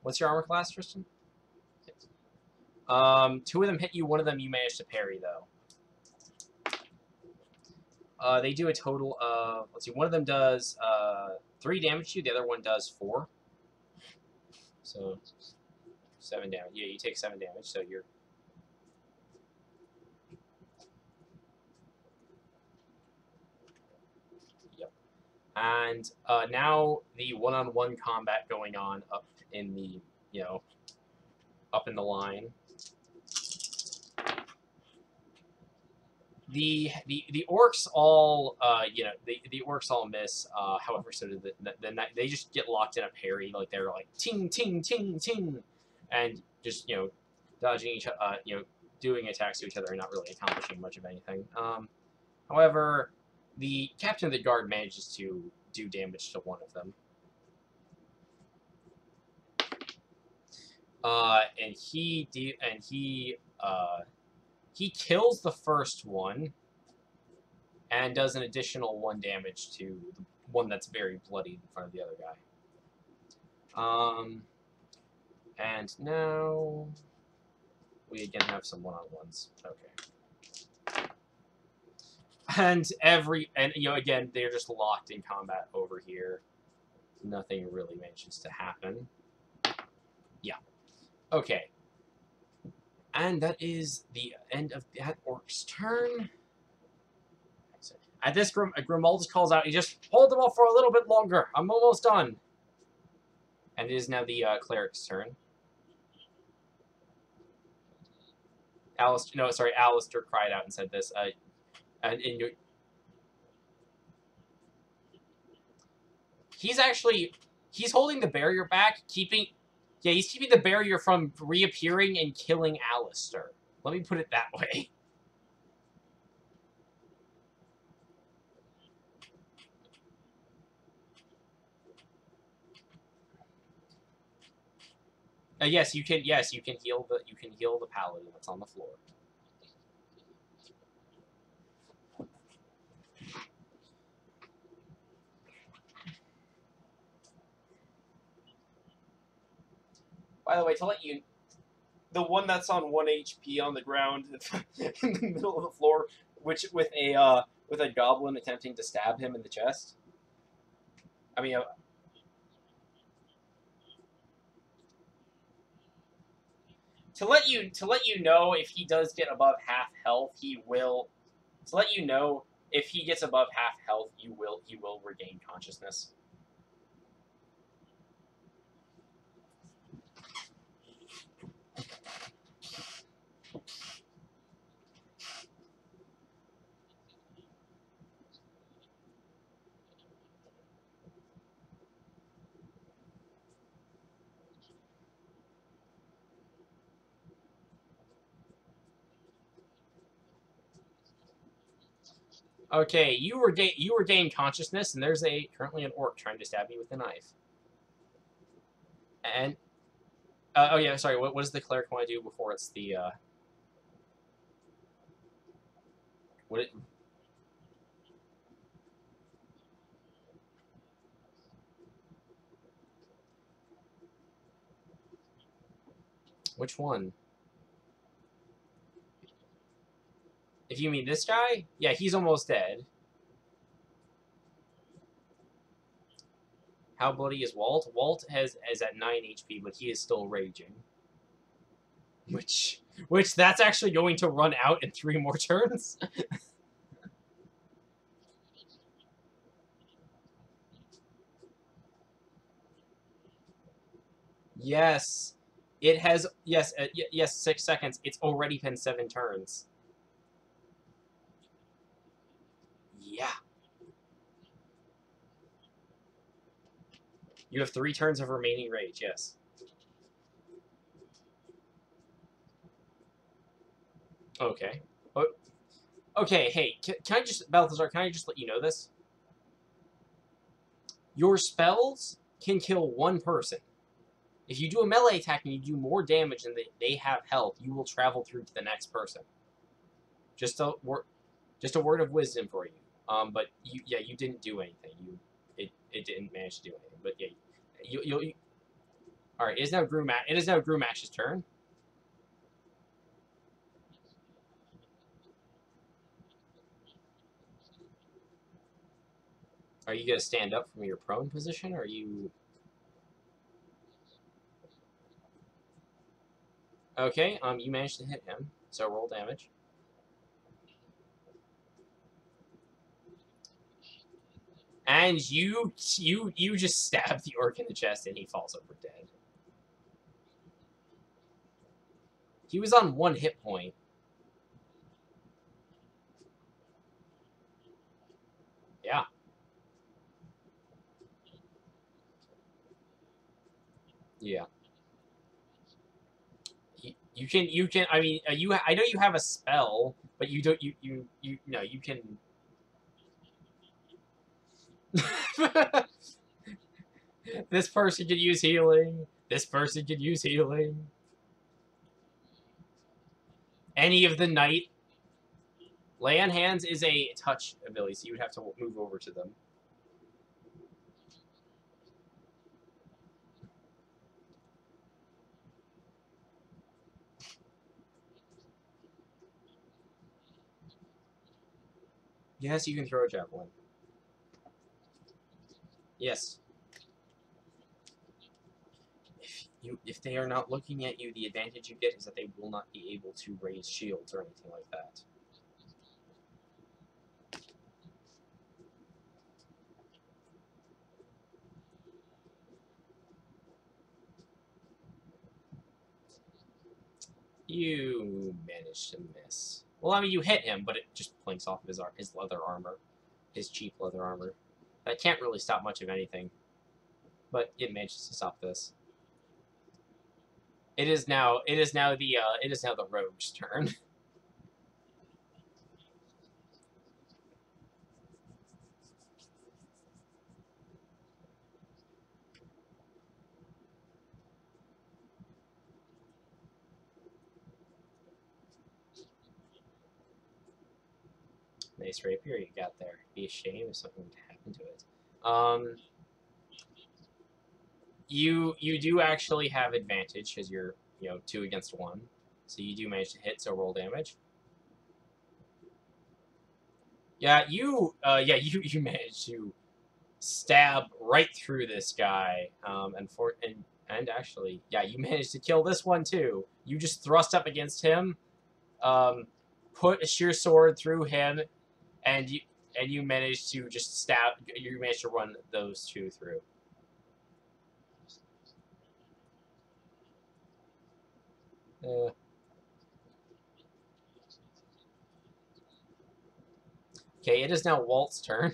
What's your armor class, Tristan? 2 of them hit you. 1 of them you managed to parry though. They do a total of, let's see, 1 of them does 3 damage to you. The other one does 4. So 7 damage. Yeah, you take 7 damage. So you're. Yep. And now the one-on-one combat going on up in the, up in the line. The orcs all the orcs all miss. However, so do they just get locked in a parry, like they're like ting ting ting ting, and just dodging doing attacks to each other and not really accomplishing much of anything. However, the captain of the guard manages to do damage to 1 of them. And he kills the first one and does an additional 1 damage to the one that's very bloody in front of the other guy. And now we again have some one-on-ones. Okay. And again, they're just locked in combat over here. Nothing really manages to happen. Yeah. Okay. And that is the end of that orc's turn. At this, Grimald calls out, "You just hold them off for a little bit longer. I'm almost done." And it is now the cleric's turn. Alistair cried out and said this. He's holding the barrier back, he's keeping the barrier from reappearing and killing Alistair. Let me put it that way. Yes, you can. Yes, you can heal the paladin that's on the floor. By the way, to let you, the one that's on 1 HP on the ground in the middle of the floor, which with a goblin attempting to stab him in the chest. I mean, to let you know if he does get above half health, he will. To let you know if he gets above half health, he will regain consciousness. Okay, you regain consciousness, and there's currently an orc trying to stab you with a knife. And oh yeah, sorry. What does the cleric want to do before it's the what? Which one? If you mean this guy, yeah, he's almost dead. How bloody is Walt? Walt is at 9 HP, but he is still raging. Which that's actually going to run out in 3 more turns. Yes. It has, yes, yes, 6 seconds. It's already been 7 turns. Yeah. You have 3 turns of remaining rage, yes. Okay. Okay, hey, can I just, Balthazar, can I just let you know this? Your spells can kill 1 person. If you do a melee attack and you do more damage than they have health, you will travel through to the next person. Just a word of wisdom for you. But you didn't do anything. It didn't manage to do anything. But yeah, you all right. It is now Grumash's turn. Are you gonna stand up from your prone position? Or are you okay? You managed to hit him, so roll damage. And you just stab the orc in the chest, and he falls over dead. He was on 1 hit point. Yeah. Yeah. You can. I mean, I know you have a spell, but you don't. You no. You can. This person could use healing. This person could use healing. Any of the knight. Lay on hands is a touch ability, so you would have to move over to them. Yes, you can throw a javelin. Yes. If they are not looking at you, the advantage you get is that they will not be able to raise shields or anything like that. You managed to miss. Well, I mean, you hit him, but it just plinks off of his leather armor, his cheap leather armor. That can't really stop much of anything, but it manages to stop this. It is now the rogue's turn. Nice rapier you got there. It'd be a shame if something would happen to it. Um, you do actually have advantage because you're 2 against 1, so you do manage to hit. So roll damage. Yeah, you managed to stab right through this guy, and actually, yeah, you managed to kill this one too. You just thrust up against him, put a sheer sword through him, and you managed to just stab. You managed to run those 2 through. Uh, okay, it is now Walt's turn.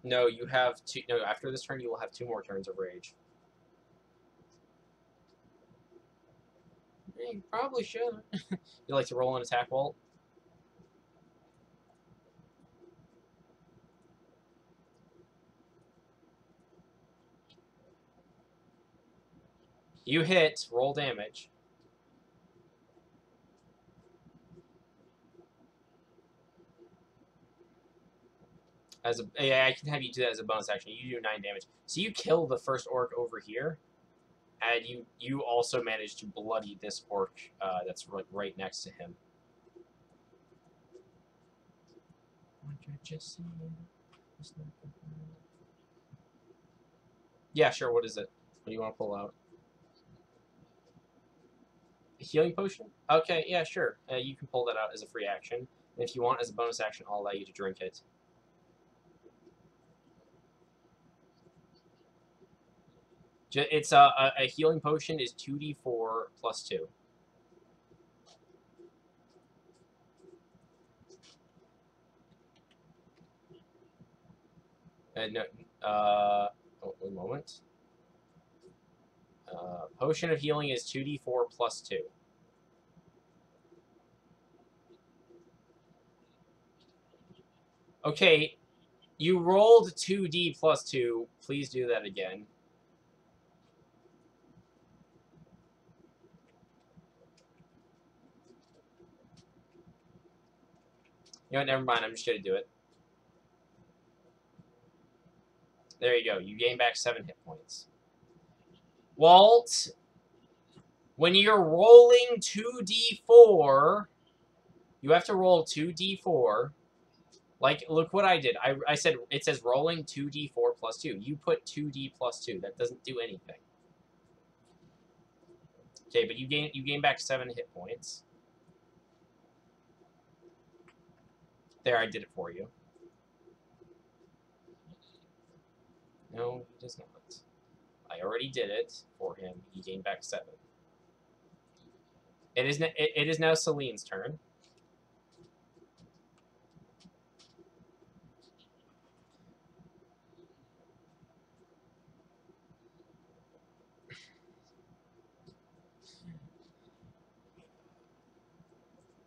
No, you have 2. No, after this turn, you will have 2 more turns of rage. You probably should. You like to roll an attack, Walt? You hit. Roll damage. Yeah, I can have you do that as a bonus action. You do 9 damage. So you kill the first orc over here, and you also manage to bloody this orc that's right next to him. Yeah, sure. What is it? What do you want to pull out? A healing potion? Okay, yeah, sure. You can pull that out as a free action. And if you want, as a bonus action, I'll allow you to drink it. It's a healing potion is 2d4 plus 2. No, oh, 1 moment. Potion of healing is 2d4 plus 2. Okay, you rolled 2d plus 2. Please do that again. You know what, never mind. I'm just going to do it. There you go. You gain back 7 hit points. Walt, when you're rolling 2d4, you have to roll 2d4. Like, look what I did. I said, it says rolling 2d4 plus 2. You put 2d plus 2. That doesn't do anything. Okay, but you gain back 7 hit points. There, I did it for you. No, he does not. I already did it for him. He gained back 7. It is now Celine's turn.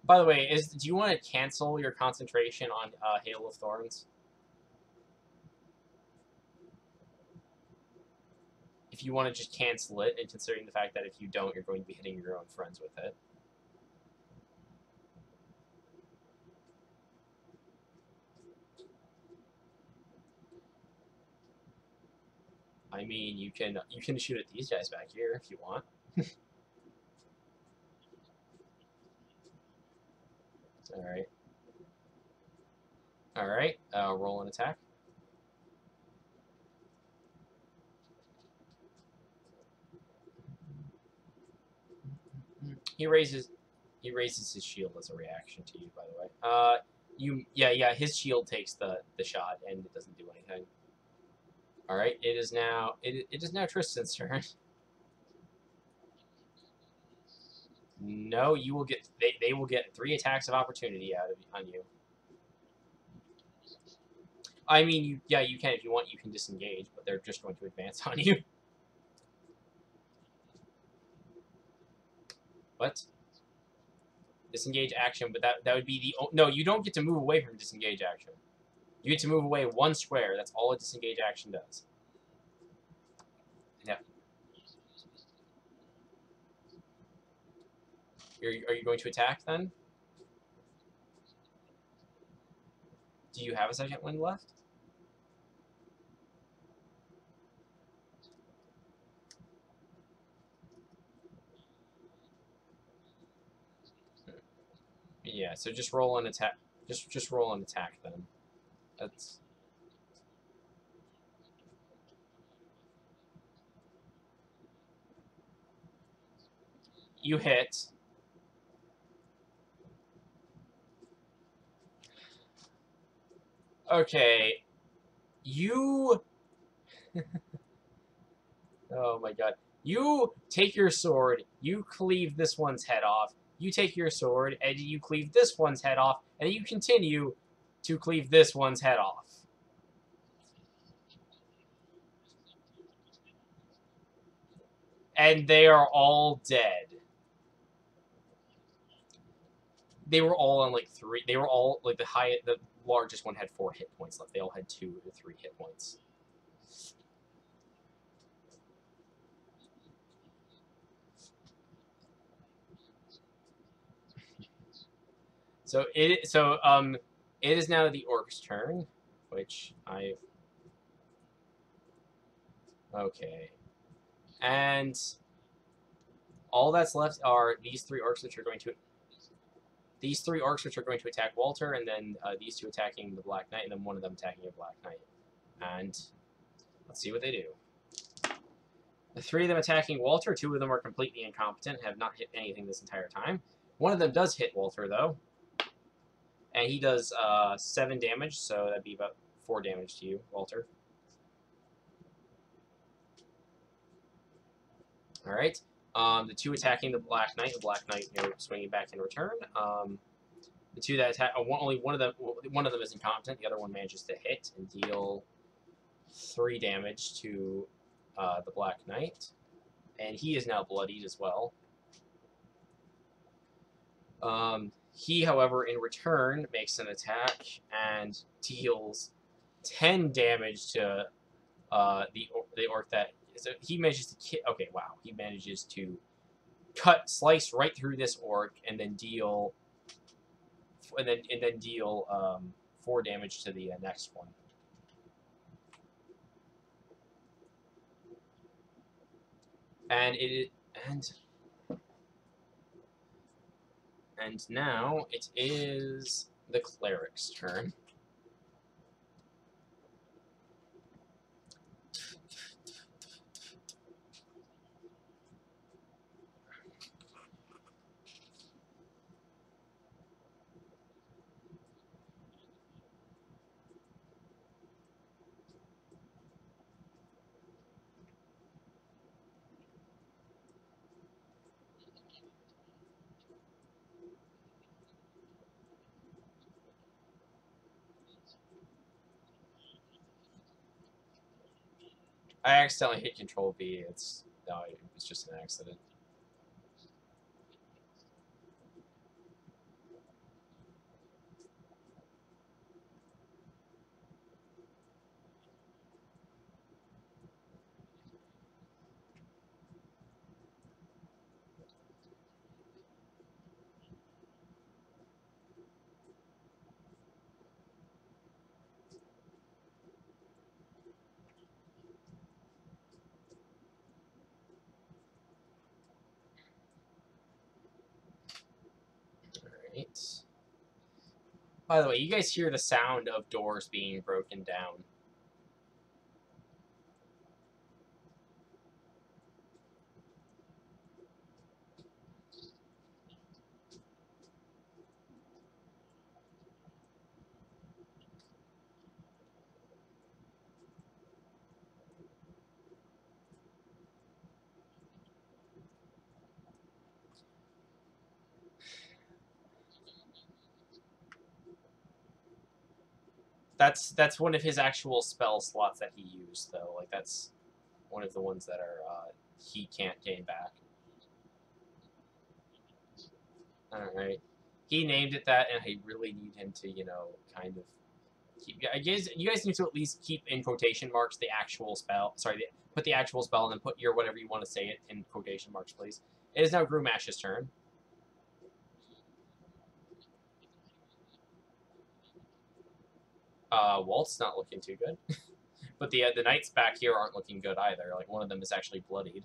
By the way, do you want to cancel your concentration on Hail of Thorns? If you want to just cancel it, and considering the fact that if you don't, you're going to be hitting your own friends with it. I mean, you can shoot at these guys back here if you want. All right. All right. Roll an attack. He raises his shield as a reaction to you. By the way, yeah. His shield takes the shot and it doesn't do anything. All right. It is now Tristan's turn. No, you will get they will get 3 attacks of opportunity on you. I mean, you can if you want. You can disengage, but they're just going to advance on you. What? Disengage action, but that would be no. You don't get to move away from disengage action. You get to move away 1 square. That's all a disengage action does. Yeah. Are you going to attack then? Do you have a second wind left? Yeah. So just roll an attack. Just roll an attack then. That's. You hit. Okay. You. Oh my god. You take your sword, you cleave this one's head off, you take your sword, and you cleave this one's head off, and you continue to cleave this one's head off. And they are all dead. They were all on like 3. They were all like the largest one had 4 hit points left. They all had 2 or 3 hit points. So it is now the orc's turn, which okay. And all that's left are these 3 orcs which are going to these 3 orcs which are going to attack Walter, and then these 2 attacking the Black Knight, and then one of them attacking a Black Knight. And let's see what they do. The 3 of them attacking Walter, 2 of them are completely incompetent, have not hit anything this entire time. One of them does hit Walter, though. And he does 7 damage, so that'd be about 4 damage to you, Walter. Alright. The 2 attacking the Black Knight swinging back in return. The 2 that attack, only one of them is incompetent. The other one manages to hit and deal 3 damage to the Black Knight, and he is now bloodied as well. He, however, in return makes an attack and deals 10 damage to the orc that. So he manages to okay, wow, he manages to slice right through this orc and then deal 4 damage to the next one. And now it is the cleric's turn. I accidentally hit Control V. It was just an accident. Alright. By the way, you guys hear the sound of doors being broken down. That's one of his actual spell slots that he used, though. Like, that's one of the ones that are he can't gain back. Alright. He named it that, and I really need him to, kind of keep. I guess you guys need to at least keep in quotation marks the actual spell. Sorry, put the actual spell and then put your whatever you want to say it in quotation marks, please. It is now Grumash's turn. Walt's not looking too good. But the knights back here aren't looking good either. Like, one of them is actually bloodied.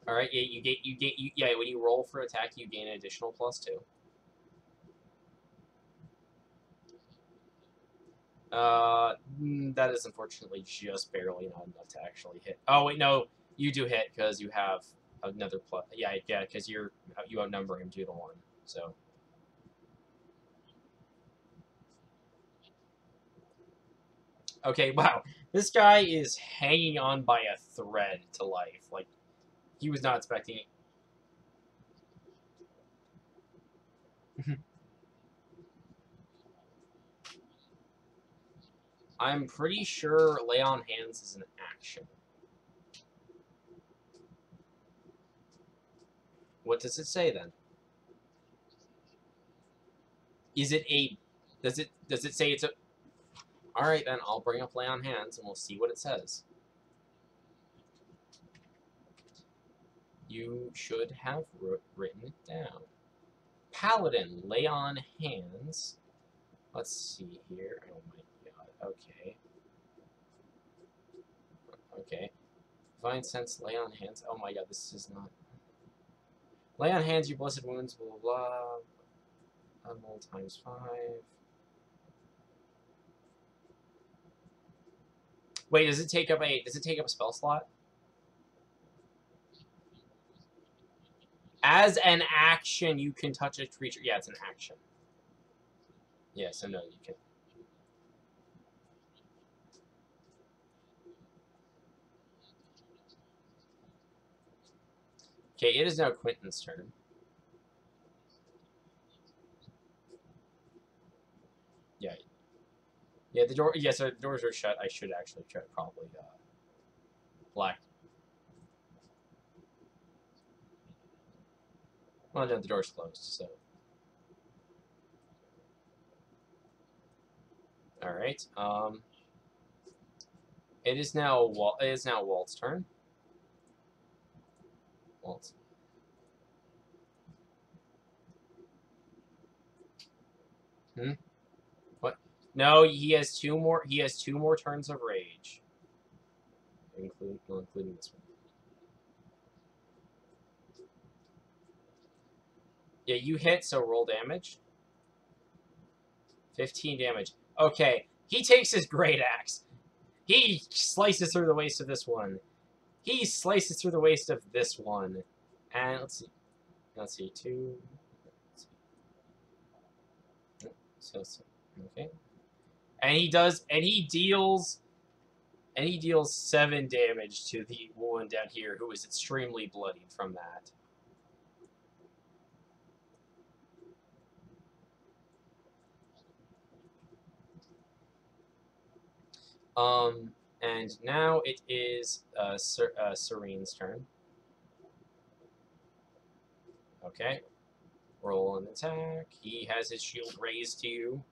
All right, yeah. When you roll for attack, you gain an additional +2. That is unfortunately just barely not enough to actually hit. Oh wait, no, you do hit because you have another plus. Yeah, because you outnumber him 2 to 1. So. Okay, wow. This guy is hanging on by a thread to life. Like, he was not expecting it. I'm pretty sure lay on hands is an action. What does it say then? Is it a Does it say it's a... Alright, then I'll bring up Lay on Hands, and we'll see what it says. You should have written it down. Paladin, Lay on Hands. Let's see here. Oh my god, okay. Okay. Divine Sense, Lay on Hands. Oh my god, this is not... Lay on Hands, your blessed wounds, blah, blah, blah. Unroll times 5. Wait, does it take up a spell slot? As an action, you can touch a creature. Yeah, it's an action. Yeah, so no, you can. Okay, it is now Quentin's turn. Yeah. Yeah, the door. Yeah, so the doors are shut. I should actually try probably black. Well, no, the door's closed. So. All right. It is now Walt's turn. Walt. Hmm. What? No, he has two more. He has 2 more turns of rage, including this one. Yeah, you hit. So roll damage. 15 damage. Okay, he takes his great axe. He slices through the waist of this one. He slices through the waist of this one. And let's see. 2. So okay. And he deals 7 damage to the woman down here who is extremely bloodied from that. And now it is Serene's turn. Okay. Roll an attack. He has his shield raised to you.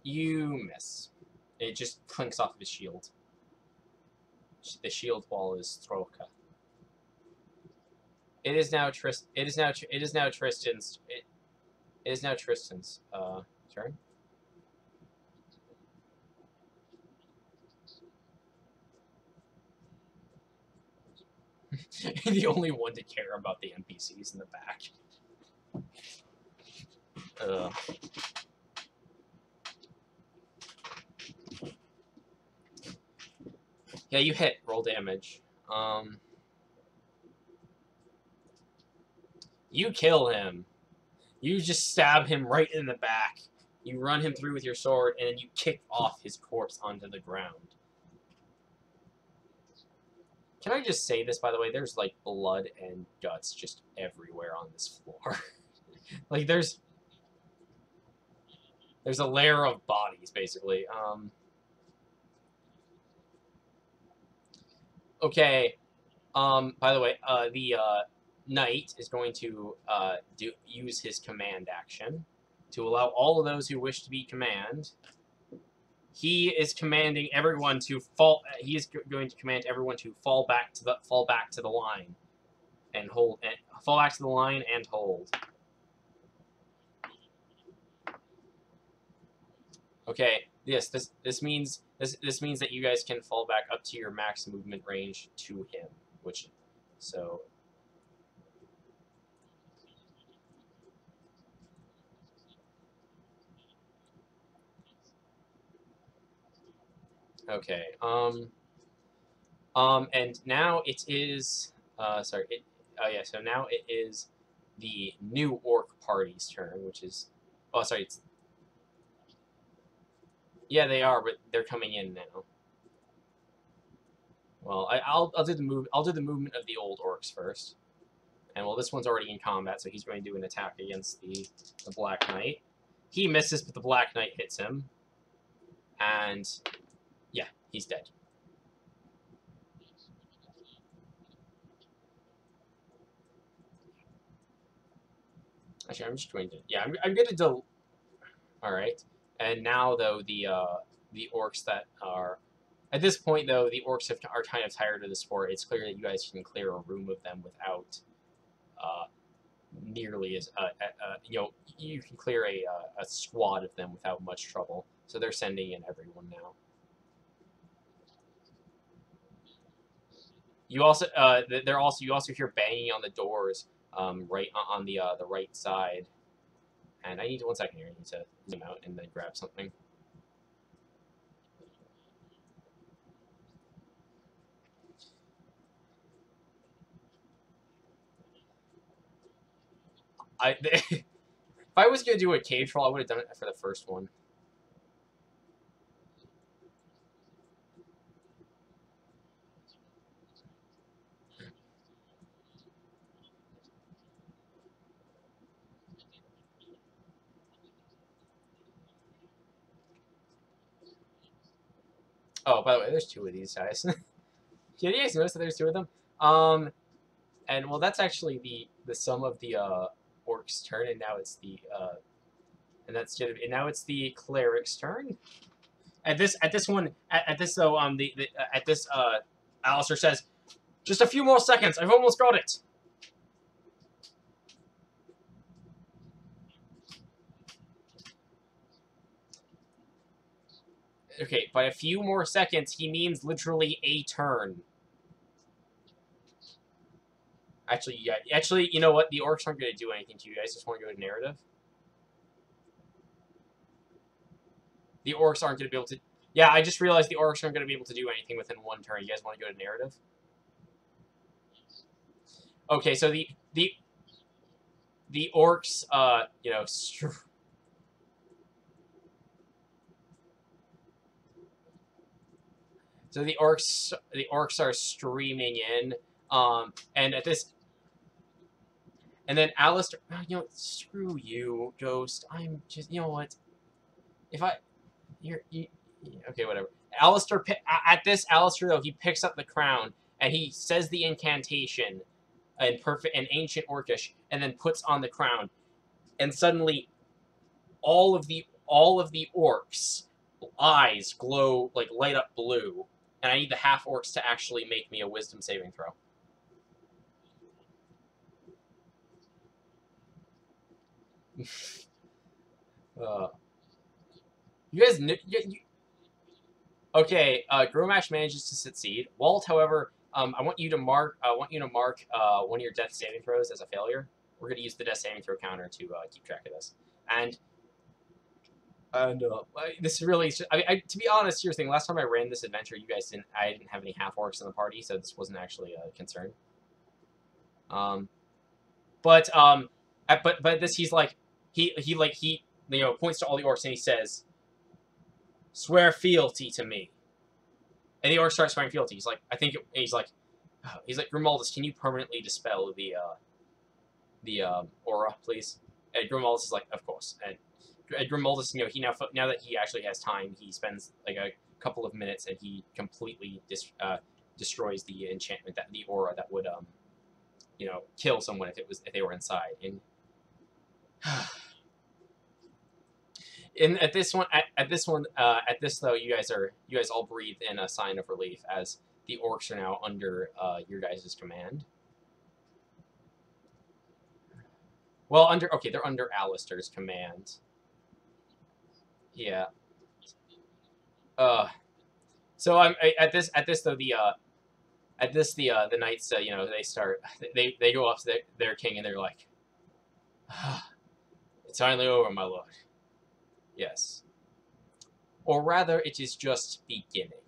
You miss. It just clinks off of his shield. The shield wall is Troka. It is now Tristan's turn. The only one to care about the NPCs in the back. Yeah, you hit. Roll damage. You kill him. You just stab him right in the back. You run him through with your sword, and then you kick off his corpse onto the ground. Can I just say this, by the way? There's, like, blood and guts just everywhere on this floor. Like, there's a layer of bodies, basically. Okay. By the way, the knight is going to use his command action to allow all of those who wish to be command. He is commanding everyone to fall. He is going to command everyone to fall back to the line, and hold. And fall back to the line and hold. Okay. Yes. This means that you guys can fall back up to your max movement range to him. Which, so. Okay. And now it is. Sorry. Oh yeah. So now it is the new orc party's turn, which is. Oh, sorry. It's. Yeah, they are, but they're coming in now. Well, I'll do the move. I'll do the movement of the old orcs first. And well, this one's already in combat, so he's going to do an attack against the Black Knight. He misses, but the Black Knight hits him. And yeah, he's dead. Actually, I'm just going to. Yeah, I'm going to do. All right. And now though the orcs that are at this point though the orcs are kind of tired of the sport. It's clear that you guys can clear a room of them without uh, nearly as you know you can clear a squad of them without much trouble. So they're sending in everyone now. You also they're also you also hear banging on the doors right on the right side. And I need 1 second here. I need to zoom out and then grab something. If I was gonna do a cave troll, I would have done it for the first one. Oh, by the way, there's two of these guys. Yeah, you guys notice that there's two of them? And well, that's actually the sum of the orc's turn, and now it's the and now it's the cleric's turn. At this one at this though the at this Alistair says, just a few more seconds. I've almost got it. Okay, by a few more seconds, he means literally a turn. Actually, yeah. Actually, you know what? The orcs aren't going to do anything to you guys. Just want to go to narrative. The orcs aren't going to be able to... Yeah, I just realized the orcs aren't going to be able to do anything within 1 turn. You guys want to go to narrative? Okay, so the orcs, you know... So the orcs are streaming in, and at this... And then Alistair... You know, screw you, Ghost. I'm just... You know what? If I... Okay, whatever. Alistair, at this, Alistair, though, he picks up the crown, and he says the incantation in ancient Orcish, and then puts on the crown. And suddenly, all of the orcs' eyes glow, like, light up blue. And I need the half-orcs to actually make me a wisdom saving throw. You guys... Okay, Gromash manages to succeed. Walt, however, I want you to mark one of your death saving throws as a failure. We're going to use the death saving throw counter to keep track of this. And this really, to be honest, here's the thing. Last time I ran this adventure, I didn't have any half orcs in the party, so this wasn't actually a concern. But this, he's like, he you know, points to all the orcs and he says, "Swear fealty to me." And the orc starts swearing fealty. He's like, he's like, Grimaldus, can you permanently dispel the aura, please? And Grimaldus is like, of course. And Grimaldus, you know, now that he actually has time, he spends like a couple of minutes and he completely destroys the enchantment, the aura that would you know, kill someone if they were inside. And at this though, you guys all breathe in a sign of relief as the orcs are now under your guys' command. Well, they're under Alistair's command. Yeah. So at this though the knights you know, they go up to their king and they're like, "It's finally over, my lord." Yes. Or rather, it is just beginning.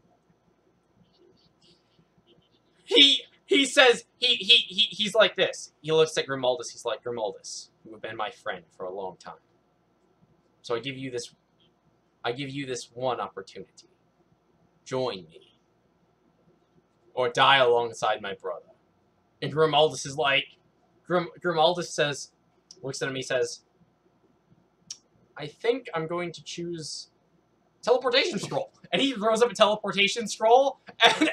He says he's like this. He looks at Grimaldus. He's like, "Grimaldus, you have been my friend for a long time. So I give you this one opportunity. Join me, or die alongside my brother." And Grimaldus is like, Grimaldus says, looks at him. He says, "I think I'm going to choose teleportation scroll." And he throws up a teleportation scroll and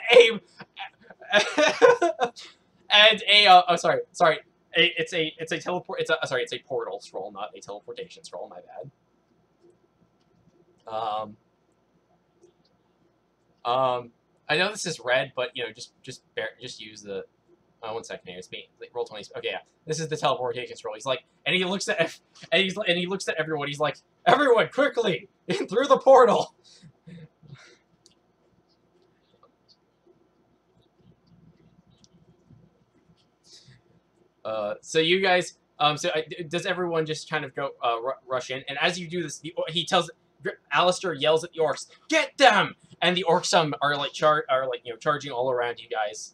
It's a teleport. Sorry, it's a portal scroll, not a teleportation scroll. My bad. I know this is red, but you know, just use the. 1 second here. It's me. Like, roll 20. Okay, yeah. This is the teleportation scroll. He's like, and he looks at, and he looks at everyone. He's like, everyone, quickly in through the portal. So you guys, does everyone just kind of go rush in? And as you do this, he tells Alistair yells at the orcs, "Get them!" And the orcs are like charging all around you guys.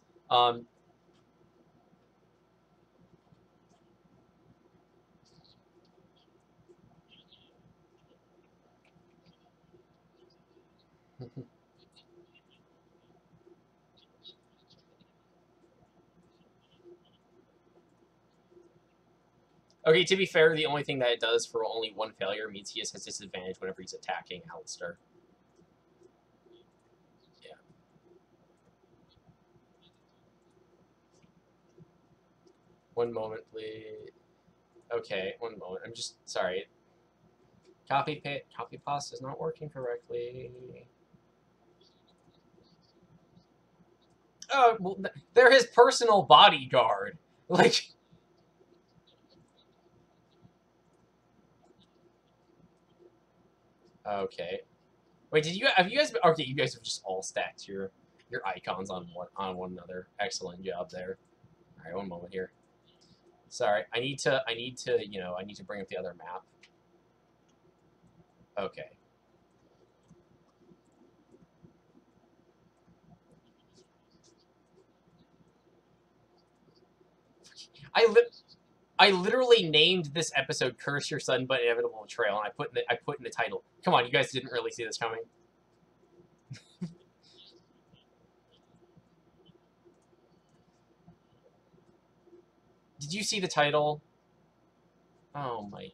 Okay, to be fair, the only thing that it does for only one failure means he has disadvantage whenever he's attacking Alistair. Yeah. One moment, please. Okay, one moment. I'm just sorry. Copy paste is not working correctly. Oh, well, they're his personal bodyguard. Like, okay. Wait, have you guys? Okay, you guys have just all stacked your icons on one another. Excellent job there. All right, one moment here. Sorry, I need to I need to bring up the other map. Okay. I li I literally named this episode "Curse Your Sudden but Inevitable Betrayal," and I put in the title. Come on, you guys didn't really see this coming. Did you see the title? Oh my.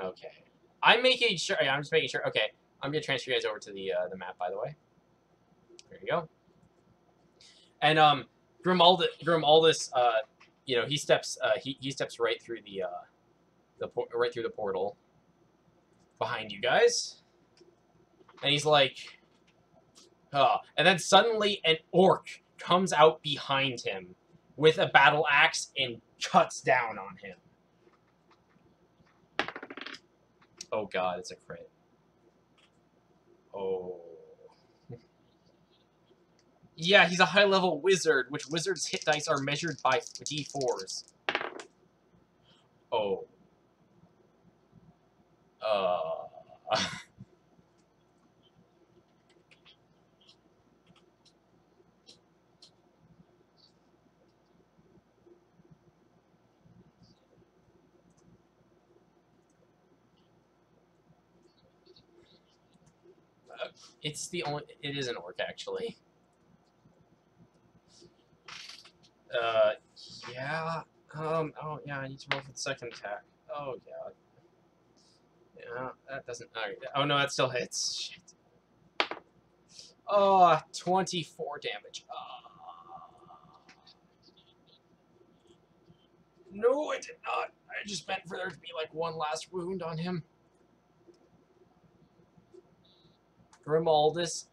Okay. I'm making sure. I'm just making sure. Okay, I'm gonna transfer you guys over to the map. By the way, there you go. And Grimaldus, he steps he steps right through right through the portal behind you guys, and he's like, oh, and then suddenly an orc comes out behind him with a battle axe and cuts down on him. Oh god, it's a crit. Oh. Yeah, he's a high-level wizard, which wizards' hit dice are measured by d4s. Oh. Uh... It's the only. It is an orc, actually. Uh, yeah. Oh, yeah. I need to roll for the second attack. Oh god. Yeah, that doesn't. Oh no, that still hits. Shit. Oh, 24 damage. No, I did not. I just meant for there to be like one last wound on him. Grimaldus.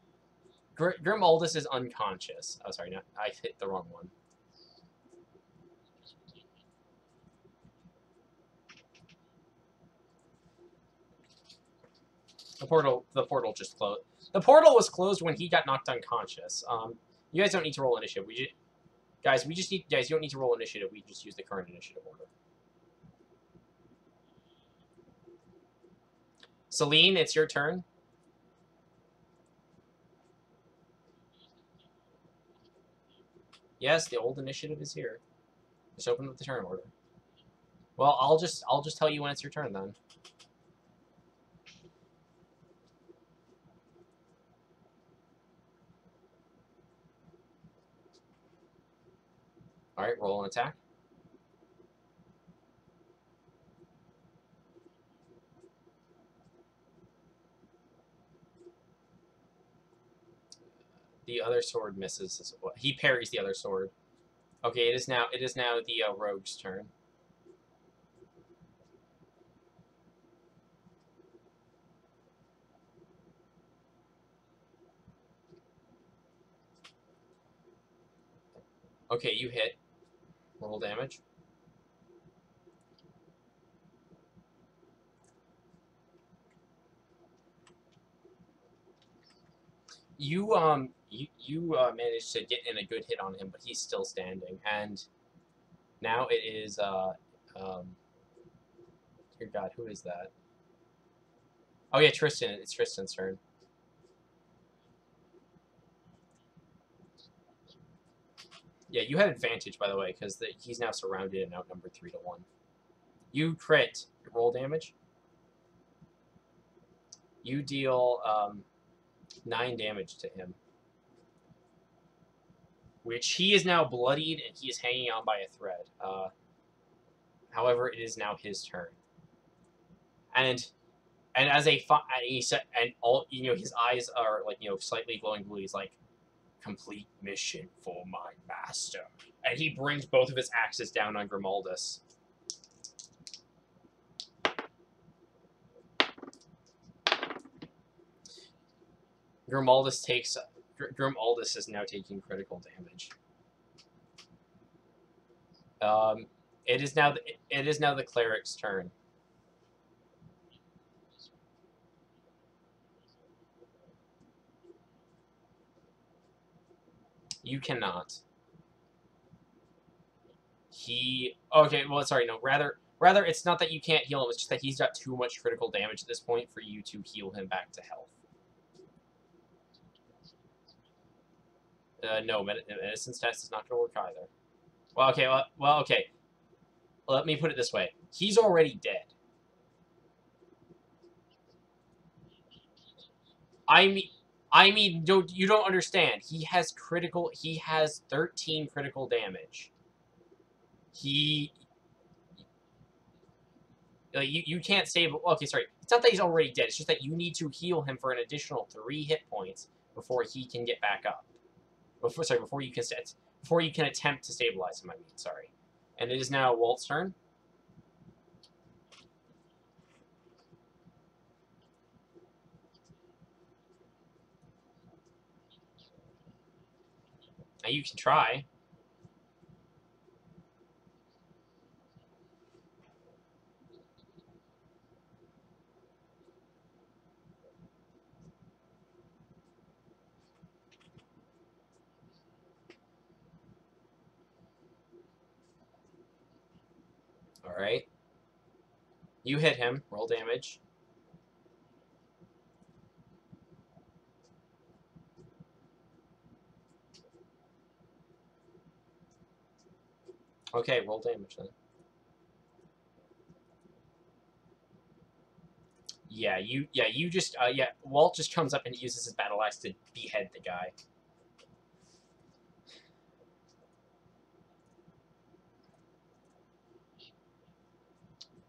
Grimaldus is unconscious. Oh, sorry, no, I hit the wrong one. The portal just closed. The portal was closed when he got knocked unconscious. You guys don't need to roll initiative. Guys, you don't need to roll initiative. We just use the current initiative order. Celine, it's your turn. Yes, the old initiative is here. Just open up the turn order. Well, I'll just tell you when it's your turn then. All right, roll an attack. The other sword misses. He parries the other sword. Okay, it is now the rogue's turn. Okay, you hit. Roll damage. You managed to get in a good hit on him, but he's still standing. And now it is dear God, who is that? Oh yeah, Tristan. It's Tristan's turn. Yeah, you have advantage, by the way, because he's now surrounded and outnumbered 3-1. You crit. Roll damage. You deal 9 damage to him, which he is now bloodied and he is hanging on by a thread. However, it is now his turn, and as a and he said, and all his eyes are like slightly glowing blue. He's like, complete mission for my master, and he brings both of his axes down on Grimaldus. Grimaldus is now taking critical damage. It is now the cleric's turn. You cannot. Okay. Well, sorry. No. Rather, it's not that you can't heal him. It's just that he's got too much critical damage at this point for you to heal him back to health. No, medicine's test is not going to work either. Well, okay. Okay. Let me put it this way: he's already dead. I mean, you don't understand. He has 13 critical damage. You can't save. Okay, sorry. It's not that he's already dead. It's just that you need to heal him for an additional 3 hit points before he can get back up. Before you can attempt to stabilize him. I mean, sorry. And it is now Walt's turn. Now you can try. All right. You hit him. Roll damage. Okay, roll damage then. Yeah, you just Walt just comes up and uses his battle axe to behead the guy.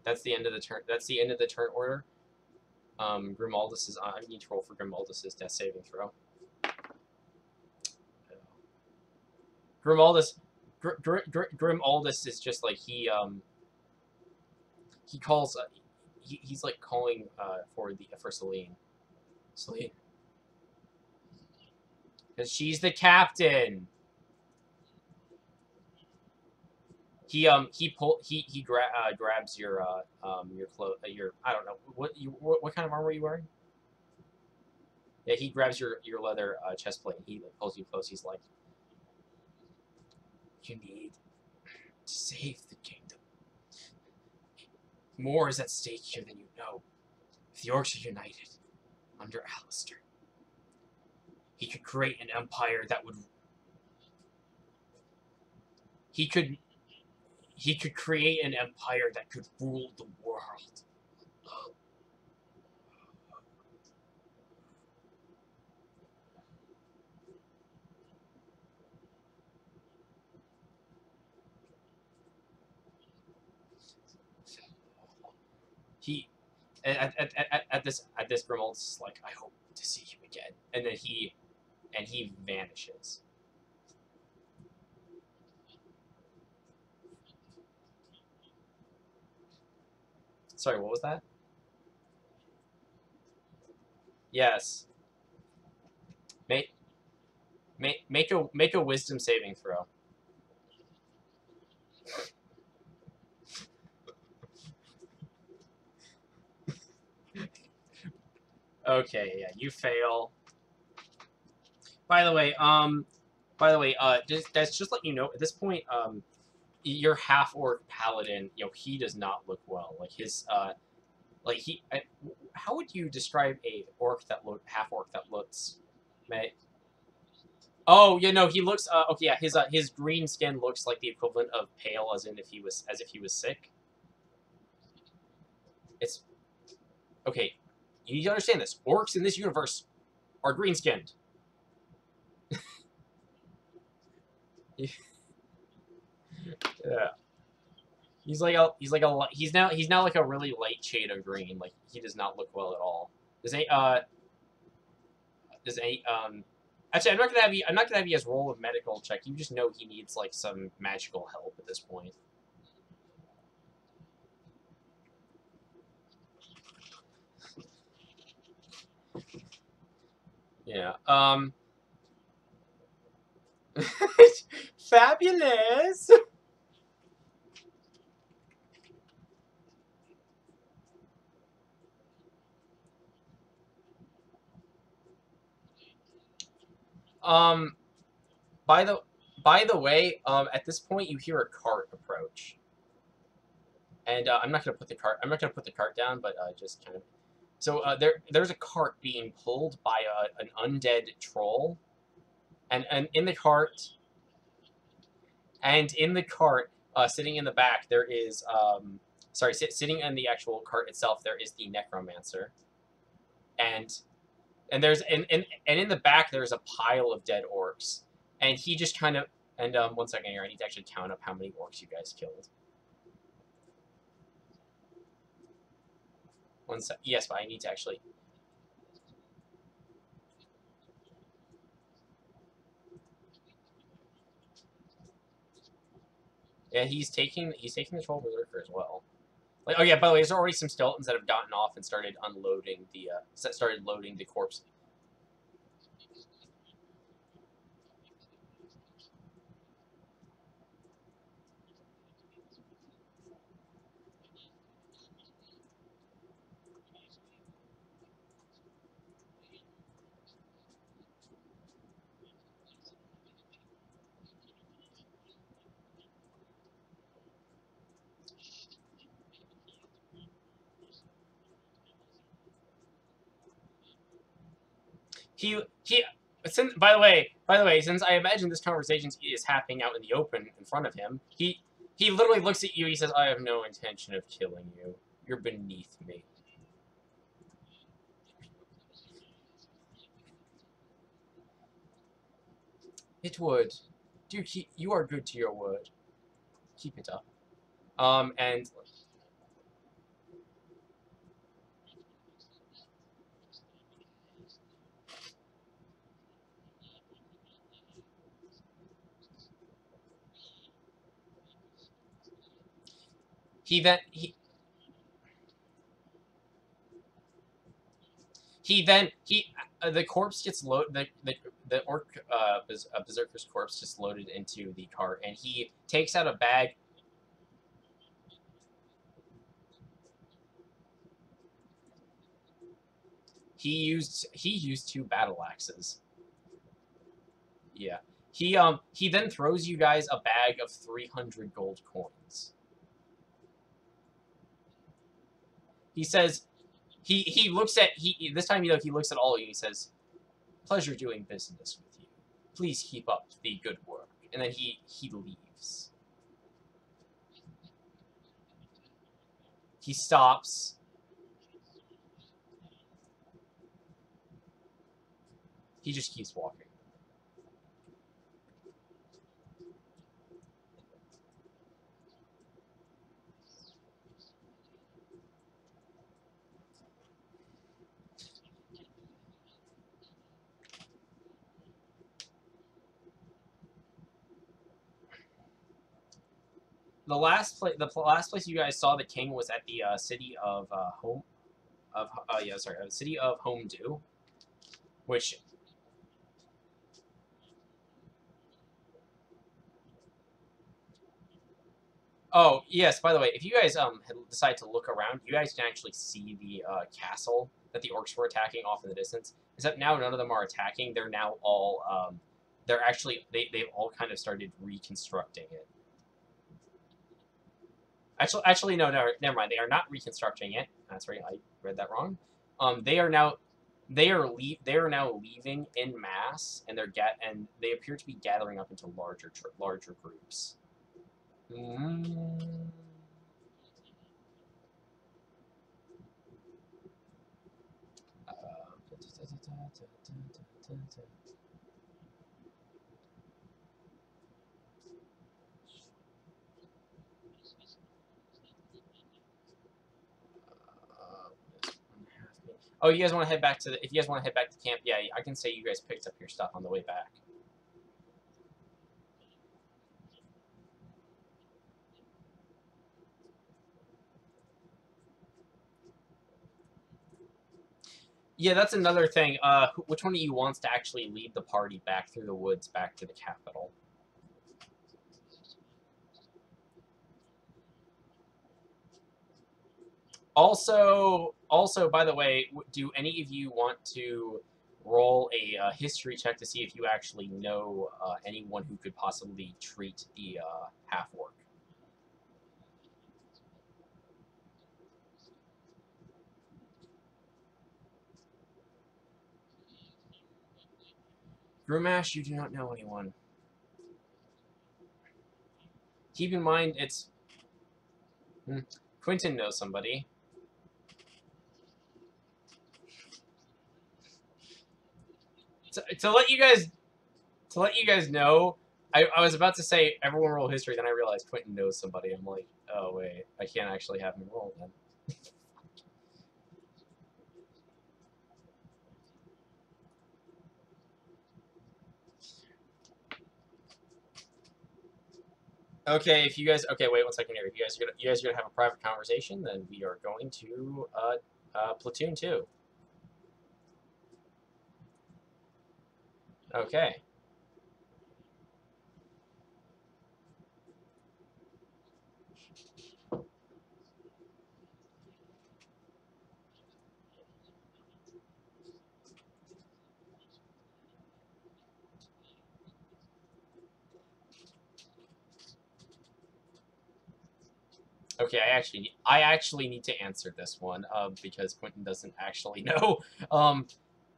That's the end of the turn. That's the end of the turn order. Grimaldus is. I need to roll for Grimaldus's death saving throw. Grimaldus is just like he calls. He's like calling for Celine. Celine, because she's the captain. Grabs your your I don't know what kind of armor are you wearing? Yeah, he grabs your leather chest plate. He pulls you close. He's like, you need to save the kingdom. More is at stake here than you know. If the orcs are united under Alistair, he could create an empire that would. He could create an empire that could rule the world. He at this Grimald's like, I hope to see you again, and then he vanishes. Sorry, what was that? Yes. Make make a wisdom saving throw. Okay, yeah, you fail. By the way, just let you know at this point, your half orc paladin, he does not look well. Like his, how would you describe a orc that half orc that looks, May? Oh, yeah, no, he looks. Okay, yeah, his green skin looks like the equivalent of pale, as if he was sick. It's okay. You need to understand this. Orcs in this universe are green skinned. Yeah. He's now like a really light shade of green. Like he does not look well at all. Does any actually I'm not gonna have you as roll of medical check. You just know he needs like some magical help at this point. Yeah. Fabulous. Um by the by the way, at this point you hear a cart approach. And I'm not gonna put the cart down, but just kind of. So there's a cart being pulled by an undead troll, and in the cart, sitting in the back, there is sitting in the actual cart itself, there is the necromancer, and and in the back there's a pile of dead orcs, and he just kind of. And 1 second here, I need to actually count up how many orcs you guys killed. Yes, but I need to actually. Yeah, he's taking the troll berserker as well. Like, oh yeah, by the way, there's already some skeletons that have gotten off and started unloading started loading the corpse. He. By the way, since I imagine this conversation is happening out in the open in front of him, he literally looks at you. He says, "I have no intention of killing you. You're beneath me." It would. You are good to your word. Keep it up. And he then he the corpse gets loaded. The orc berserker's corpse gets loaded into the cart, and he takes out a bag. He used two battle axes. Yeah. He then throws you guys a bag of 300 gold coins. He says he looks at he this time he looks at all of you. He says, "Pleasure doing business with you. Please keep up the good work." And then he leaves. He stops. He just keeps walking. last place you guys saw the king was at the city of city of Homedew, which. Oh yes, by the way, if you guys decide to look around, you guys can actually see the castle that the orcs were attacking off in the distance. Except now none of them are attacking. They're now all they're actually they've all kind of started reconstructing it. Actually, no, never mind. They are not reconstructing it. That's right. I read that wrong. They are now, they are now leaving in mass, and they appear to be gathering up into larger groups. Mm. Oh, you guys want to head back to if you guys want to head back to camp, yeah, I can say you guys picked up your stuff on the way back. Yeah, that's another thing. Which one of you wants to actually lead the party back through the woods back to the capital? Also, by the way, do any of you want to roll a history check to see if you actually know anyone who could possibly treat the half orc? Grumash, you do not know anyone. Keep in mind, it's Quentin knows somebody. To let you guys know, I was about to say everyone roll history, then I realized Quentin knows somebody. I'm like, oh wait, I can't actually have him roll then. Okay, if you guys wait 1 second here. If you guys are gonna have a private conversation, then we are going to platoon 2. Okay. Okay, I actually need to answer this one because Quentin doesn't actually know.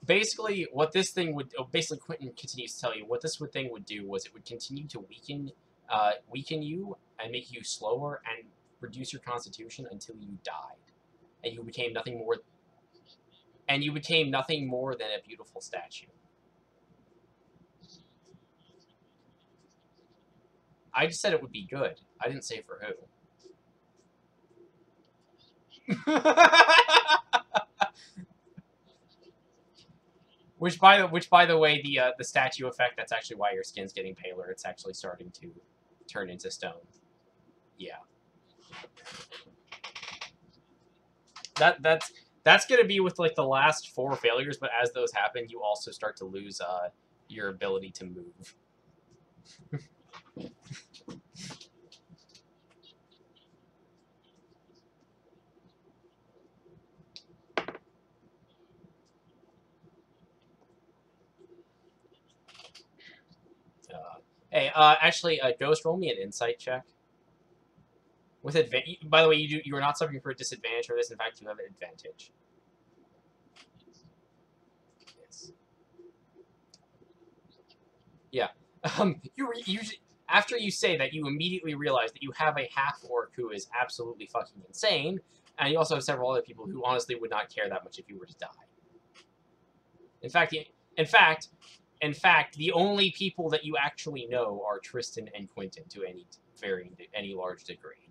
Basically, what this thing would basically Quentin continues to tell you what thing would do was it would continue to weaken you and make you slower and reduce your constitution until you died, and you became nothing more than a beautiful statue. I just said it would be good. I didn't say for who. Which by the way, the statue effect, that's actually why your skin's getting paler. It's actually starting to turn into stone. Yeah. That's gonna be with like the last 4 failures, but as those happen, you also start to lose your ability to move. Hey, actually, Ghost, roll me an insight check. With advantage. By the way, you are not suffering for a disadvantage for this. In fact, you have an advantage. Yes. Yeah. You after you say that, you immediately realize that you have a half orc who is absolutely fucking insane, and you also have several other people who honestly would not care that much if you were to die. In fact, in fact, in fact, the only people that you actually know are Tristan and Quentin to any large degree.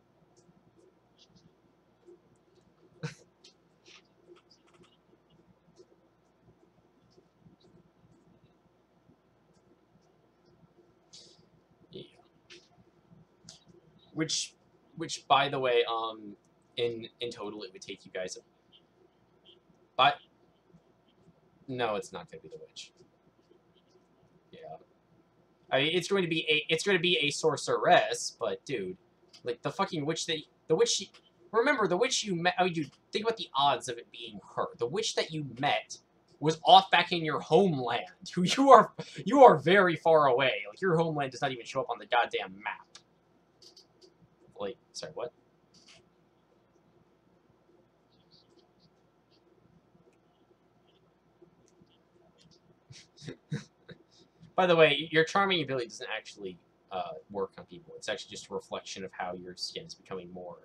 Yeah. Which which, by the way, in total, it would take you guys. But no, it's not going to be the witch. Yeah, I mean, it's going to be a sorceress, but dude, like the fucking witch that the witch. Remember, the witch you met. Oh, dude, think about the odds of it being her. The witch that you met was off back in your homeland. You are very far away. Like your homeland does not even show up on the goddamn map. Like, sorry, what? By the way, your charming ability doesn't actually work on people. It's actually just a reflection of how your skin is becoming more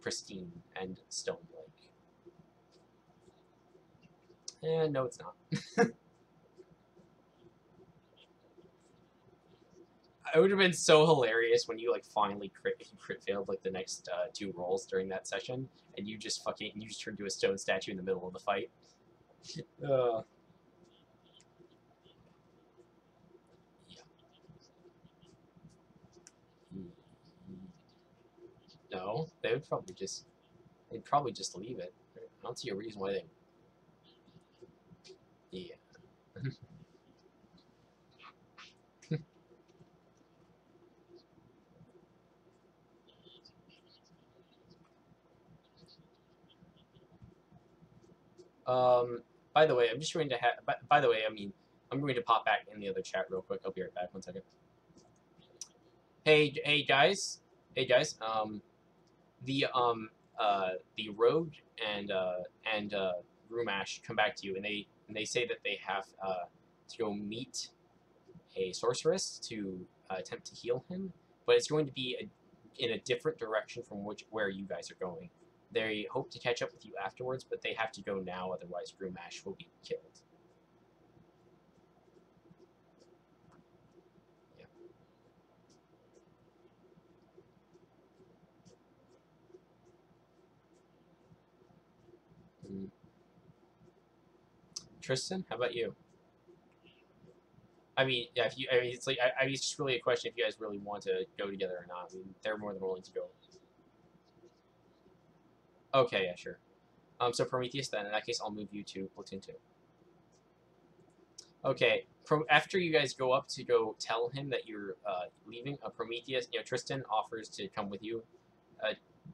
pristine and stone-like. And no, it's not. It would have been so hilarious when you like finally crit failed like the next two rolls during that session, and you just turned into a stone statue in the middle of the fight. Uh, yeah. No, they'd probably just leave it. I don't see a reason why they. Yeah. By the way, I'm just going to have. By the way, I mean, I'm going to pop back in the other chat real quick. I'll be right back. 1 second. Hey guys. Hey guys. The road and Rumash come back to you, and they say that they have to go meet a sorceress to attempt to heal him, but it's going to be in a different direction from where you guys are going. They hope to catch up with you afterwards, but they have to go now, otherwise Rumash will be killed. Yeah. Mm. Tristan, how about you? I mean, yeah, if you, I mean, it's like, I mean, it's just really a question if you guys really want to go together or not. I mean, they're more than willing to go. Okay, yeah, sure. So Prometheus, then in that case, I'll move you to Platoon 2. Okay, after you guys go up to go tell him that you're leaving, Prometheus, Tristan offers to come with you,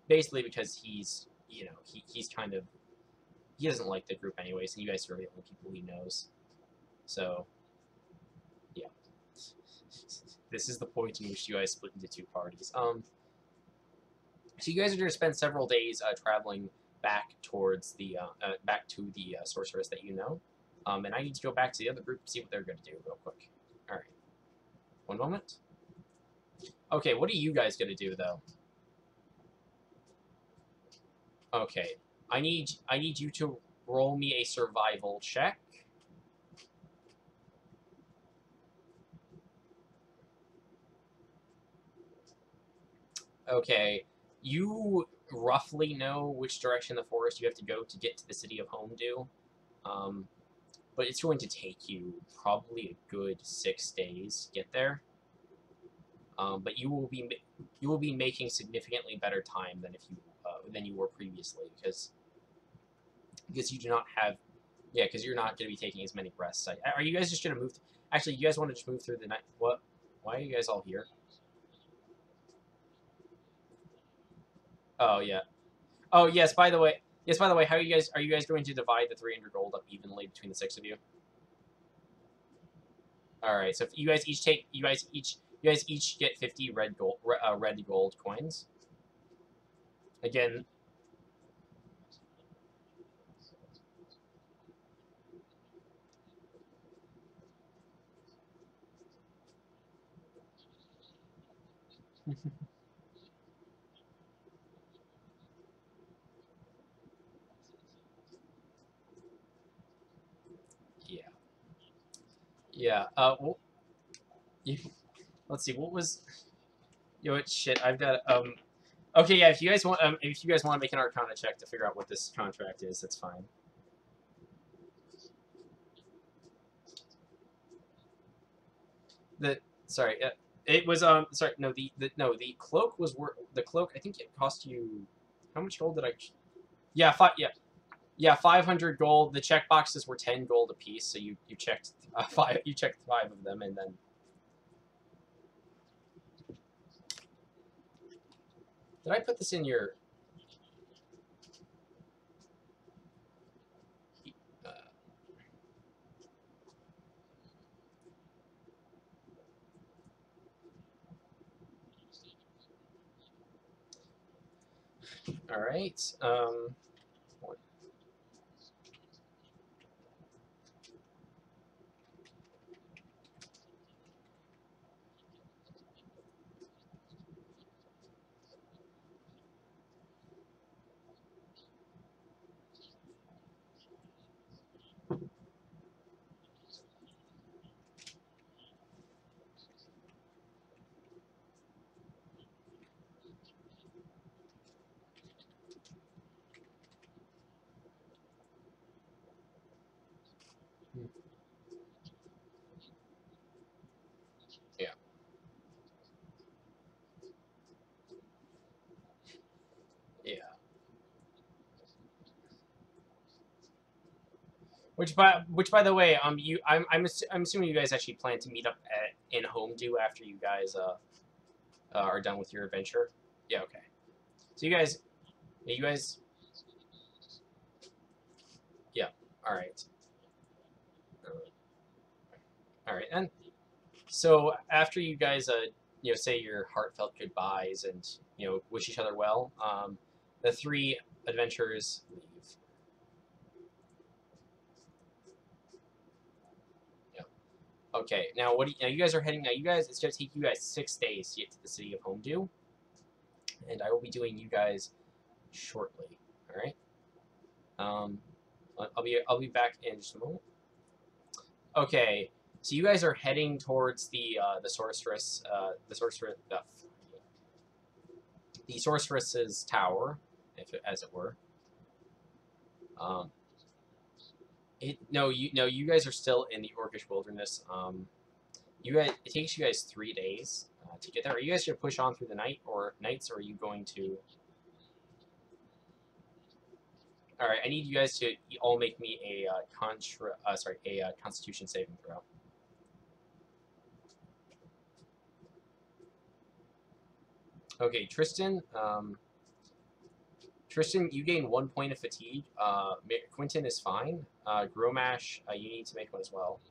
basically because he's, he's kind of, he doesn't like the group anyways, and you guys are the only people he knows. So, yeah. This is the point in which you guys split into two parties. So you guys are going to spend several days traveling back towards the back to the sorceress that you know, and I need to go back to the other group to see what they're going to do real quick. All right, 1 moment. Okay, what are you guys going to do though? Okay, I need you to roll me a survival check. Okay, you roughly know which direction the forest you have to go to get to the city of Homedew. But it's going to take you probably a good 6 days to get there. But you will be making significantly better time than you were previously because you do not have because you're not going to be taking as many rests. Are you guys just going to move? Actually, you guys want to just move through the night? What? Why are you guys all here? Oh yeah. Oh yes. By the way, how are you guys going to divide the 300 gold up evenly between the 6 of you? All right. So if you guys each get 50 red gold coins. Again, yeah, yeah. You, let's see. What was? What shit? I've got. Okay, yeah. If you guys want to make an Arcana check to figure out what this contract is, that's fine. The sorry. It was sorry, no, the cloak was the cloak. I think it cost you how much gold did I? Yeah, yeah, 500 gold. The check boxes were 10 gold apiece, so you checked five. You checked 5 of them, and then did I put this in your? Uh, all right. Yeah, yeah. Which by the way, I'm assuming you guys actually plan to meet up in Home Dew after you guys are done with your adventure. Yeah. Okay. So you guys, yeah. All right. All right. And so after you guys, say your heartfelt goodbyes and wish each other well, the 3 adventurers leave. Yeah. Okay. Now what? Now you guys are heading. Now you guys, it's gonna take you guys 6 days to get to the city of Homedew, and I will be doing you guys shortly. All right. Um, I'll be back in just a moment. Okay. So you guys are heading towards the sorceress's tower, as it were. Um, no, you guys are still in the Orcish wilderness. It takes you guys 3 days to get there. Are you guys gonna push on through the nights, or are you going to? All right, I need you guys to all make me a Constitution saving throw. Okay, Tristan. Tristan, you gain 1 point of fatigue. Quentin is fine. Gromash, you need to make one as well.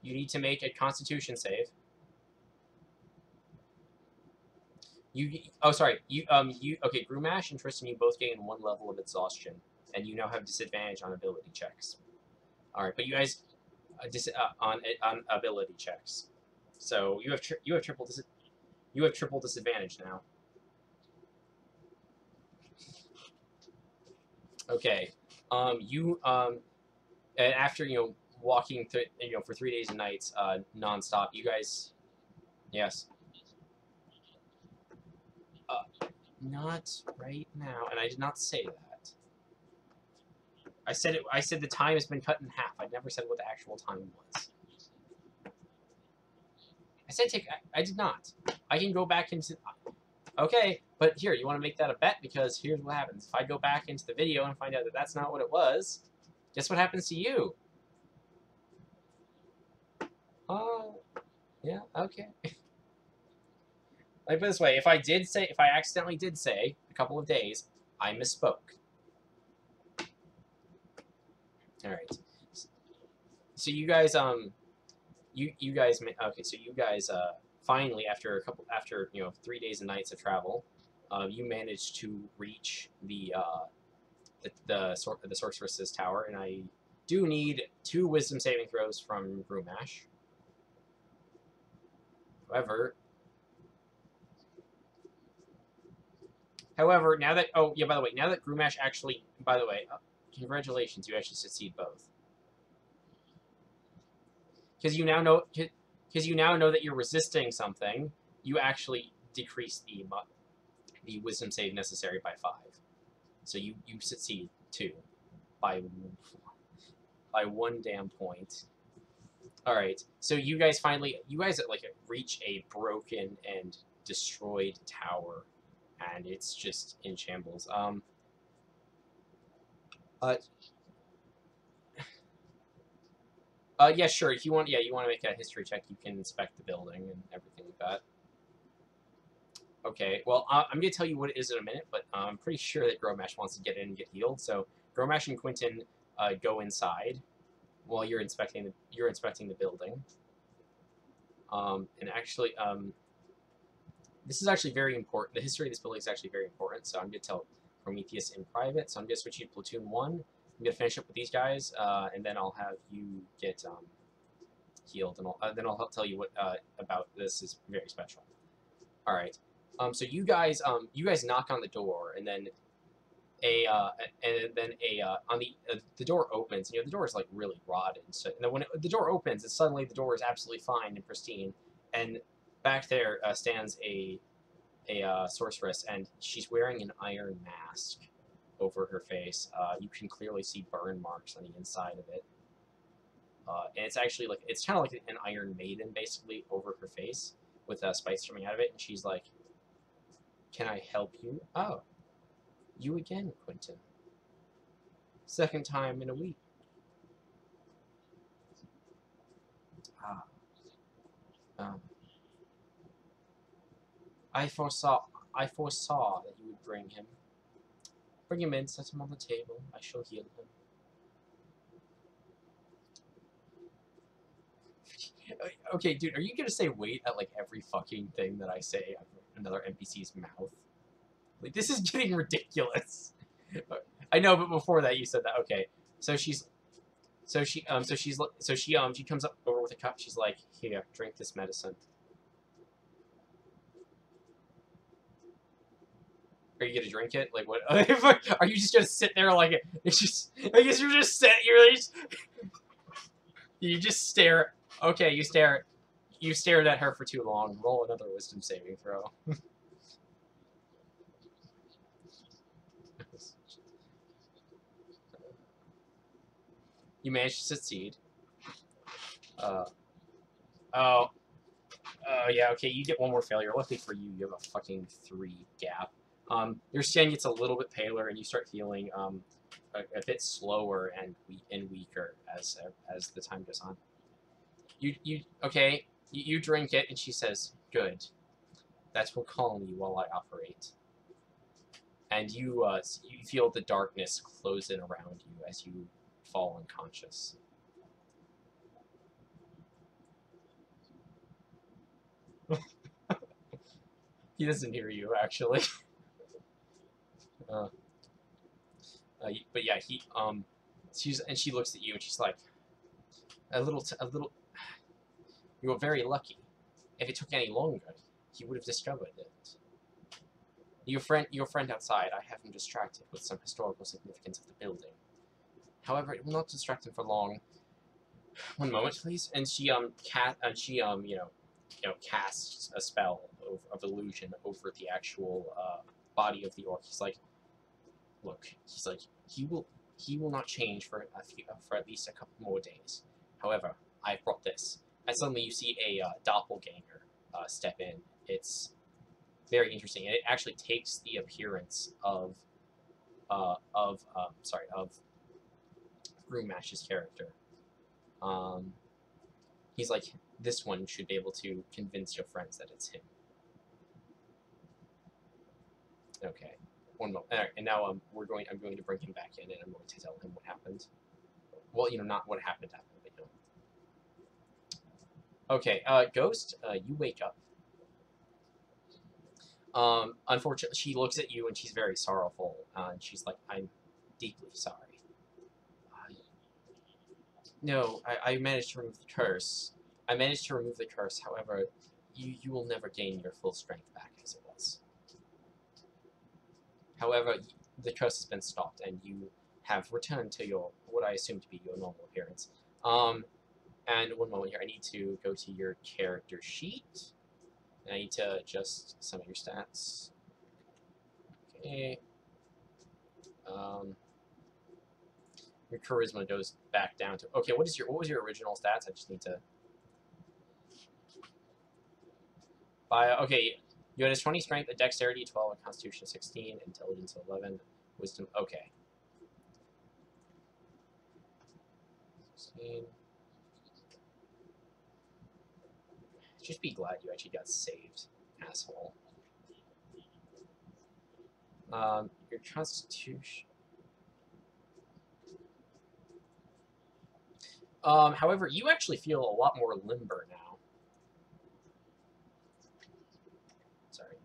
You need to make a Constitution save. Sorry. Okay. Grumash and Tristan, you both gain 1 level of exhaustion, and you now have disadvantage on ability checks. All right, but you guys on ability checks. So you have triple disadvantage now. Okay. You and after walking through for 3 days and nights nonstop, you guys, yes. Not right now, and I did not say that. I said it. I said the time has been cut in half. I never said what the actual time was. I said take. I did not. I can go back into. Okay, but here, you want to make that a bet? Because here's what happens. If I go back into the video and find out that that's not what it was, guess what happens to you? Oh, yeah, okay. Like, put it this way, if I accidentally did say a couple of days, I misspoke. All right. So you guys, you guys, okay. So you guys, finally, after 3 days and nights of travel, you managed to reach the sorceress's tower, and I do need 2 wisdom saving throws from Brumash. However, now that by the way, now that Grumash actually, by the way, congratulations, you actually succeed both. Because you now know that you're resisting something, you actually decrease the wisdom save necessary by 5. So you succeed 2 by 1 damn point. All right. So you guys like reach a broken and destroyed tower, and it's just in shambles. Uh, yeah, sure. If you want, yeah, you want to make a history check, you can inspect the building and everything like that. Okay. Well, I'm gonna tell you what it is in a minute, but I'm pretty sure that Gromash wants to get in and get healed. So Gromash and Quentin go inside while you're inspecting the building. And actually, this is actually very important. The history of this building is actually very important. So I'm gonna tell Prometheus in private. So I'm gonna switch you to platoon 1. I'm gonna finish up with these guys, and then I'll have you get healed, and then I'll tell you what about this is very special. All right. So you guys knock on the door, and then on the door opens. You know, the door is like really rotten. So and then when the door opens, and suddenly the door is absolutely fine and pristine, and back there stands a sorceress, and she's wearing an iron mask over her face. You can clearly see burn marks on the inside of it. And it's actually like it's kind of like an Iron Maiden basically over her face with spikes coming out of it, and she's like, "Can I help you?" "Oh, you again, Quentin. Second time in a week." "Ah, um, I foresaw, I foresaw that you would bring him. Bring him in, set him on the table. I shall heal him." Okay, dude, are you gonna say wait at like every fucking thing that I say out of another NPC's mouth? Like, this is getting ridiculous. I know, but before that you said that. Okay, so she comes up over with a cup. She's like, "Here, drink this medicine." Are you gonna drink it? Like, what? Are you just gonna sit there like it's just? I guess you're just sitting. You just stare. Okay, you stare. You stared at her for too long. Roll another wisdom saving throw. You managed to succeed. Uh, oh, yeah, okay, you get one more failure. Luckily for you, you have a fucking 3 gap. Your skin gets a little bit paler, and you start feeling a bit slower and weaker as the time goes on. You drink it, and she says, "Good. That will calm you while I operate." And you feel the darkness close in around you as you fall unconscious. He doesn't hear you, actually. Uh, but yeah, she looks at you and she's like, a little. You were very lucky. If it took any longer, he would have discovered it. Your friend outside, I have him distracted with some historical significance of the building. However, it will not distract him for long. One moment, please. And she casts a spell of illusion over the actual body of the orc. He's like, look, he will not change for at least a couple more days. However, I've brought this. And suddenly you see a doppelganger step in. It's very interesting, and it actually takes the appearance of Brewmash's character. He's like, this one should be able to convince your friends that it's him. Okay, one moment. All right, and now I'm going to bring him back in, and I'm going to tell him what happened. Well, not what happened, but Okay, Ghost, you wake up. Unfortunately, she looks at you and she's very sorrowful, and she's like, "I'm deeply sorry. No, I managed to remove the curse. I managed to remove the curse. However, you will never gain your full strength back as it was. However, the curse has been stopped, and you have returned to what I assume to be your normal appearance. And one moment here, I need to go to your character sheet. And I need to adjust some of your stats. Okay. Your charisma goes back down to. Okay, what was your original stats? I just need to Okay, you had a 20 strength, a dexterity 12, a constitution 16, intelligence 11, wisdom. Okay. 16. Just be glad you actually got saved, asshole. Your constitution. However, you actually feel a lot more limber now. Sorry.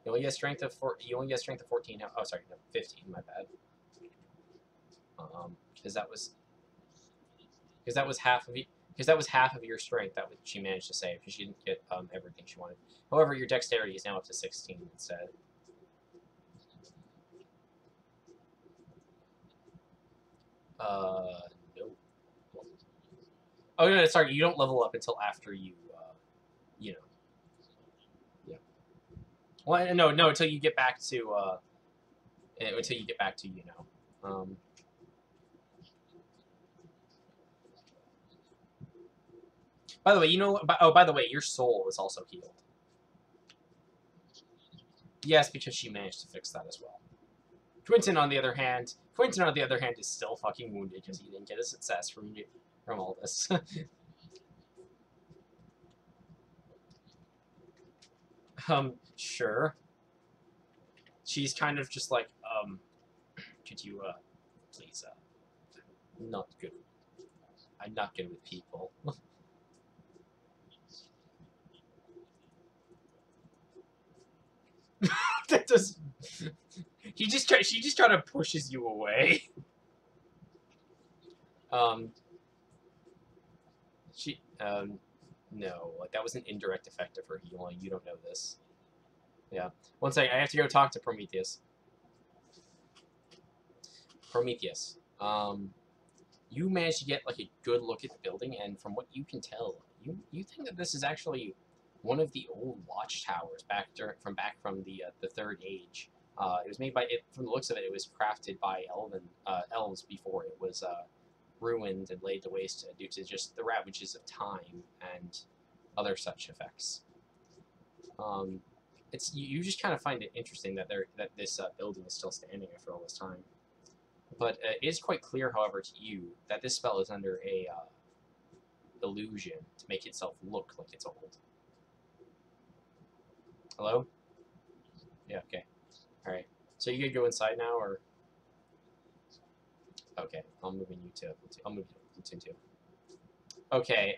You only get strength of 4. You only get strength of 14. Oh, sorry, no, 15. My bad. Because that was half of you. Because that was half of your strength that she managed to save. Because she didn't get everything she wanted. However, your dexterity is now up to 16 instead. No. Oh no, sorry. You don't level up until after you, you know. Yeah. Well, no, until you get back to, you know. By the way, you know. Oh, by the way, your soul is also healed. Yes, because she managed to fix that as well. Quentin, on the other hand, is still fucking wounded because he didn't get a success from all this. Sure. She's kind of just like, could you, please, not good. I'm not good with people. That does. She just kind of pushes you away. No, like that was an indirect effect of her healing. You don't know this. Yeah. One second, I have to go talk to Prometheus. Prometheus. You managed to get like a good look at the building, and from what you can tell, you think that this is actually one of the old watchtowers back from the Third Age. It was made by it. From the looks of it, it was crafted by elves before it was ruined and laid to waste due to just the ravages of time and other such effects. It's you just kind of find it interesting that this building is still standing after all this time. But it is quite clear, however, to you that this spell is under a illusion to make itself look like it's old. Hello? Yeah. Okay. All right. So you could go inside now, or okay, I'll move you to platoon 2. Okay.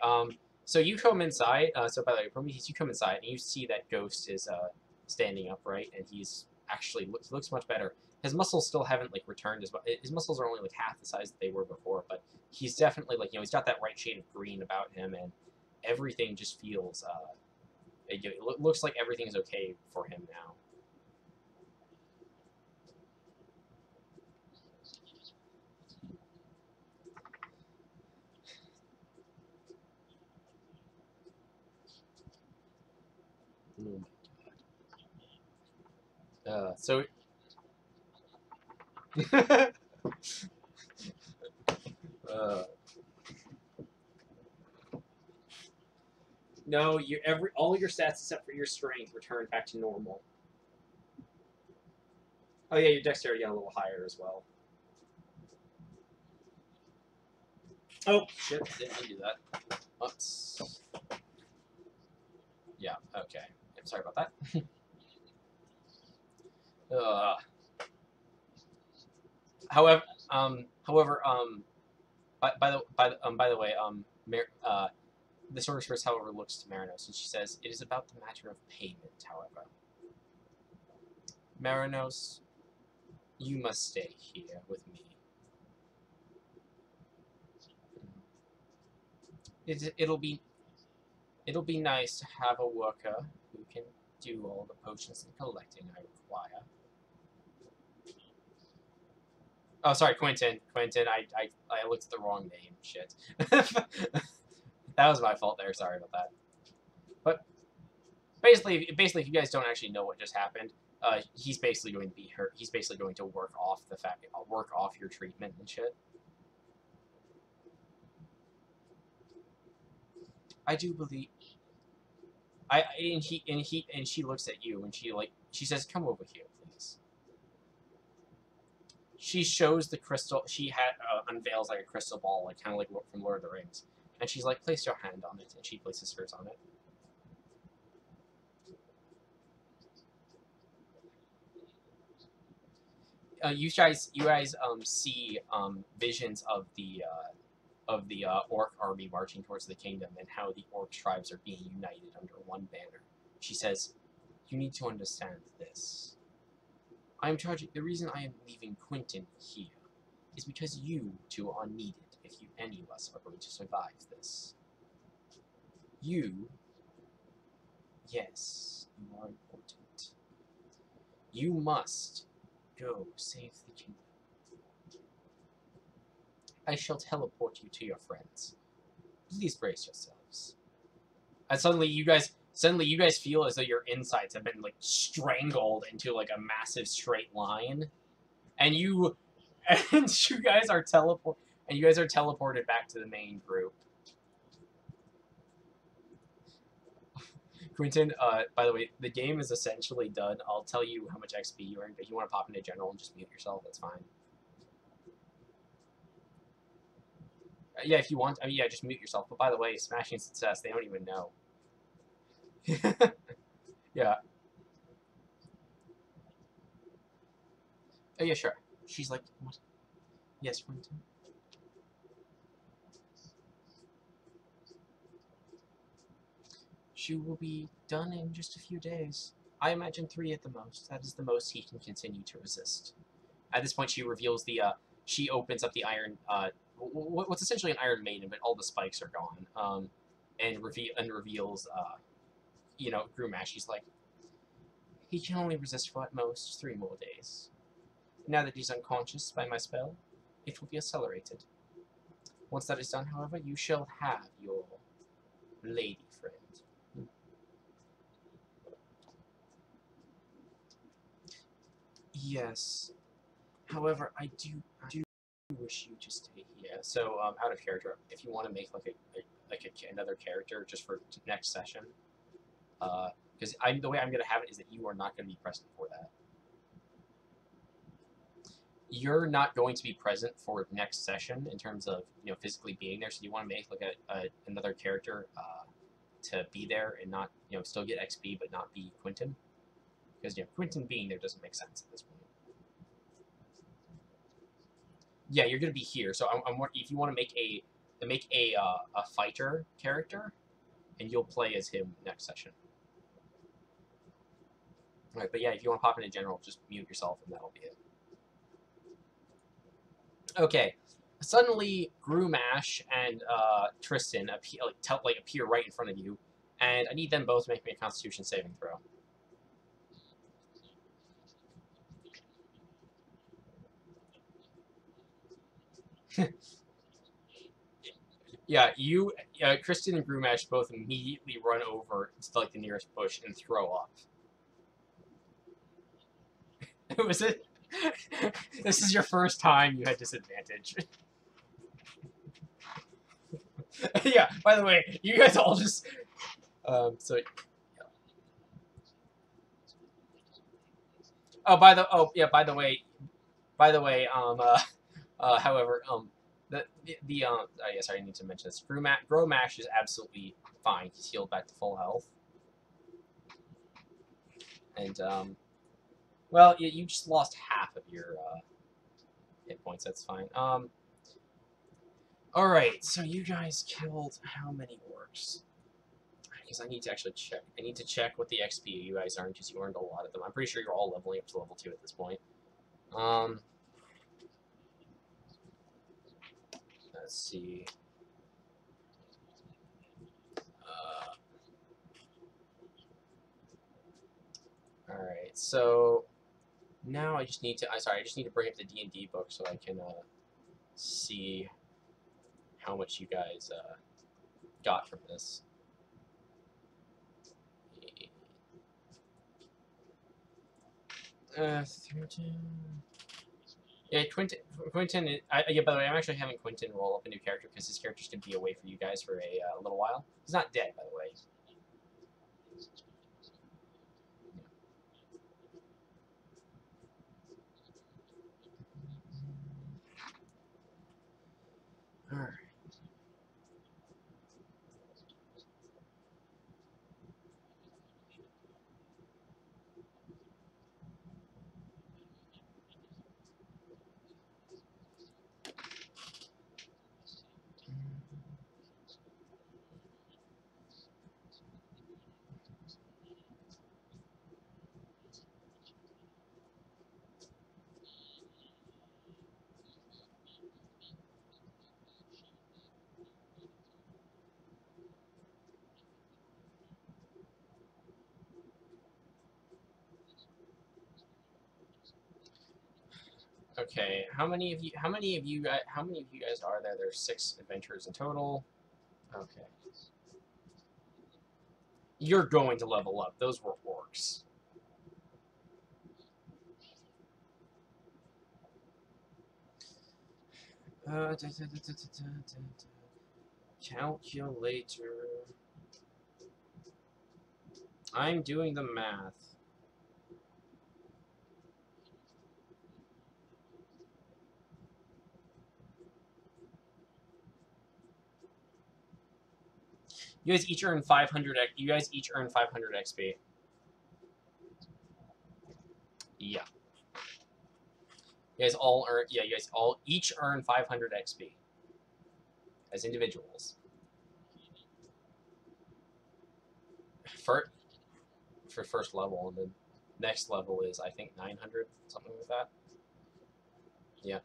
So you come inside. So by the way, Prometheus, you come inside and you see that Ghost is standing upright, and he's actually looks much better. His muscles still haven't like returned as well. His muscles are only like half the size that they were before, but he's definitely like he's got that right shade of green about him, and everything just feels. It looks like everything's okay for him now. Oh my god. So. No, all your stats except for your strength return back to normal. Oh yeah, your dexterity got a little higher as well. Oh shit! Didn't do that. Oops. Yeah. Okay. I'm sorry about that. However, by the way, the sorceress, however, looks to Marinos and she says, "It is about the matter of payment, however. Marinos, you must stay here with me. It'll be nice to have a worker who can do all the potions and collecting I require." Oh, sorry, Quentin. I looked at the wrong name. Shit. That was my fault there. Sorry about that. But basically, if you guys don't actually know what just happened, he's basically going to be hurt. He's basically going to work off your treatment and shit. I do believe. And she looks at you and she says, "Come over here, please." She shows the crystal. She unveils like a crystal ball, like kind of like from Lord of the Rings, and she's like, "Place your hand on it," and she places hers on it. You guys see visions of the orc army marching towards the kingdom and how the orc tribes are being united under one banner. She says, "You need to understand this. The reason I am leaving Quentin here is because you two are needed if any of us are going to survive this. You, yes, you are important. You must go save the kingdom. I shall teleport you to your friends. Please brace yourselves." And suddenly you guys feel as though your insides have been like strangled into like a massive straight line, and you and you guys are teleported back to the main group. Quentin, by the way, the game is essentially done. I'll tell you how much XP you earned, but if you want to pop into general and just mute yourself, that's fine. Yeah, if you want, I mean, yeah, just mute yourself. But by the way, smashing success, they don't even know. Yeah. Oh, yeah, sure. She's like, what? Yes, Quentin. She will be done in just a few days. I imagine 3 at the most. That is the most he can continue to resist. At this point, she reveals she opens up the iron, what's essentially an Iron Maiden, but all the spikes are gone. And reveals, Grumash. She's like, he can only resist for at most 3 more days. Now that he's unconscious by my spell, it will be accelerated. Once that is done, however, you shall have your lady friend. Yes. However, I do wish you to stay here. So, out of character, if you want to make another character just for next session, because the way I'm gonna have it is that you are not gonna be present for that. You're not going to be present for next session in terms of physically being there. So you want to make like another character to be there and not still get XP but not be Quentin, because Quentin being there doesn't make sense at this point. Yeah, you're gonna be here. So if you want to make a fighter character, and you'll play as him next session. All right, but yeah, if you want to pop in general, just mute yourself and that'll be it. Okay. Suddenly, Grumash and Tristan appear right in front of you, and I need them both to make me a Constitution saving throw. Yeah, Tristan and Grumash both immediately run over to like the nearest bush and throw up. Was it? This is your first time you had disadvantage. Yeah. By the way, you guys all just so. Oh, by the way, however, sorry, I need to mention this. Gromash is absolutely fine. He's healed back to full health. And, well, you just lost half of your, hit points. That's fine. Alright, so you guys killed how many orcs? Because I need to actually check. I need to check what the XP you guys earned, because you earned a lot of them. I'm pretty sure you're all leveling up to level 2 at this point. Let's see. Alright, so now I just need to bring up the D&D book so I can see how much you guys got from this. Yeah, Quentin. Yeah, by the way, I'm actually having Quentin roll up a new character because his character's going to be away for you guys for a little while. He's not dead, by the way. Okay, how many of you guys are there? There's 6 adventurers in total. Okay. You're going to level up. Those were orcs. Calculator. I'm doing the math. You guys each earn 500. You guys each earn 500 XP. Yeah. You guys all earn. Yeah. You guys all each earn 500 XP as individuals. For first level, and the next level is I think 900, something like that. Yeah.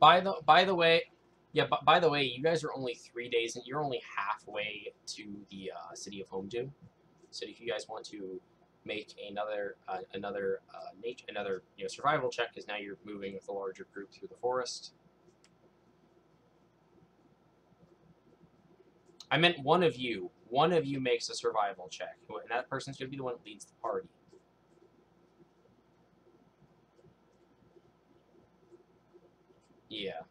By the way, yeah. By the way, you guys are only 3 days, and you're only halfway to the city of Homedew. So if you guys want to make another survival check, because now you're moving with a larger group through the forest. I meant one of you. One of you makes a survival check, and that person's going to be the one that leads the party. Yeah.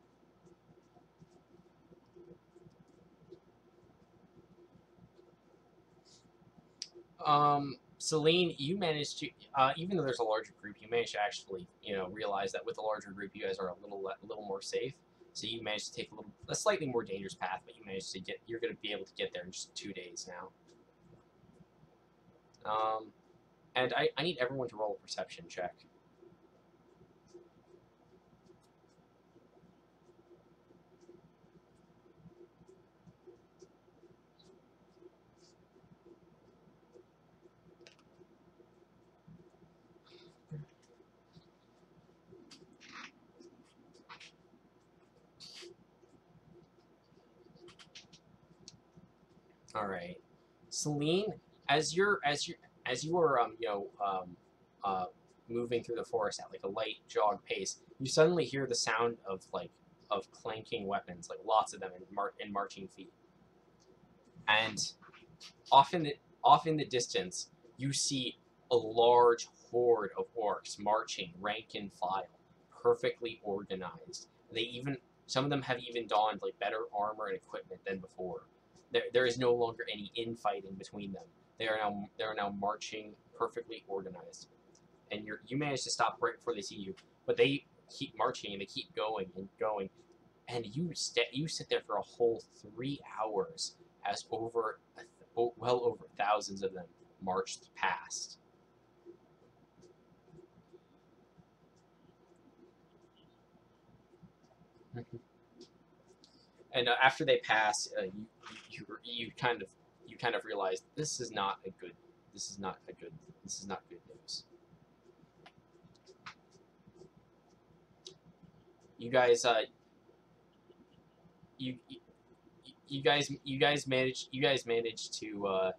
Celine, you managed to, even though there's a larger group, you managed to actually, realize that with a larger group, you guys are a little more safe. So you managed to take a slightly more dangerous path, but you managed to you're going to be able to get there in just 2 days now. And I need everyone to roll a perception check. All right, Celine, as you are uh, moving through the forest at like a light jog pace, you suddenly hear the sound of clanking weapons, like lots of them in marching feet, and off in the distance you see a large horde of orcs marching rank and file, perfectly organized. They even Some of them have even donned like better armor and equipment than before. There is no longer any infighting between them. They are now marching perfectly organized, and you manage to stop right before they see you, but they keep marching and they keep going and going, and you sit there for a whole 3 hours as well over thousands of them marched past. And after they pass, you kind of realize this is not a good this is not good news. You guys you you guys managed to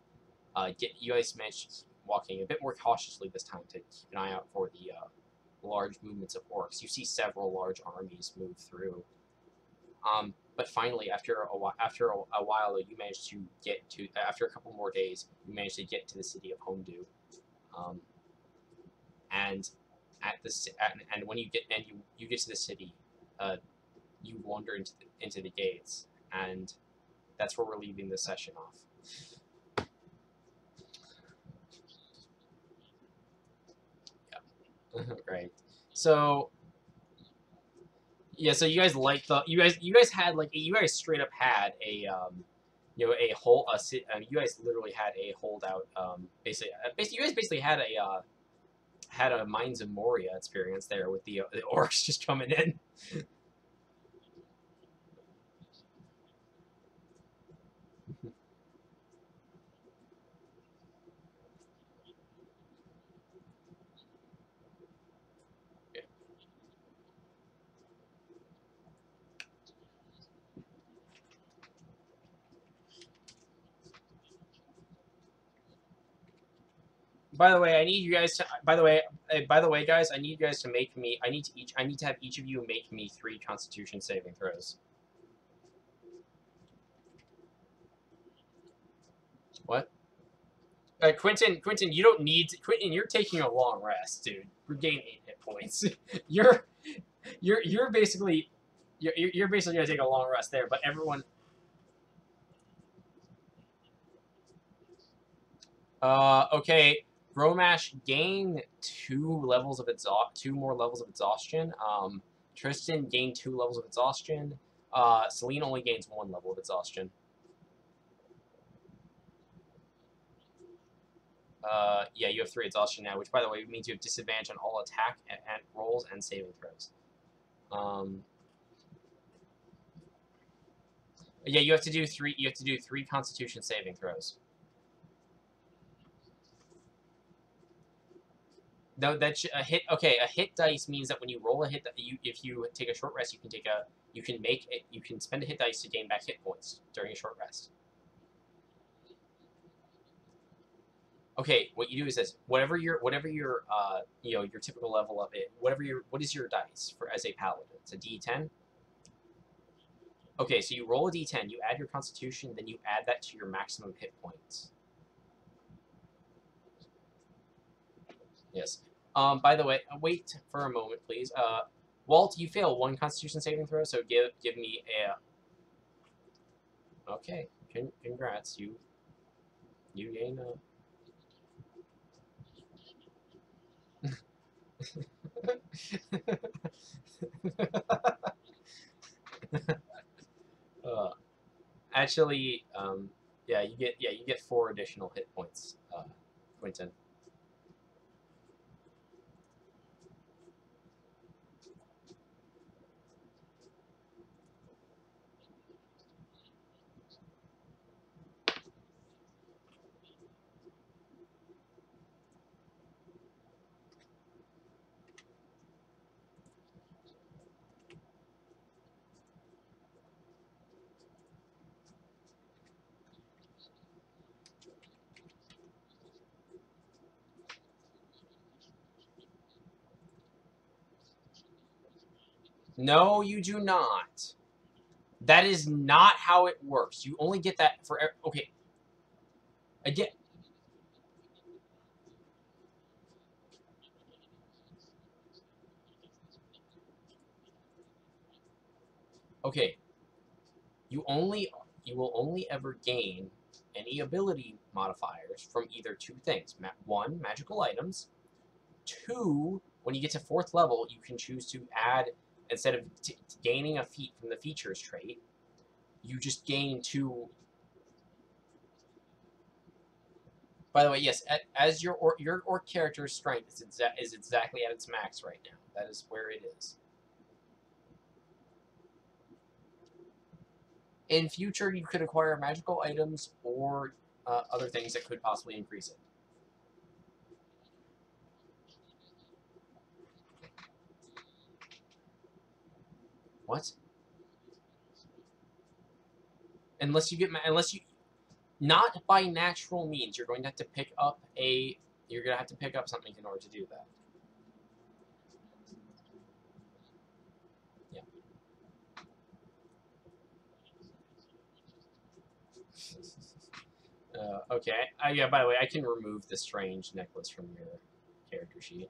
get you guys managed to keep walking a bit more cautiously this time to keep an eye out for the large movements of orcs. You see several large armies move through. But finally, after a while, you managed to get to. After a couple more days, you managed to get to the city of Homedew, um, and and when you get to the city, uh, you wander into the gates, and that's where we're leaving this session off. Yeah. Right. So yeah, so you guys like the you guys had like you guys straight up had a a whole you guys literally had a holdout basically you guys basically had a Mines of Moria experience there with the orcs just coming in. By the way, I need you guys to. By the way, guys, I need you guys to make me. I need to have each of you make me 3 Constitution saving throws. What? Quentin, you don't need to, Quentin. You're taking a long rest, dude. Regain 8 hit points. you're, you're basically, you're basically gonna take a long rest there. But everyone, okay. Gromash gain 2 levels of 2 more levels of exhaustion. Tristan gained 2 levels of exhaustion. Celine only gains 1 level of exhaustion. Yeah, you have 3 exhaustion now, which, by the way, means you have disadvantage on all attack and rolls and saving throws. Yeah, you have to do 3. You have to do 3 Constitution saving throws. No, that's a hit. Okay, a hit dice means that when you roll a hit, if you take a short rest, you can spend a hit dice to gain back hit points during a short rest. Okay, what you do is this: whatever your your typical level of it, what is your dice for as a paladin? It's a D10. Okay, so you roll a D10, you add your Constitution, then you add that to your maximum hit points. Yes. By the way, wait for a moment, please. Walt, you fail 1 Constitution saving throw, so give me a. Okay, congrats. You gain uh, actually, yeah, you get 4 additional hit points, Quentin. No, you do not. That is not how it works. You only get that for okay. Again, okay. You will only ever gain any ability modifiers from either 2 things. 1, magical items. 2, when you get to 4th level, you can choose to add, instead of gaining a feat from the features trait, you just gain 2. By the way, yes, as your orc character's strength is exactly at its max right now. That is where it is. In future, you could acquire magical items or other things that could possibly increase it. What? Unless you not by natural means, you're going to have to pick up something in order to do that. Yeah. Okay. Yeah. By the way, I can remove the strange necklace from your character sheet.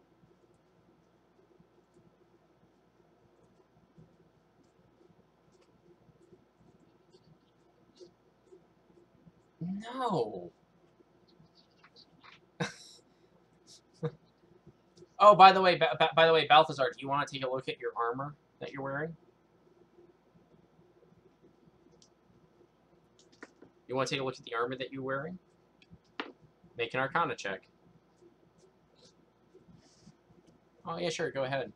No. Oh, by the way, Balthazar, do you want to take a look at your armor that you're wearing? You want to take a look at the armor that you're wearing? Make an Arcana check. Oh yeah, sure. Go ahead.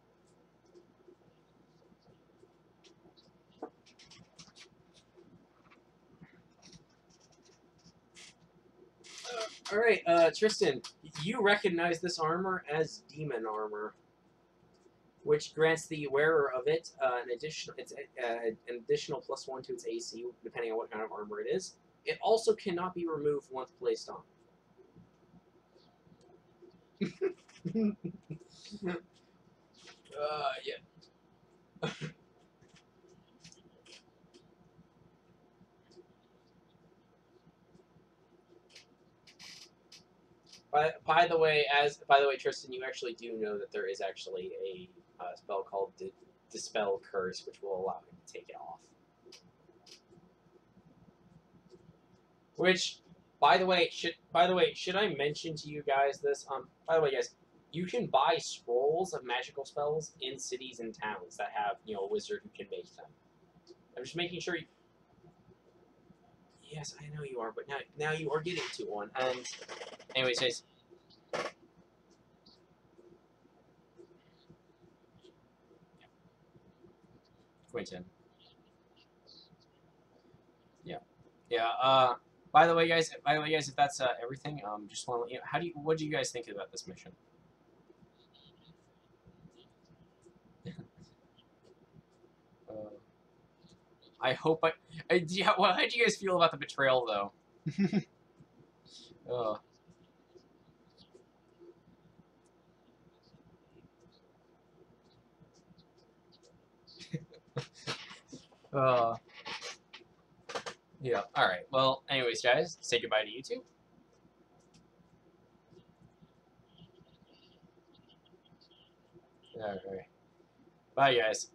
All right, Tristan, you recognize this armor as demon armor, which grants the wearer of it an additional +1 to its AC, depending on what kind of armor it is. It also cannot be removed once placed on. Yeah. By the way, Tristan, you actually do know that there is actually a spell called Dispel Curse, which will allow him to take it off. Which, by the way, should I mention to you guys this? By the way, guys, you can buy scrolls of magical spells in cities and towns that have a wizard who can make them. I'm just making sure. Yes, I know you are, but now you are getting to one. And anyways, guys, Quentin. Yeah, yeah. By the way, guys. If that's everything, just want to let you know. What do you guys think about this mission? Uh, I hope yeah, well, how do you guys feel about the betrayal, though? uh, uh, yeah. All right. Well, anyways, guys, say goodbye to YouTube. All right. Bye, guys.